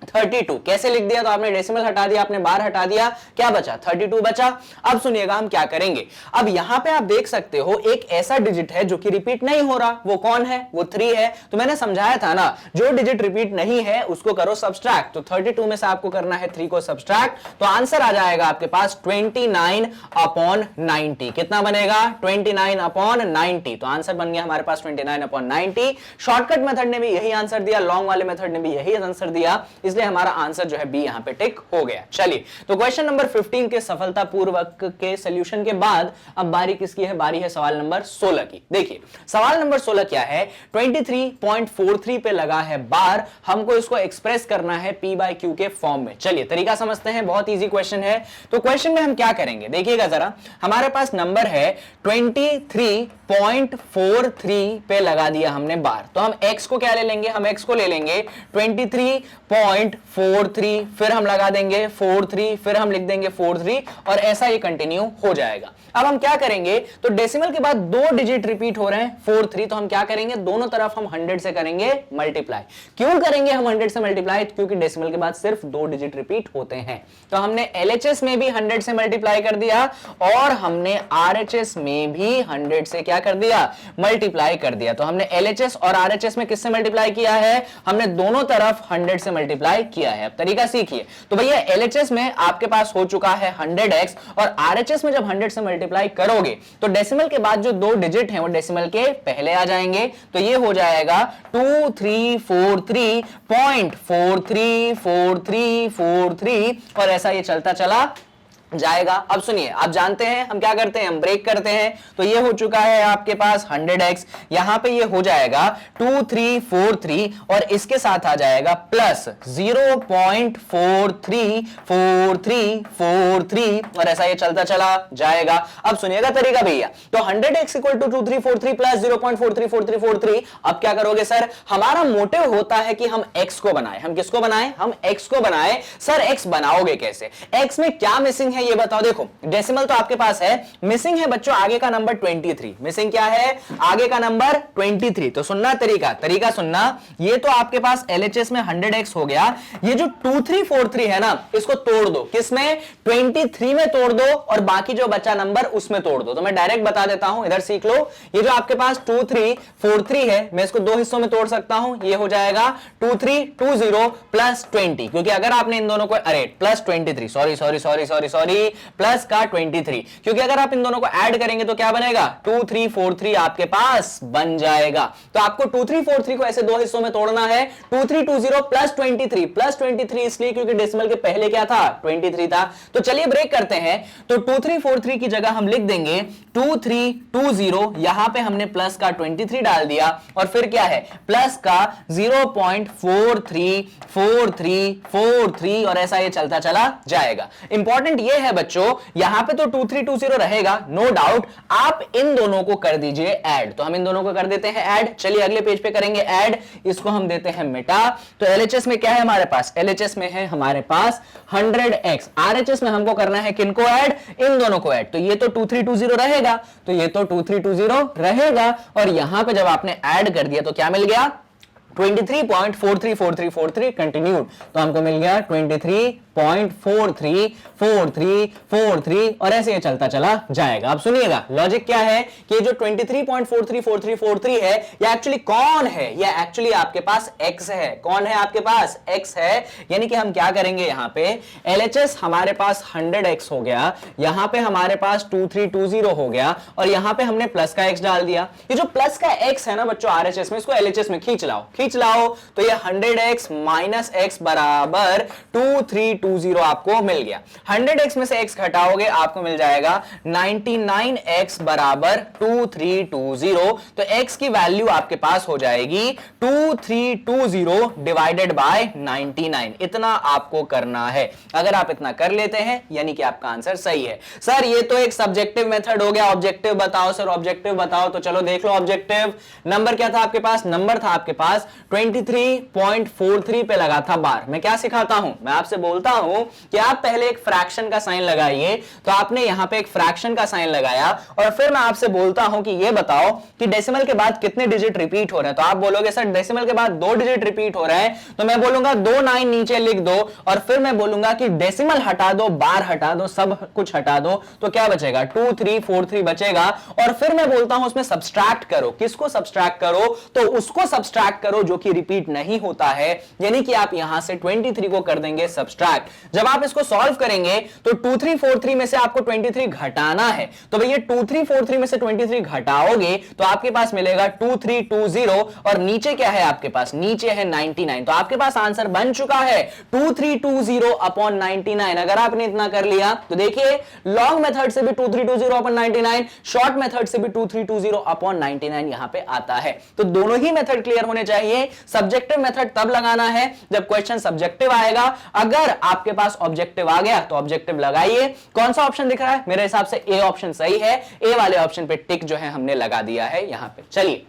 32। कैसे लिख दिया, तो आपने डेसिमल हटा दिया, आपने बार हटा दिया, क्या बचा, 32 बचा। अब सुनिएगा हम क्या करेंगे। अब यहां पे आप देख सकते हो एक ऐसा डिजिट है जो कि रिपीट नहीं हो रहा, वो कौन है, वो 3 है। तो मैंने समझाया था ना, जो डिजिट रिपीट नहीं है उसको करो सब्सट्रैक्ट। तो 32 में से आपको करना है 3 को सब्सट्रैक्ट, तो आंसर आ जाएगा आपके पास 29/90। कितना बनेगा, 29/90। तो आंसर बन गया हमारे पास 29/90। शॉर्टकट मेथड ने भी यही आंसर दिया, लॉन्ग वाले मेथड ने भी यही आंसर दिया, इसलिए इसलिए हमारा आंसर जो है बी यहां पे टिक हो गया। चलिए, तो क्वेश्चन नंबर 15 के सफलतापूर्वक के सॉल्यूशन के बाद अब बारी किसकी है? बारी है सवाल नंबर 16 की। देखिए सवाल नंबर 16 क्या है? 23.43 पे लगा है बार, हमको इसको एक्सप्रेस करना है P बाय Q के फॉर्म में। चलिए तरीका समझते हैं, बहुत इजी क्वेश्चन है। तो क्वेश्चन में हम क्या करेंगे देखिएगा जरा, हमारे पास नंबर है 23.43 पे लगा दिया हमने बार, तो हम x को क्या ले लेंगे? हम x को ले लेंगे 23.43, फिर हम लगा देंगे 43, फिर हम लिख देंगे 43 और ऐसा ये कंटिन्यू हो जाएगा। अब हम क्या करेंगे, तो डेसिमल के बाद दो डिजिट रिपीट हो रहे हैं 43, तो हम क्या करेंगे? दोनों तरफ हम 100 से करेंगे मल्टीप्लाई। क्यों करेंगे हम 100 से मल्टीप्लाई? क्योंकि डेसिमल के बाद सिर्फ दो डिजिट रिपीट होते हैं। तो हमने LHS में भी 100 से मल्टीप्लाई कर दिया और हमने RHS में भी 100 से क्या कर दिया? मल्टीप्लाई कर दिया। तो हमने LHS और RHS में किससे मल्टीप्लाई किया है? हमने दोनों तरफ 100 से मल्टीप्लाई किया है। अब तरीका सीखिए। तो भैया LHS में आपके पास हो चुका है 100x और RHS में जब 100 से मल्टीप्लाई करोगे तो डेसिमल के बाद जो दो डिजिट हैं वो डेसिमल के पहले आ जाएंगे। तो ये हो जाएगा 2343.434343 और ऐसा ये चलता चला जाएगा। अब सुनिए, आप जानते हैं हम क्या करते हैं? हम ब्रेक करते हैं। तो ये हो चुका है आपके पास 100x, यहां पे ये हो जाएगा 2343 और इसके साथ आ जाएगा प्लस 0.434343 और ऐसा ये चलता चला जाएगा। अब सुनिएगा तरीका भैया, तो 100x इक्वल टू 2343 प्लस 0.434343। अब क्या करोगे सर? हमारा मोटिव होता है कि हम x को बनाए। हम किसको बनाए? हम x को बनाए। सर x बनाओगे कैसे? x में क्या मिसिंग है ये बताओ। देखो डेसिमल तो आपके पास है, मिसिंग है बच्चों आगे का नंबर 23। मिसिंग क्या है? आगे का नंबर 23। तो सुनना तरीका सुनना, ये तो आपके पास LHS में 100x हो गया। ये जो 2343 है ना, इसको तोड़ दो। किसमें? 23 में तोड़ दो और बाकी जो बचा नंबर उसमें तोड़ दो। तो मैं डायरेक्ट बता देता हूं, इधर सीख लो। ये जो आपके पास 2343 है, मैं इसको दो हिस्सों में तोड़ सकता हूं। ये हो जाएगा 2320 प्लस 20, क्योंकि अगर आपने इन दोनों को प्लस 23 सॉरी प्लस का 23, क्योंकि अगर आप इन दोनों को ऐड करेंगे तो क्या बनेगा? 2343 आपके पास बन जाएगा। तो आपको 2343 को ऐसे दो हिस्सों में तोड़ना है। 2320 प्लस 23 इसलिए क्योंकि डेसिमल के पहले क्या था? 23 था। तो चलिए ब्रेक करते हैं। तो 2343 की जगह हम लिख देंगे 2320, यहां पे हमने प्लस का 23 डाल दिया और फिर क्या है? प्लस का 0.434343 और ऐसा ये चलता चला जाएगा। इंपॉर्टेंट ये है बच्चों, यहां पे तो 2320 रहेगा नो डाउट। आप इन दोनों को कर दीजिए ऐड। तो हम इन दोनों को कर देते हैं ऐड। चलिए अगले पेज पे करेंगे ऐड। इसको हम देते हैं मिटा। तो LHS में क्या है हमारे पास? LHS में है हमारे पास 100x। RHS में हमको करना है किनको ऐड? इन दोनों को ऐड। तो ये तो 2320 रहेगा, तो ये तो 2320 रहेगा और यहां पे जब आपने ऐड कर दिया तो क्या मिल गया? 23.434343 कंटिन्यूड। तो हमको मिल गया 23.434343 और ऐसे ये चलता चला जाएगा। अब सुनिएगा लॉजिक क्या है कि जो 23.434343 है ये एक्चुअली कौन है? ये एक्चुअली आपके पास x है। कौन है आपके पास? x है। यानी कि हम क्या करेंगे यहां पे, LHS हमारे पास 100x हो गया, यहां पे हमारे पास 2320 हो गया और यहां पे हमने प्लस का x डाल दिया। ये जो प्लस का x है ना बच्चों RHS में, इसको LHS में खींच लाओ। तो ये 100x माइनस x बराबर 2320 आपको मिल गया। 100x में से x घटाओगे आपको मिल जाएगा 99x बराबर 2320। तो x की वैल्यू आपके पास हो जाएगी 2320 डिवाइडेड बाय 99। इतना आपको करना है। अगर आप इतना कर लेते हैं यानी कि आपका आंसर सही है। सर ये तो एक सब्जेक्टिव मेथड हो गया, ऑब्जेक्टिव बताओ सर, ऑब्जेक्टिव बताओ। तो चलो देख लो ऑब्जेक्टिव। नंबर क्या था आपके पास? नंबर था आपके पास 23.43 पे लगा था बार। मैं क्या सिखाता हूं? मैं आपसे बोलता हूं कि आप पहले एक फ्रैक्शन का साइन लगाइए। तो आपने यहां पे एक फ्रैक्शन का साइन लगाया और फिर मैं आपसे बोलता हूं कि ये बताओ कि डेसिमल के बाद कितने डिजिट रिपीट हो रहे हैं। तो आप बोलोगे सर डेसिमल के बाद दो डिजिट रिपीट हो रहे हैं। तो मैं बोलूंगा 2 9 नीचे लिख दो और फिर मैं बोलूंगा कि डेसिमल हटा दो, बार हटा दो, सब कुछ हटा दो। तो क्या बचेगा? 2343 बचेगा और फिर मैं बोलता हूं उसमें सब्सट्रैक्ट करो। किसको सब्सट्रैक्ट करो? तो उसको सब्सट्रैक्ट करो लो जो कि रिपीट नहीं होता है, यानी कि आप यहां से 23 को कर देंगे सब्सट्रैक्ट। जब आप इसको सॉल्व करेंगे तो 2343 में से आपको 23 घटाना है, तो भैया 2343 में से 23 घटाओगे तो आपके पास मिलेगा 2320 और नीचे क्या है आपके पास, नीचे है 99। तो आपके पास आंसर बन चुका है 2320 अपॉन 99। अगर आपने इतना कर लिया तो देखिए लॉन्ग मेथड से भी 2320 अपॉन 99, शॉर्ट मेथड से भी 2320 अपॉन 99 यहां पे आता है। तो दोनों ही मेथड क्लियर होने चाहिए। सब्जेक्टिव मेथड तब लगाना है जब क्वेश्चन सब्जेक्टिव आएगा। अगर आपके पास ऑब्जेक्टिव आ गया तो ऑब्जेक्टिव लगाइए। कौन सा ऑप्शन दिख रहा है? मेरे हिसाब से ए ऑप्शन सही है। ए वाले ऑप्शन पे टिक जो है हमने लगा दिया है यहां पे। चलिए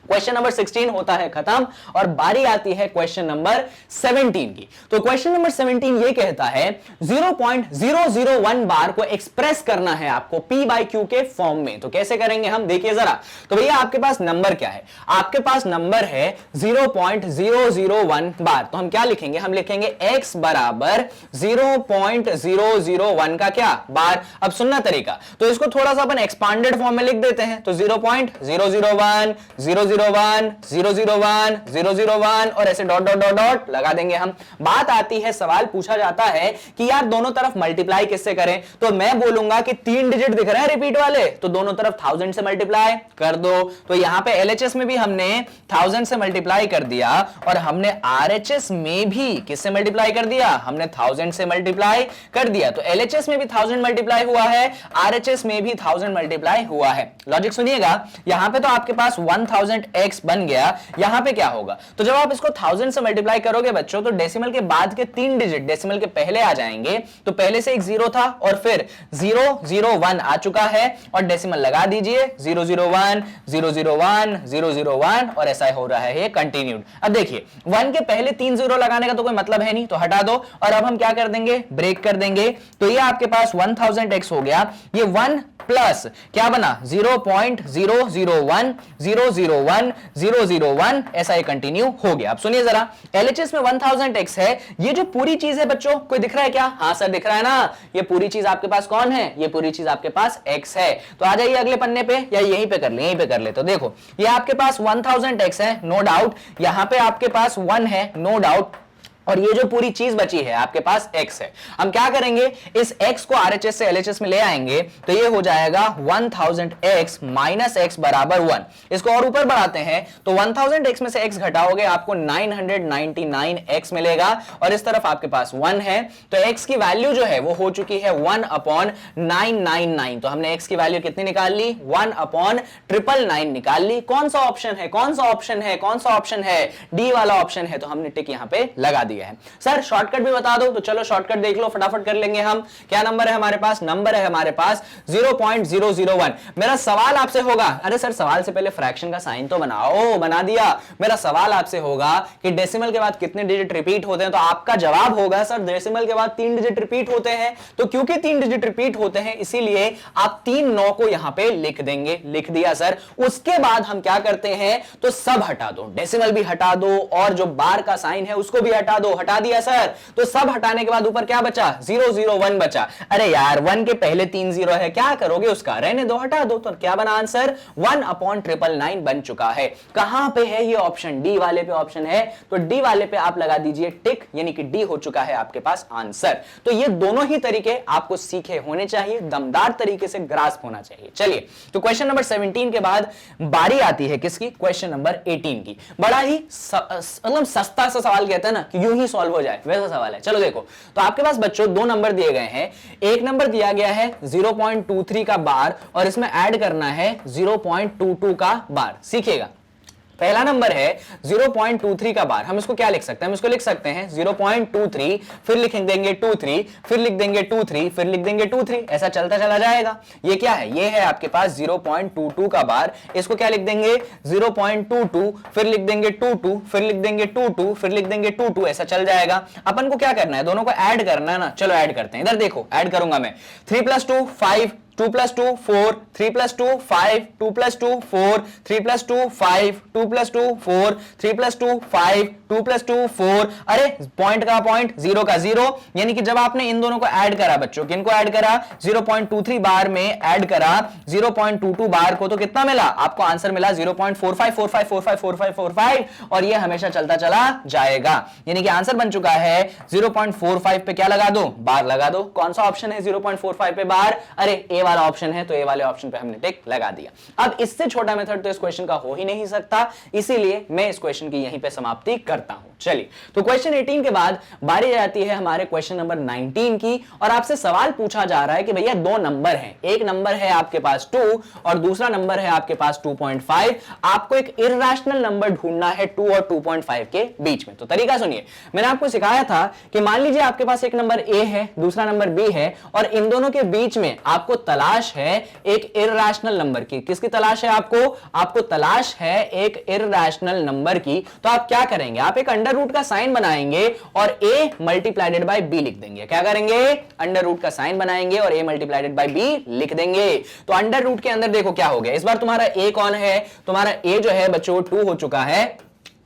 क्वेश्चन नंबर 16 होता है खत्म और बारी आती है क्वेश्चन नंबर 17 की। तो क्वेश्चन नंबर 17 ये कहता है 0.001 बार को एक्सप्रेस करना है आपको P बाई Q के फॉर्म में। तो कैसे करेंगे हम, देखिए जरा। तो भैया आपके पास नंबर क्या है? आपके पास नंबर है 0.001 बार। तो हम क्या लिखेंगे? हम लिखेंगे x बराबर 0.001 का क्या बार। अब सुनना तरीका, तो इसको थोड़ा सा अपन एक्सपांडेड फॉर्म में लिख देते हैं। तो 0.001 001 001 001 और ऐसे डॉट डॉट डॉट डॉट लगा देंगे हम। बात आती है, सवाल पूछा जाता है कि यार दोनों तरफ मल्टीप्लाई किससे करें? तो मैं बोलूंगा कि 3 डिजिट दिख रहे हैं रिपीट वाले, तो दोनों तरफ 1000 से मल्टीप्लाई कर दो। तो यहां पे LHS में भी हमने 1000 से मल्टीप्लाई कर दिया और हमने RHS में भी किससे मल्टीप्लाई कर दिया? हमने 1000 से मल्टीप्लाई कर दिया। तो LHS में भी 1000 मल्टीप्लाई हुआ है, RHS में भी 1000 मल्टीप्लाई हुआ है। लॉजिक सुनिएगा, यहां पे तो आपके पास 1000x बन गया। यहां पे क्या होगा? तो जब आप इसको 1000 से मल्टीप्लाई करोगे बच्चों, तो डेसिमल के बाद के 3 डिजिट डेसिमल के पहले आ जाएंगे। तो पहले से एक 0 था और फिर 001 आ चुका है और डेसिमल लगा दीजिए 001 001 001 और ऐसा हो रहा है ये कंटिन्यूड। अब देखिए 1 के पहले 3 0 लगाने का तो कोई मतलब है नहीं, तो हटा दो। और अब हम क्या कर देंगे? ब्रेक कर देंगे। तो ये आपके पास 1000x हो गया। ये 1 प्लस क्या बना? 0.001 001 001 ऐसा ये कंटिन्यू हो गया। अब सुनिए जरा, LHS में 1000x है। ये जो पूरी चीज है बच्चों, कोई दिख रहा है क्या? हाँ सर दिख रहा है ना। ये पूरी चीज आपके पास कौन है? ये पूरी चीज आपके पास x है। तो आ जाइए अगले पन्ने पे, या यहीं पे कर ले, यहीं पे कर ले। तो देखो ये आपके पास 1000x है, नो डाउट। यहां पे आपके पास 1 है, नो डाउट। और ये जो पूरी चीज बची है आपके पास x है। हम क्या करेंगे? इस x को RHS से LHS में ले आएंगे तो ये हो जाएगा 1000x माइनस x बराबर 1। इसको और ऊपर बढ़ाते हैं तो 1000x में से x घटाओगे आपको 999x मिलेगा और इस तरफ आपके पास 1 है। तो x की वैल्यू जो है वो हो चुकी है 1/999। तो हमने x की वैल्यू कितनी निकाल ली? 1/999 निकाल ली। कौन सा ऑप्शन है? कौन सा ऑप्शन है? कौन सा ऑप्शन है? डी वाला ऑप्शन है। तो हमने टिक यहां पे लगा दिया है। सर शॉर्टकट भी बता दो, तो चलो शॉर्टकट देख लो, फटाफट कर लेंगे हम। क्या नंबर है हमारे पास? नंबर है हमारे पास 0.001। मेरा सवाल आपसे होगा, अरे सर सवाल से पहले फ्रैक्शन का साइन तो बनाओ। बना दिया। मेरा सवाल आपसे होगा कि डेसिमल के बाद कितने डिजिट रिपीट होते हैं? तो आपका जवाब होगा सर डेसिमल के बाद 3 डिजिट रिपीट होते हैं। तो क्योंकि 3 डिजिट रिपीट होते हैं इसीलिए आप 3 9 को यहां पे लिख देंगे। लिख दिया सर। उसके बाद हम क्या करते हैं? तो सब हटा दो, डेसिमल भी हटा दो और जो बार का साइन है उसको भी हटा दो। हटा दिया सर। तो सब हटाने के बाद ऊपर क्या बचा? 001 बचा। अरे यार 1 के पहले 3 0 है, क्या करोगे उसका? रहने दो, हटा दो। तो क्या बना आंसर? 1/999 बन चुका है। कहां पे है ये ऑप्शन? डी वाले पे ऑप्शन है। तो डी वाले पे आप लगा दीजिए टिक, यानी कि डी हो चुका है आपके पास आंसर। तो ये दोनों ही तरीके आपको सीखे होने चाहिए, दमदार तरीके से ग्रास्प होना चाहिए। चलिए तो क्वेश्चन नंबर 17 के बाद बारी आती है किसकी? क्वेश्चन नंबर 18 की। बड़ा ही मतलब सस्ता सा सवाल कहते हैं ना कि यूं ही सॉल्व हो जाए, वैसा सवाल है। चलो देखो, तो आपके पास बच्चों 2 नंबर दिए गए हैं। एक नंबर दिया गया है 0.23 का बार और इसमें ऐड करना है 0.22 का बार। सीखिएगा, पहला नंबर है 0.23 का बार। हम इसको क्या लिख सकते हैं? हम इसको लिख सकते हैं 0.23, फिर लिख देंगे 23, फिर लिख देंगे 23, फिर लिख देंगे 23, ऐसा चलता चला जाएगा। ये क्या है? ये है आपके पास 0.22 का बार। इसको क्या लिख देंगे? 0.22, फिर लिख देंगे 22, फिर लिख देंगे 22, फिर लिख देंगे 22, ऐसा चल जाएगा। अपन को क्या करना है? दोनों को ऐड करना है ना। चलो ऐड करते हैं। इधर देखो, ऐड करूंगा मैं। 3 + 2 5, 2 plus 2 4, 3 plus 2 5, 2 plus 2 4, 3 plus 2 5, 2 plus 2 4, 3 plus 2 5, 2 plus 2 4। अरे पॉइंट का पॉइंट, जीरो का जीरो, यानी कि जब आपने इन दोनों को ऐड करा बच्चों, किनको ऐड करा, 0.23 बार में ऐड करा 0.22 बार को, तो कितना मिला आपको, आंसर मिला 0.45454545 और ये हमेशा चलता चला जाएगा, यानी कि आंसर बन चुका है 0.45 पे क्या लगा दो, बार लगा दो। कौन सा ऑप्शन है 0.45 पे बार, अरे ए वाला ऑप्शन है, तो ए वाले ऑप्शन पे हमने टिक लगा दिया। अब इससे छोटा मेथड तो इस क्वेश्चन का हो ही नहीं सकता, इसीलिए मैं इस क्वेश्चन की यहीं पे समाप्ति करता हूं। चलिए, तो क्वेश्चन 18 के बाद बारी आती है हमारे क्वेश्चन नंबर 19 की, और आपसे सवाल पूछा जा रहा है कि भैया दो नंबर हैं, एक नंबर है आपके पास 2 और दूसरा नंबर है आपके पास 2.5, आपको एक इर्रेशनल नंबर ढूंढना है 2 और 2.5 के बीच में। तो तरीका सुनिए, मैंने आपको सिखाया था कि मान लीजिए आपके पास एक नंबर A है, दूसरा नंबर B है, और इन दोनों के बीच में आपको तलाश है एक इर्रेशनल नंबर की। किसकी तलाश है आपको तलाश है एक इर्रेशनल नंबर की। तो आप क्या करेंगे, आप एक अंडर रूट का साइन बनाएंगे और A मल्टीप्लाइडेड बाय B लिख देंगे। क्या करेंगे, अंडर रूट का साइन बनाएंगे और A मल्टीप्लाइडेड बाय B लिख देंगे। तो अंडर रूट के अंदर देखो क्या हो गया, इस बार तुम्हारा A कौन है, तुम्हारा A जो है बच्चों 2 हो चुका है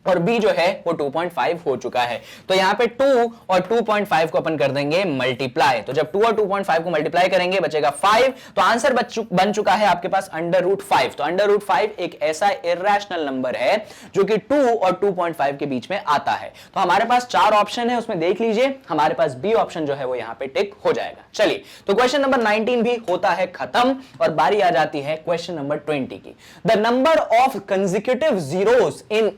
और B जो है वो 2.5 हो चुका है। तो यहां पे 2 और 2.5 को अपन कर देंगे मल्टीप्लाई। तो जब 2 और 2.5 को मल्टीप्लाई करेंगे बचेगा 5, तो आंसर बन चुका है आपके पास अंडर रूट 5। तो अंडर रूट 5 एक ऐसा इर्रेशनल नंबर है जो कि 2 और 2.5 के बीच में आता है। तो हमारे पास 4 ऑप्शन है, उसमें देख लीजिए हमारे पास बी ऑप्शन जो है वो यहां पे टिक हो जाएगा। चलिए, तो क्वेश्चन नंबर 19 भी होता है खत्म और बारी आ जाती है क्वेश्चन नंबर 20 की। The number of consecutive zeros in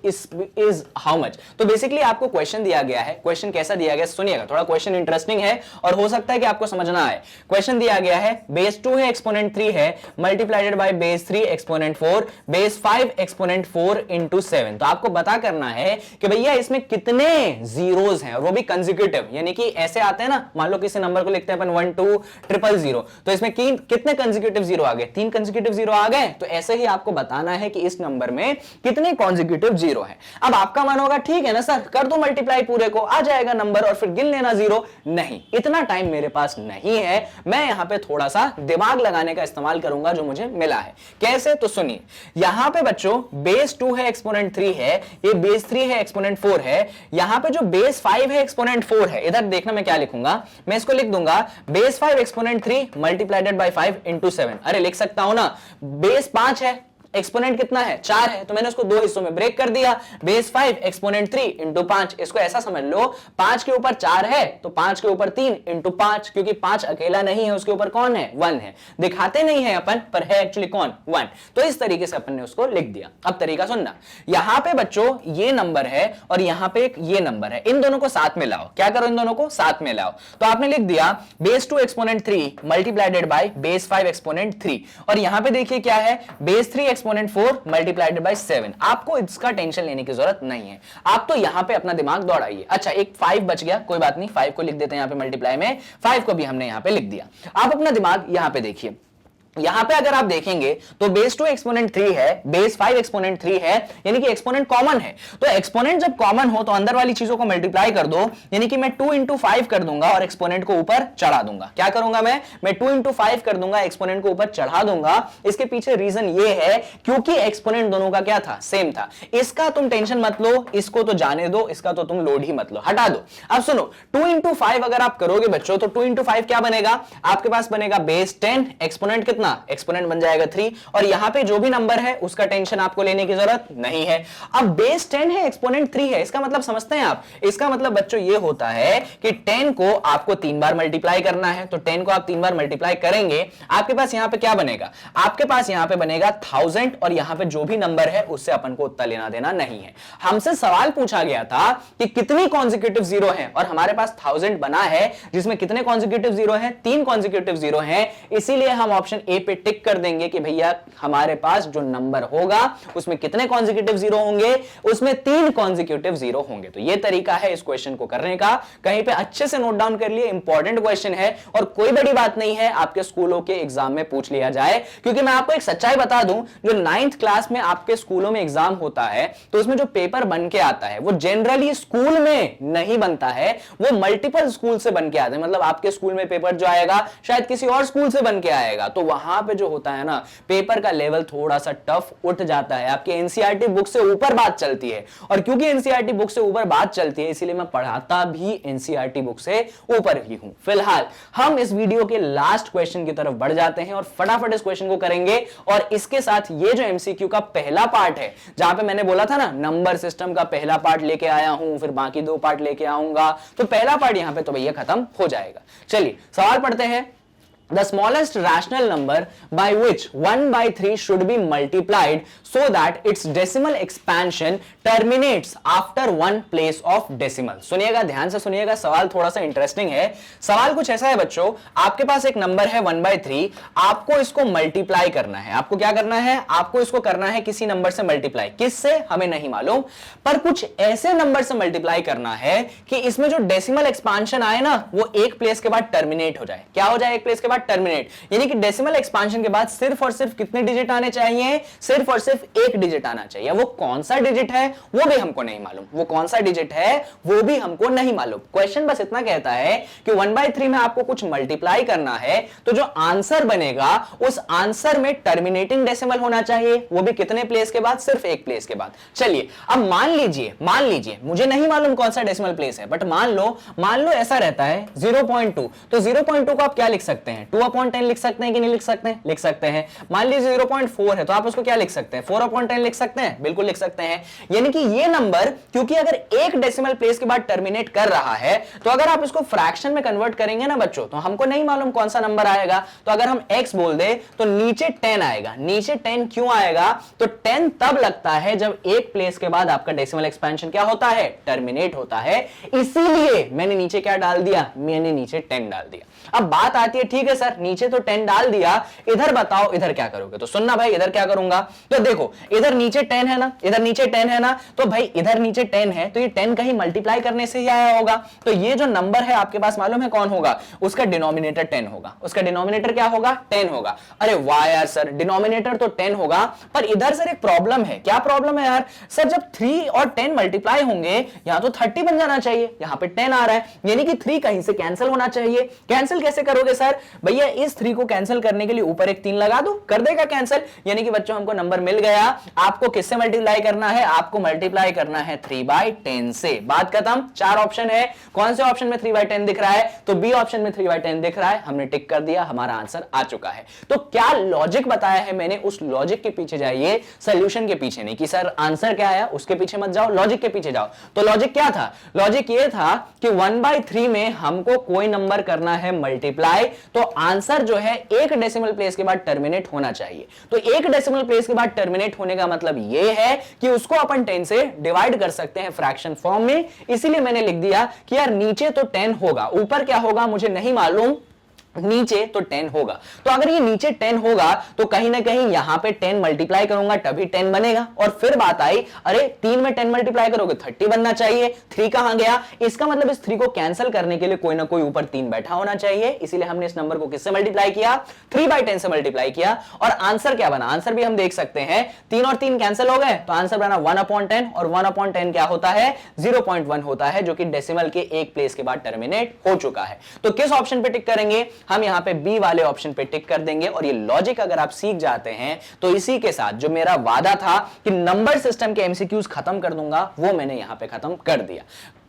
is how much. तो बेसिकली आपको क्वेश्चन दिया गया है, क्वेश्चन कैसा दिया गया सुनिएगा, थोड़ा क्वेश्चन इंटरेस्टिंग है और हो सकता है कि आपको समझना आए। क्वेश्चन दिया गया है बेस 2 है, एक्सपोनेंट 3 है, मल्टीप्लाइडेड by base 3 exponent 4, base 5 exponent 4 into 7। तो आपको पता करना है कि भैया इसमें कितने जीरोस हैं, और वो भी कंसेक्यूटिव, यानी कि ऐसे आते हैं ना, मान लो किसी नंबर को लिखते हैं अपन 1 2 0 0, तो इसमें कितने कंसेक्यूटिव जीरो आ गए, 3 कंसेक्यूटिव जीरो आ गए। तो ऐसे ही आपको बताना है कि इस नंबर में कितने कंसेक्यूटिव जीरो हैं। अब आपका मन होगा ठीक है ना सर, कर दो मल्टीप्लाई, पूरे को आ जाएगा नंबर और फिर गिन लेना जीरो। नहीं, इतना टाइम मेरे पास नहीं है, मैं यहां पे थोड़ा सा दिमाग लगाने का इस्तेमाल करूंगा जो मुझे मिला है। कैसे, तो सुनिए, यहां पे बच्चों बेस 2 है, एक्सपोनेंट 3 है, ये बेस 3 है, एक्सपोनेंट 4 है, यहां पे जो बेस 5 है, एक्सपोनेंट 4 है, इधर देखना मैं क्या लिखूंगा, मैं इसको लिख दूंगा बेस 5 एक्सपोनेंट 3 मल्टीप्लाइडेड बाय 5 इंटू 7। अरे लिख सकता हूं ना, बेस 5 है, एक्सपोनेंट कितना है 4 है, तो मैंने उसको दो हिस्सों में ब्रेक कर दिया, बेस 5 एक्सपोनेंट 3 इंटू 5। इसको ऐसा समझ लो 5 के ऊपर 4 है तो 5 के ऊपर 3 इंटू 5, क्योंकि 5 अकेला नहीं है, उसके ऊपर कौन है 1 है, दिखाते नहीं है अपन पर है एक्चुअली कौन 1। तो इस तरीके से अपन ने उसको लिख दिया। अब तरीका सुनना, यहां पे बच्चों ये नंबर है और यहां पे एक ये नंबर है, इन दोनों को साथ में लाओ। क्या करो, इन दोनों को साथ में लाओ। तो आपने लिख दिया base 2 exponent 3 मल्टीप्लाइडेड by base 5 exponent 3, और यहां पे देखिए क्या है बेस 3 एक्सपोनेंट 4 मल्टीप्लाइडेड बाय 7। आपको इसका टेंशन लेने की जरूरत नहीं है, आप तो यहां पे अपना दिमाग दौड़ाइए। अच्छा, एक 5 बच गया, कोई बात नहीं, 5 को लिख देते हैं यहां पे मल्टीप्लाई में, 5 को भी हमने यहां पे लिख दिया। आप अपना दिमाग यहां पे देखिए, यहां पे अगर आप देखेंगे तो बेस 2 एक्सपोनेंट 3 है, बेस 5 एक्सपोनेंट 3 है, यानी कि एक्सपोनेंट कॉमन है। तो एक्सपोनेंट जब कॉमन हो तो अंदर वाली चीजों को मल्टीप्लाई कर दो, यानी कि मैं 2 इंटू 5 कर दूंगा और एक्सपोनेंट को ऊपर चढ़ा दूंगा। क्या करूंगा मैं 2 इंटू 5 कर दूंगा, एक्सपोनेंट को ऊपर चढ़ा दूंगा। इसके पीछे रीजन ये है क्योंकि एक्सपोनेंट दोनों का क्या था, सेम था। इसका तुम टेंशन मत लो, इसको तो जाने दो, इसका तो तुम लोड ही मत लो, हटा दो। अब सुनो, 2 इंटू 5 अगर आप करोगे बच्चों तो 2 इंटू 5 क्या बनेगा, आपके पास बनेगा बेस 10, एक्सपोनेंट कितना, एक्सपोनेंट बन जाएगा 3, और यहां पे जो भी नंबर है उसका टेंशन आपको लेने की जरूरत नहीं है। अब बेस 10 है, एक्सपोनेंट 3 है, इसका मतलब समझते हैं आप, इसका मतलब बच्चों ये होता है कि 10 को आपको 3 बार मल्टीप्लाई करना है। तो 10 को आप 3 बार मल्टीप्लाई करेंगे, आपके पास यहां पे क्या बनेगा, आपके पास यहां पे बनेगा 1000, और यहां पे जो भी नंबर है उससे अपन को उतना लेना देना नहीं है। हमसे सवाल पूछा गया था कि कितनी कॉन्सेक्यूटिव जीरो है, और हमारे पास 1000 बना है जिसमें कितने कॉन्सेक्यूटिव जीरो है, 3 कॉन्सेक्यूटिव जीरो है, इसीलिए हम ऑप्शन ए पे टिक कर देंगे कि भैया हमारे पास जो नंबर होगा उसमें कितने कॉन्सेक्यूटिव जीरो होंगे, उसमें 3 कॉन्सेक्यूटिव जीरो होंगे। तो यह तरीका है इस क्वेश्चन को करने का, कहीं पे अच्छे से नोट डाउन कर लिए, इंपॉर्टेंट क्वेश्चन है और कोई बड़ी बात नहीं है, आपके स्कूलों के एग्जाम में पूछ लिया जाए। क्योंकि मैं आपको एक सच्चाई बता दूं, जो 9th क्लास में आपके स्कूलों में एग्जाम होता है तो उसमें जो पेपर बन के आता है वो जनरली स्कूल में नहीं बनता है, वो मल्टीपल स्कूल से बन के आता है। मतलब आपके स्कूल में पेपर जो आएगा शायद किसी और स्कूल से बन के आएगा, तो वहां पे जो होता है ना, पेपर का लेवल थोड़ा सा टफ उठ जाता है, आपके एनसीईआरटी बुक से ऊपर बात चलती है। और क्योंकि एनसीईआरटी बुक से ऊपर बात चलती है, इसीलिए मैं पढ़ाता भी एनसीईआरटी बुक से ऊपर ही हूं। फिलहाल हम इस वीडियो के लास्ट क्वेश्चन की तरफ बढ़ जाते हैं और फटाफट इस क्वेश्चन को करेंगे। और इसके साथ ये जो एमसीक्यू का पहला पार्ट है, जहां पे मैंने बोला था ना नंबर सिस्टम का पहला पार्ट लेके आया हूं, फिर बाकी 2 पार्ट लेके आऊंगा, तो पहला पार्ट यहां पे तो भैया खत्म हो जाएगा। चलिए सवाल पढ़ते हैं। The smallest rational number by which 1/3 should be multiplied so that its decimal expansion terminates after one place of decimal। सुनिएगा, ध्यान से सुनिएगा, सवाल थोड़ा सा इंटरेस्टिंग है। सवाल कुछ ऐसा है बच्चों, आपके पास एक नंबर है 1/3, आपको इसको मल्टीप्लाई करना है। आपको क्या करना है? आपको इसको करना है किसी नंबर से मल्टीप्लाई। किससे हमें नहीं मालूम, पर कुछ ऐसे नंबर से मल्टीप्लाई करना है कि इसमें जो डेसिमल एक्सपांशन आए ना, वो एक प्लेस के बाद टर्मिनेट हो जाए। क्या हो जाए? एक प्लेस के बाद टर्मिनेट, यानी कि डेसिमल एक्सपांशन के बाद सिर्फ और सिर्फ कितने डिजिट आने चाहिए? सिर्फ और सिर्फ एक डिजिट आना चाहिए। वो कौन सा डिजिट है वो भी हमको नहीं मालूम, वो कौन सा डिजिट है वो भी हमको नहीं मालूम। क्वेश्चन बस इतना कहता है कि 1/3 में आपको कुछ मल्टीप्लाई करना है, तो जो आंसर बनेगा उस आंसर में टर्मिनेटिंग डेसिमल होना चाहिए, वो भी कितने प्लेस के बाद? सिर्फ एक प्लेस के बाद। चलिए अब मान लीजिए मुझे नहीं मालूम कौन सा डेसिमल प्लेस है, बट मान लो ऐसा रहता है 0.2, तो 0.2 को आप क्या लिख सकते हैं? 2/10 लिख सकते हैं कि नहीं लिख सकते हैं? लिख सकते हैं। मान लीजिए 0.4 है, तो आप उसको क्या लिख सकते हैं? 4/10 लिख सकते हैं, बिल्कुल लिख सकते हैं। यानी कि ये नंबर, क्योंकि अगर एक डेसिमल प्लेस के बाद टर्मिनेट कर रहा है, तो अगर आप इसको फ्रैक्शन में कन्वर्ट करेंगे ना बच्चों, तो हमको नहीं मालूम कौन सा नंबर आएगा। तो अगर हम x बोल दे तो नीचे 10 आएगा। नीचे 10 क्यों आएगा? तो 10 तब लगता है जब एक प्लेस के बाद आपका डेसिमल एक्सपेंशन क्या होता है? टर्मिनेट होता है। इसीलिए मैंने नीचे क्या डाल दिया? मैंने नीचे 10 डाल दिया। अब बात आती है, ठीक है सर नीचे तो 10 डाल दिया, इधर बताओ इधर क्या करोगे? तो सुनना भाई, इधर क्या करूंगा? तो देखो इधर नीचे 10 है ना, इधर नीचे 10 है ना, तो भाई इधर नीचे 10 है, तो ये 10 कहीं मल्टीप्लाई करने से ही आया होगा। तो ये जो नंबर है आपके पास मालूम है कौन होगा? उसका डिनोमिनेटर 10 होगा। उसका डिनोमिनेटर क्या होगा? 10 होगा। अरे वाह यार सर, डिनोमिनेटर तो 10 होगा, पर इधर सर एक प्रॉब्लम है। क्या प्रॉब्लम है यार? सर जब 3 और 10 मल्टीप्लाई होंगे, यहां तो 30 बन जाना चाहिए, यहां पे 10 आ रहा है, यानी कि 3 कहीं से कैंसिल होना चाहिए। कैंसिल कैसे करोगे सर? भैया इस 3 को कैंसिल करने के लिए ऊपर एक 3 लगा दो, कर देगा कैंसिल। यानी कि बच्चों हमको नंबर मिल गया। आपको किससे मल्टीप्लाई करना है? आपको मल्टीप्लाई करना है 3/10 से। बात खत्म। 4 ऑप्शन है, कौन से ऑप्शन में 3/10 दिख रहा है? तो बी ऑप्शन में 3/10 दिख रहा है, हमने टिक कर दिया, हमारा आंसर आ चुका है। तो क्या लॉजिक बताया है मैंने, उस लॉजिक के पीछे जाइए, सॉल्यूशन के पीछे नहीं कि सर आंसर क्या आया उसके पीछे मत जाओ, लॉजिक के पीछे जाओ। तो लॉजिक क्या था? लॉजिक ये था कि 1/3 में हमको कोई नंबर करना है मल्टीप्लाई, तो आंसर जो है एक डेसिमल प्लेस के बाद टर्मिनेट होना चाहिए। तो एक डेसिमल प्लेस के बाद टर्मिनेट होने का मतलब यह है कि उसको अपन 10 से डिवाइड कर सकते हैं फ्रैक्शन फॉर्म में। इसीलिए मैंने लिख दिया कि यार नीचे तो 10 होगा, ऊपर क्या होगा मुझे नहीं मालूम, नीचे तो 10 होगा। तो अगर ये नीचे 10 होगा तो कहीं ना कहीं यहां पे 10 मल्टीप्लाई करूंगा तभी 10 बनेगा। और फिर बात आई, अरे 3 में 10 मल्टीप्लाई करोगे 30 बनना चाहिए, 3 कहां गया? इसका मतलब इस 3 को कैंसिल करने के लिए कोई ना कोई ऊपर 3 बैठा होना चाहिए। इसीलिए हमने इस नंबर को किससे मल्टीप्लाई किया? 3/10 से मल्टीप्लाई किया। और आंसर क्या बना? आंसर भी हम देख सकते हैं, 3 और 3 कैंसिल हो गए, तो आंसर बना 1/10। और 1/10 क्या होता है? 0.1 होता है, जो कि डेसिमल के एक प्लेस के बाद टर्मिनेट हो चुका है। तो किस ऑप्शन पे टिक करेंगे? हम यहां पे बी वाले ऑप्शन पे टिक कर देंगे। और ये लॉजिक अगर आप सीख जाते हैं तो इसी के साथ जो मेरा वादा था कि नंबर सिस्टम के एमसीक्यूज खत्म कर दूंगा, वो मैंने यहां पे खत्म कर दिया।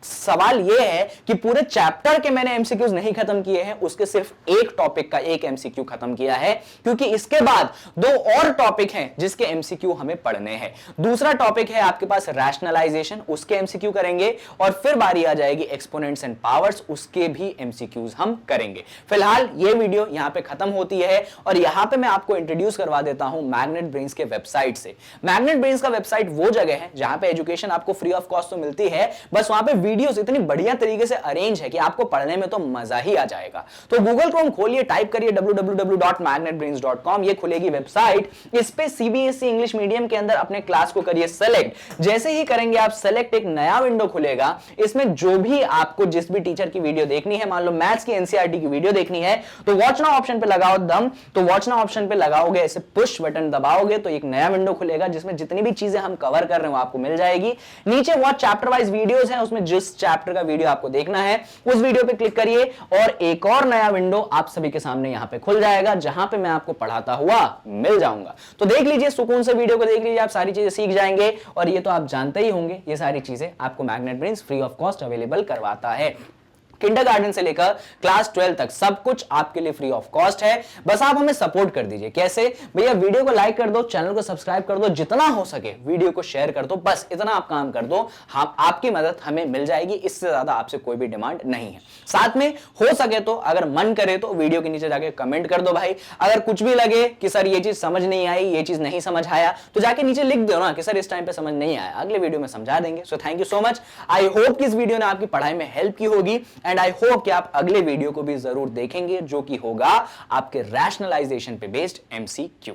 सवाल यह है कि पूरे चैप्टर के मैंने एमसीक्यूज नहीं खत्म किए हैं, उसके सिर्फ एक टॉपिक का एक एमसीक्यू खत्म किया है, क्योंकि इसके बाद 2 और टॉपिक हैं जिसके एमसीक्यू हमें पढ़ने हैं। दूसरा टॉपिक है आपके पास रैशनलाइजेशन, उसके एमसीक्यू करेंगे। और फिर बारी आ जाएगी एक्सपोनेंट्स एंड पावर्स, उसके भी एमसीक्यूज हम करेंगे। फिलहाल ये वीडियो यहां पे खत्म होती है और यहां पे मैं आपको इंट्रोड्यूस करवा देता हूं मैग्नेट ब्रेन्स के वेबसाइट से। मैग्नेट ब्रेन्स का वेबसाइट वो जगह है जहां पे एजुकेशन आपको फ्री ऑफ कॉस्ट तो मिलती है, बस वहां पे वीडियोस इतनी बढ़िया तरीके से अरेंज है कि आपको पढ़ने में तो मजा ही आ जाएगा। तो गूगल क्रोम खोलिए, टाइप करिए www.magnetbrains.com, ये खुलेगी वेबसाइट। इस पे सीबीएसई इंग्लिश मीडियम के अंदर अपने क्लास को करिए सेलेक्ट। जैसे ही करेंगे आप सेलेक्ट, एक नया विंडो खुलेगा। इसमें जो भी आपको जिस भी टीचर की वीडियो देखनी है, मान लो मैथ्स की एनसीईआरटी की वीडियो देखनी है, तो वॉच नाउ ऑप्शन पे लगाओ दम। तो वॉच नाउ ऑप्शन पे लगाओगे, ऐसे पुश बटन दबाओगे तो एक नया विंडो खुलेगा जिसमें जितनी भी चीजें हम कवर कर रहे हो आपको मिल जाएगी। नीचे वॉच चैप्टर वाइज वीडियोस हैं, उसमें जिस जिस चैप्टर का वीडियो आपको देखना है उस वीडियो पे क्लिक करिए और एक और नया विंडो आप सभी के सामने यहां पे खुल जाएगा जहां पे मैं आपको पढ़ाता हुआ मिल जाऊंगा। तो देख लीजिए, सुकून से वीडियो को देख लीजिए, आप सारी चीजें सीख जाएंगे। और ये तो आप जानते ही होंगे, ये सारी चीजें आपको magnet brains free of cost available करवाता है। किंडरगार्टन से लेकर क्लास 12 तक सब कुछ आपके लिए फ्री ऑफ कॉस्ट है। बस आप हमें सपोर्ट कर दीजिए। कैसे भैया? वीडियो को लाइक कर दो, चैनल को सब्सक्राइब कर दो, जितना हो सके वीडियो को शेयर कर दो, बस इतना आप काम कर दो। हम आपकी मदद हमें मिल जाएगी, इससे ज्यादा आपसे कोई भी डिमांड नहीं है। साथ में हो सके तो अगर मन करे तो वीडियो के नीचे जाके कमेंट कर दो भाई। अगर कुछ भी लगे कि सर ये चीज समझ नहीं आई, ये चीज नहीं समझ आया, तो जाके नीचे लिख दो ना कि सर इस टाइम पे समझ नहीं आया, अगले वीडियो में समझा देंगे। So thank you so much. I hope कि इस वीडियो ने आपकी पढ़ाई में हेल्प की होगी एंड आई होप कि आप अगले वीडियो को भी जरूर देखेंगे जो कि होगा आपके रैशनलाइजेशन पे बेस्ड एमसीक्यू।